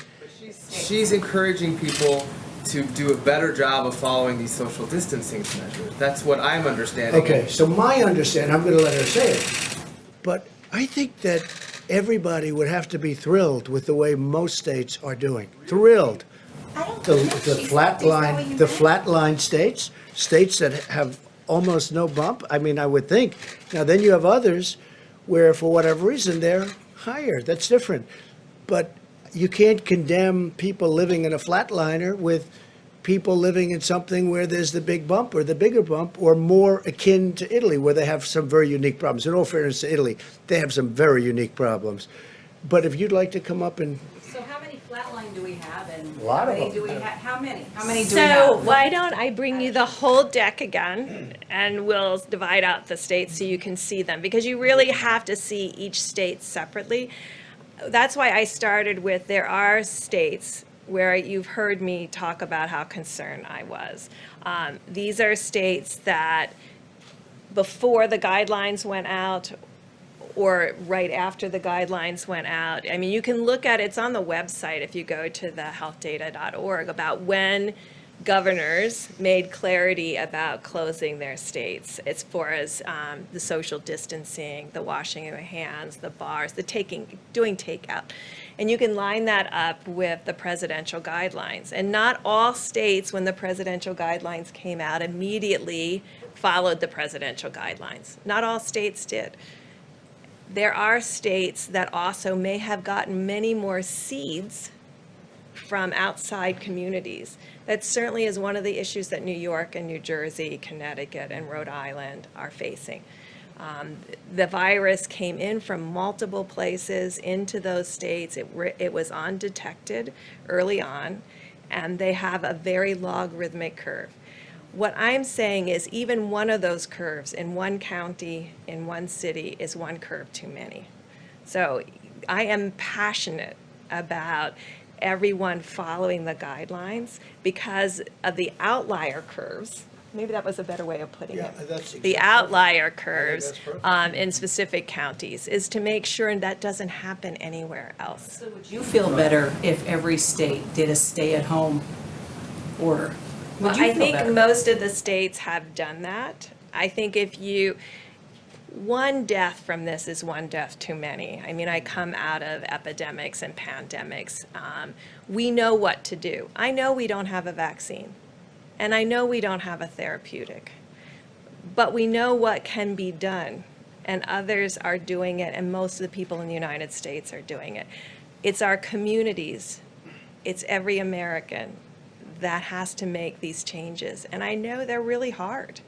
She's encouraging people to do a better job of following these social distancing measures. That's what I'm understanding. Okay, so my understanding, I'm going to let her say it, but I think that everybody would have to be thrilled with the way most states are doing. Thrilled. The flatline states that have almost no bump. I mean, I would think. Now, then you have others where, for whatever reason, they're higher. That's different. But you can't condemn people living in a flatliner with people living in something where there's the big bump or the bigger bump, or more akin to Italy, where they have some very unique problems. In all fairness to Italy, they have some very unique problems. But if you'd like to come up and... So how many flatline do we have, and A lot how of many them. do we have? How many? How many do we have? So why don't I bring you the whole deck again, and we'll divide out the states so you can see them, because you really have to see each state separately. That's why I started with, there are states where you've heard me talk about how concerned I was. These are states that before the guidelines went out or right after the guidelines went out. I mean, you can look at it, it's on the website if you go to the healthdata.org, about when governors made clarity about closing their states as far as the social distancing, the washing of the hands, the bars, the doing takeout. And you can line that up with the presidential guidelines. And not all states, when the presidential guidelines came out, immediately followed the presidential guidelines. Not all states did. There are states that also may have gotten many more seeds from outside communities. That certainly is one of the issues that New York and New Jersey, Connecticut, and Rhode Island are facing. The virus came in from multiple places into those states. It was undetected early on, and they have a very logarithmic curve. What I'm saying is even one of those curves in one county, in one city, is one curve too many. So I am passionate about everyone following the guidelines because of the outlier curves. Maybe that was a better way of putting it. That's The outlier curves in specific counties is to make sure that doesn't happen anywhere else. So would you feel better if every state did a stay-at-home order? Well, Would you I feel think better? most of the states have done that. I think one death from this is one death too many. I mean, I come out of epidemics and pandemics. We know what to do. I know we don't have a vaccine, and I know we don't have a therapeutic, but we know what can be done, and others are doing it, and most of the people in the United States are doing it. It's our communities, it's every American that has to make these changes, and I know they're really hard.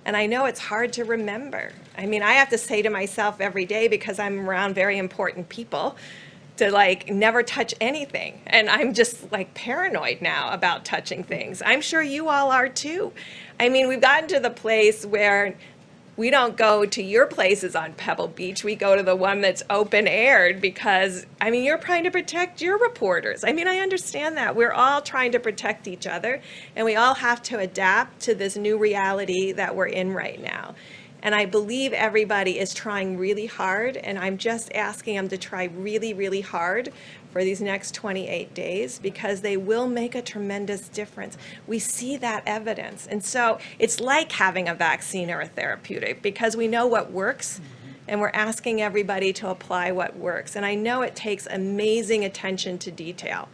And I know it's hard to remember. I mean, I have to say to myself every day, because I'm around very important people, to like never touch anything. And I'm just like paranoid now about touching things. I'm sure you all are too. I mean, we've gotten to the place where we don't go to your places on Pebble Beach. We go to the one that's open aired because, I mean, you're trying to protect your reporters. I mean, I understand that. We're all trying to protect each other, and we all have to adapt to this new reality that we're in right now. And I believe everybody is trying really hard, and I'm just asking them to try really, really hard for these next 28 days because they will make a tremendous difference. We see that evidence. And so it's like having a vaccine or a therapeutic because we know what works, and we're asking everybody to apply what works. And I know it takes amazing attention to detail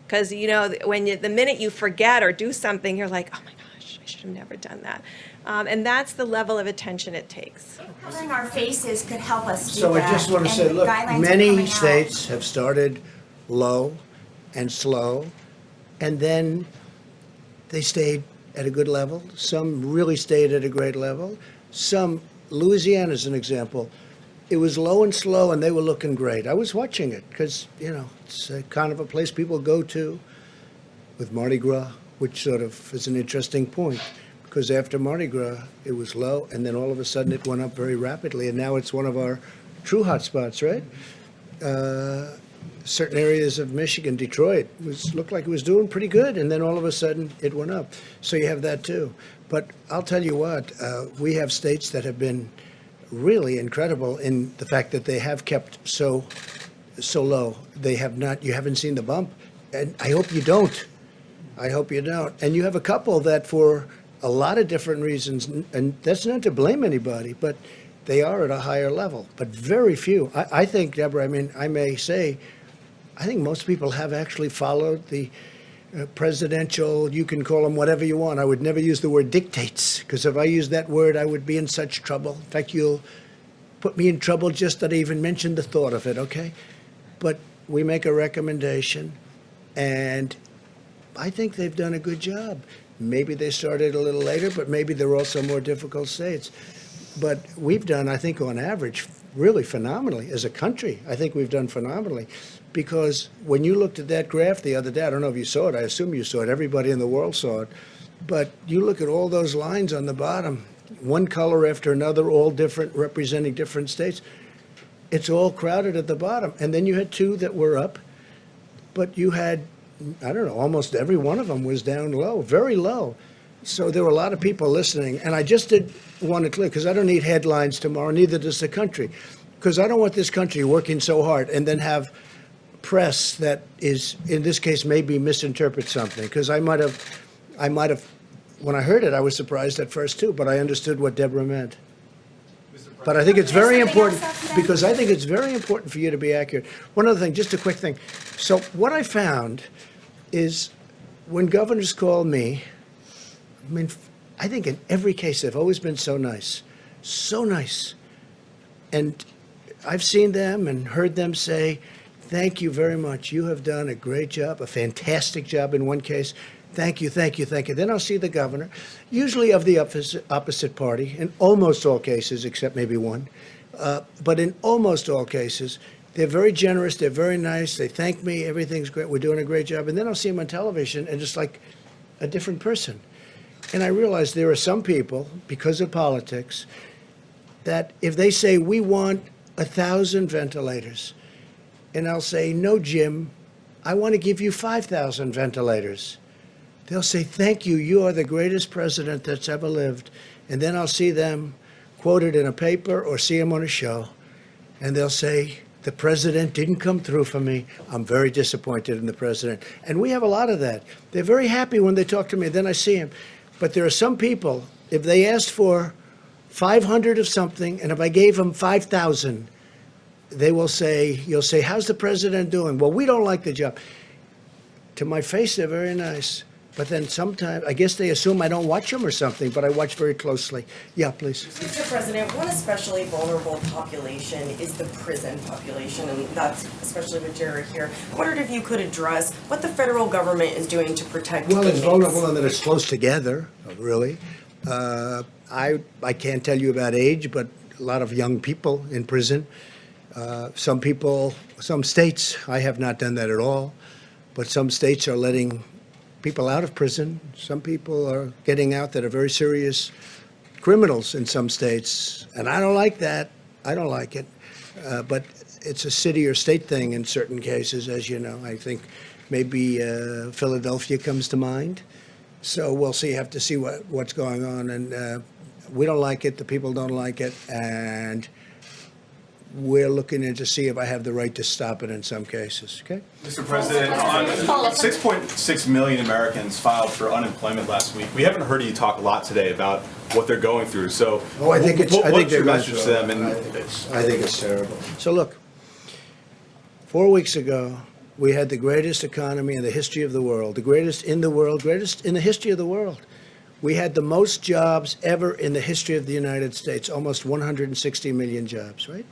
because, you know, the minute you forget or do something, you're like, oh my gosh, I should have never done that. And that's the level of attention it takes. Covering our faces could help us do So I that, just want to and say, the look, guidelines are many coming out. states have started low and slow, and then they stayed at a good level. Some really stayed at a great level. Some, Louisiana is an example, it was low and slow, and they were looking great. I was watching it because, you know, it's a kind of a place people go to with Mardi Gras, which sort of is an interesting point. Because after Mardi Gras, it was low, and then all of a sudden it went up very rapidly, and now it's one of our true hotspots, right? Certain areas of Michigan, Detroit, looked like it was doing pretty good, and then all of a sudden it went up. So you have that too. But I'll tell you what, we have states that have been really incredible in the fact that they have kept so low. They have not. You haven't seen the bump, and I hope you don't. I hope you don't. And you have a couple that for a lot of different reasons, and that's not to blame anybody, but they are at a higher level, but very few. I think, Deborah, I mean, I may say, I think most people have actually followed the presidential, you can call them whatever you want. I would never use the word dictates, because if I used that word, I would be in such trouble. In fact, you'll put me in trouble just that I even mentioned the thought of it, okay? But we make a recommendation, and I think they've done a good job. Maybe they started a little later, but maybe they're also more difficult states. But we've done, I think, on average, really phenomenally. As a country, I think we've done phenomenally. Because when you looked at that graph the other day, I don't know if you saw it, I assume you saw it, everybody in the world saw it, but you look at all those lines on the bottom, one color after another, all different, representing different states. It's all crowded at the bottom. And then you had two that were up, but you had, I don't know, almost every one of them was down low, very low. So there were a lot of people listening. And I just did want to clear, because I don't need headlines tomorrow, neither does the country. Because I don't want this country working so hard and then have press that is, in this case, maybe misinterpret something. Because I might have, when I heard it, I was surprised at first too, but I understood what Deborah meant. But I think it's very important, because I think it's very important for you to be accurate. One other thing, just a quick thing. So what I found is when governors call me, I mean, I think in every case they've always been so nice, so nice. And I've seen them and heard them say thank you very much. You have done a great job, a fantastic job in one case. Thank you, thank you, thank you. Then I'll see the governor, usually of the opposite party, in almost all cases, except maybe one. But in almost all cases, they're very generous, they're very nice, they thank me, everything's great, we're doing a great job. And then I'll see them on television and just like a different person. And I realize there are some people, because of politics, that if they say, we want 1,000 ventilators, and I'll say, no, Jim, I want to give you 5,000 ventilators. They'll say, thank you, you are the greatest president that's ever lived. And then I'll see them quoted in a paper or see them on a show, and they'll say, the president didn't come through for me. I'm very disappointed in the president. And we have a lot of that. They're very happy when they talk to me, then I see them. But there are some people, if they asked for 500 of something, and if I gave them 5,000, they will say, you'll say, how's the president doing? Well, we don't like the job. To my face, they're very nice. But then sometimes, I guess they assume I don't watch them or something, but I watch very closely. Yeah, please. Mr. President, one especially vulnerable population is the prison population, and that's especially with Jared here. I wondered if you could address what the federal government is doing to protect Well, it's inmates. vulnerable in that it's close together, really. I can't tell you about age, but a lot of young people in prison. Some people, some states, I have not done that at all, but some states are letting people out of prison. Some people are getting out that are very serious criminals in some states, and I don't like that. I don't like it. But it's a city or state thing in certain cases, as you know. I think maybe Philadelphia comes to mind. So we'll see, have to see what's going on. And we don't like it, the people don't like it, and we're looking in to see if I have the right to stop it in some cases, okay? Mr. President, 6.6 million Americans filed for unemployment last week. We haven't heard you talk a lot today about what they're going through. So, I think it's. what's your message to them? I think it's terrible. So look, 4 weeks ago, we had the greatest economy in the history of the world, the greatest in the world, greatest in the history of the world. We had the most jobs ever in the history of the United States, almost 160 million jobs, right?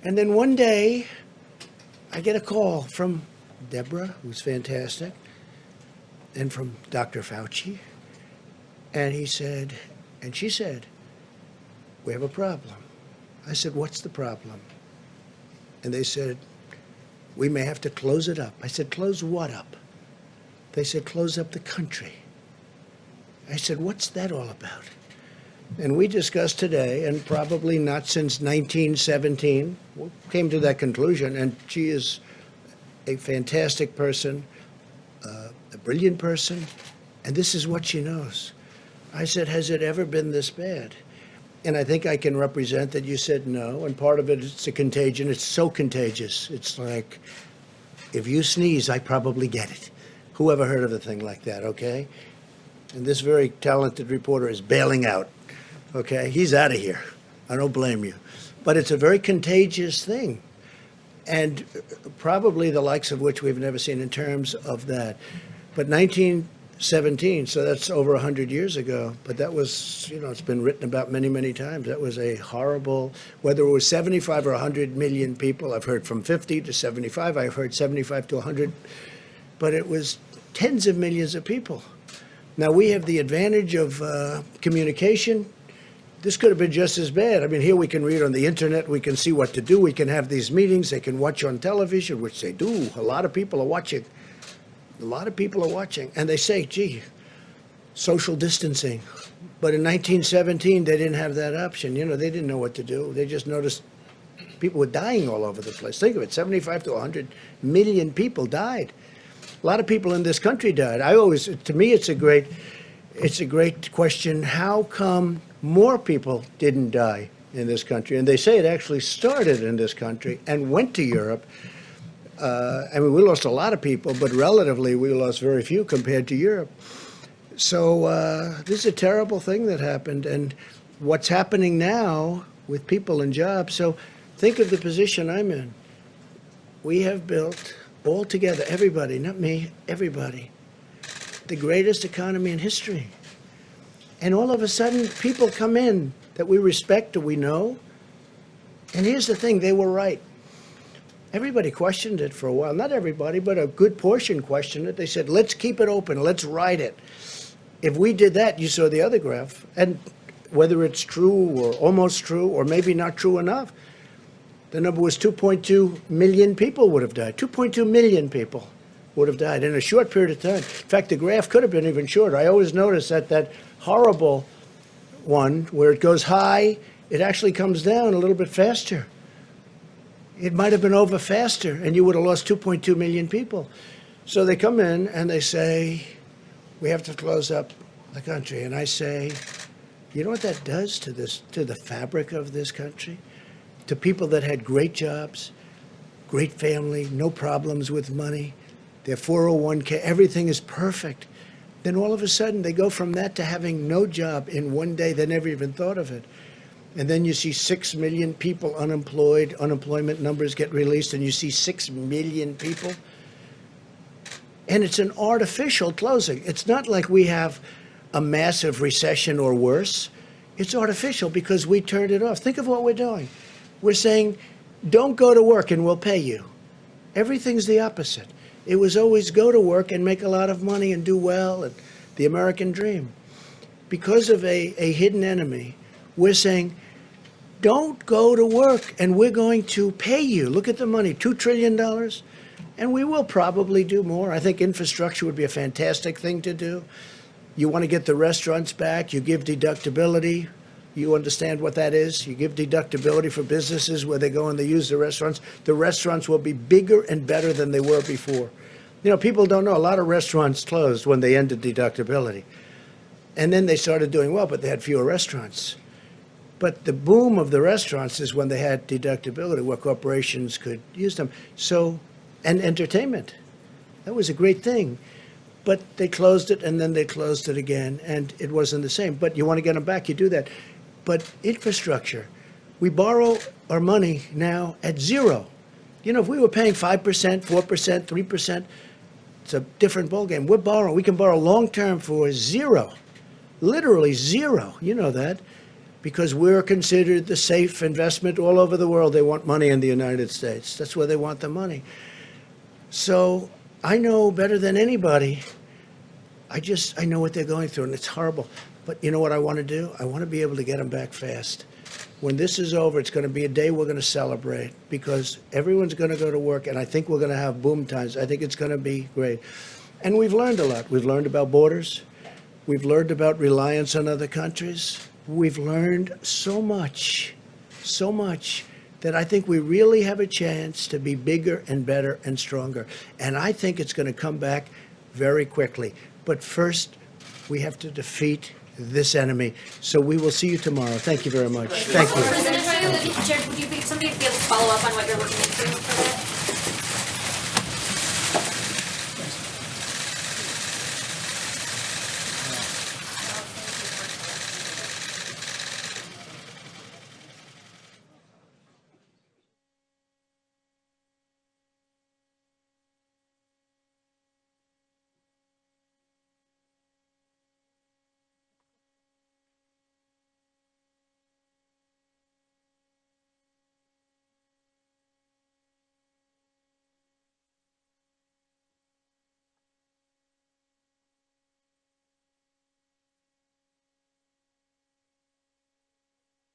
And then one day, I get a call from Deborah, who's fantastic, and from Dr. Fauci. And he said, and she said, we have a problem. I said, what's the problem? And they said, we may have to close it up. I said, close what up? They said, close up the country. I said, what's that all about? And we discussed today, and probably not since 1917, we came to that conclusion. And she is a fantastic person, a brilliant person, and this is what she knows. I said, has it ever been this bad? And I think I can represent that you said no, and part of it is a contagion. It's so contagious. It's like, if you sneeze, I probably get it. Who ever heard of a thing like that, okay? And this very talented reporter is bailing out. Okay, he's out of here. I don't blame you. But it's a very contagious thing, and probably the likes of which we've never seen in terms of that. But 1917, so that's over 100 years ago, but that was, it's been written about many, many times. That was a horrible, whether it was 75 or 100 million people, I've heard from 50 to 75, I've heard 75 to 100, but it was tens of millions of people. Now, we have the advantage of communication. This could have been just as bad. I mean, here we can read on the internet, we can see what to do, we can have these meetings, they can watch on television, which they do. A lot of people are watching. A lot of people are watching. And they say, gee, social distancing. But in 1917, they didn't have that option. They didn't know what to do. They just noticed people were dying all over the place. Think of it, 75 to 100 million people died. A lot of people in this country died. To me, it's a great question. How come more people didn't die in this country? And they say it actually started in this country and went to Europe. I mean, we lost a lot of people, but relatively we lost very few compared to Europe. So this is a terrible thing that happened. And what's happening now with people and jobs, so think of the position I'm in. We have built all together, everybody, not me, everybody, the greatest economy in history. And all of a sudden, people come in that we respect or we know. And here's the thing, they were right. Everybody questioned it for a while. Not everybody, but a good portion questioned it. They said, let's keep it open, let's ride it. If we did that, you saw the other graph, and whether it's true or almost true or maybe not true enough, the number was 2.2 million people would have died. 2.2 million people would have died in a short period of time. In fact, the graph could have been even shorter. I always notice that horrible one where it goes high, it actually comes down a little bit faster. It might have been over faster, and you would have lost 2.2 million people. So they come in and they say, we have to close up the country. And I say, you know what that does to the fabric of this country? To people that had great jobs, great family, no problems with money, their 401k, everything is perfect. Then all of a sudden they go from that to having no job in one day. They never even thought of it. And then you see 6 million people unemployed, unemployment numbers get released, and you see 6 million people. And it's an artificial closing. It's not like we have a massive recession or worse. It's artificial because we turned it off. Think of what we're doing. We're saying, don't go to work and we'll pay you. Everything's the opposite. It was always go to work and make a lot of money and do well, and the American dream. Because of a hidden enemy, we're saying, don't go to work and we're going to pay you. Look at the money, $2 trillion. And we will probably do more. I think infrastructure would be a fantastic thing to do. You want to get the restaurants back, you give deductibility. You understand what that is? You give deductibility for businesses where they go and they use the restaurants. The restaurants will be bigger and better than they were before. You know, people don't know. A lot of restaurants closed when they ended deductibility. And then they started doing well, but they had fewer restaurants. But the boom of the restaurants is when they had deductibility, where corporations could use them. So, and entertainment. That was a great thing. But they closed it, and then they closed it again, and it wasn't the same. But you want to get them back, you do that. But infrastructure, we borrow our money now at zero. You know, if we were paying 5%, 4%, 3%, it's a different ballgame. We're borrowing. We can borrow long-term for zero, literally zero. You know that. Because we're considered the safe investment all over the world. They want money in the United States. That's where they want the money. So I know better than anybody. I know what they're going through, and it's horrible. But you know what I want to do? I want to be able to get them back fast. When this is over, it's going to be a day we're going to celebrate because everyone's going to go to work, and I think we're going to have boom times. I think it's going to be great. And we've learned a lot. We've learned about borders. We've learned about reliance on other countries. We've learned so much that I think we really have a chance to be bigger and better and stronger. And I think it's going to come back very quickly. But first, we have to defeat this enemy. So we will see you tomorrow. Thank you very much. Thank you. President, would you be able to follow up on what you're looking into for that?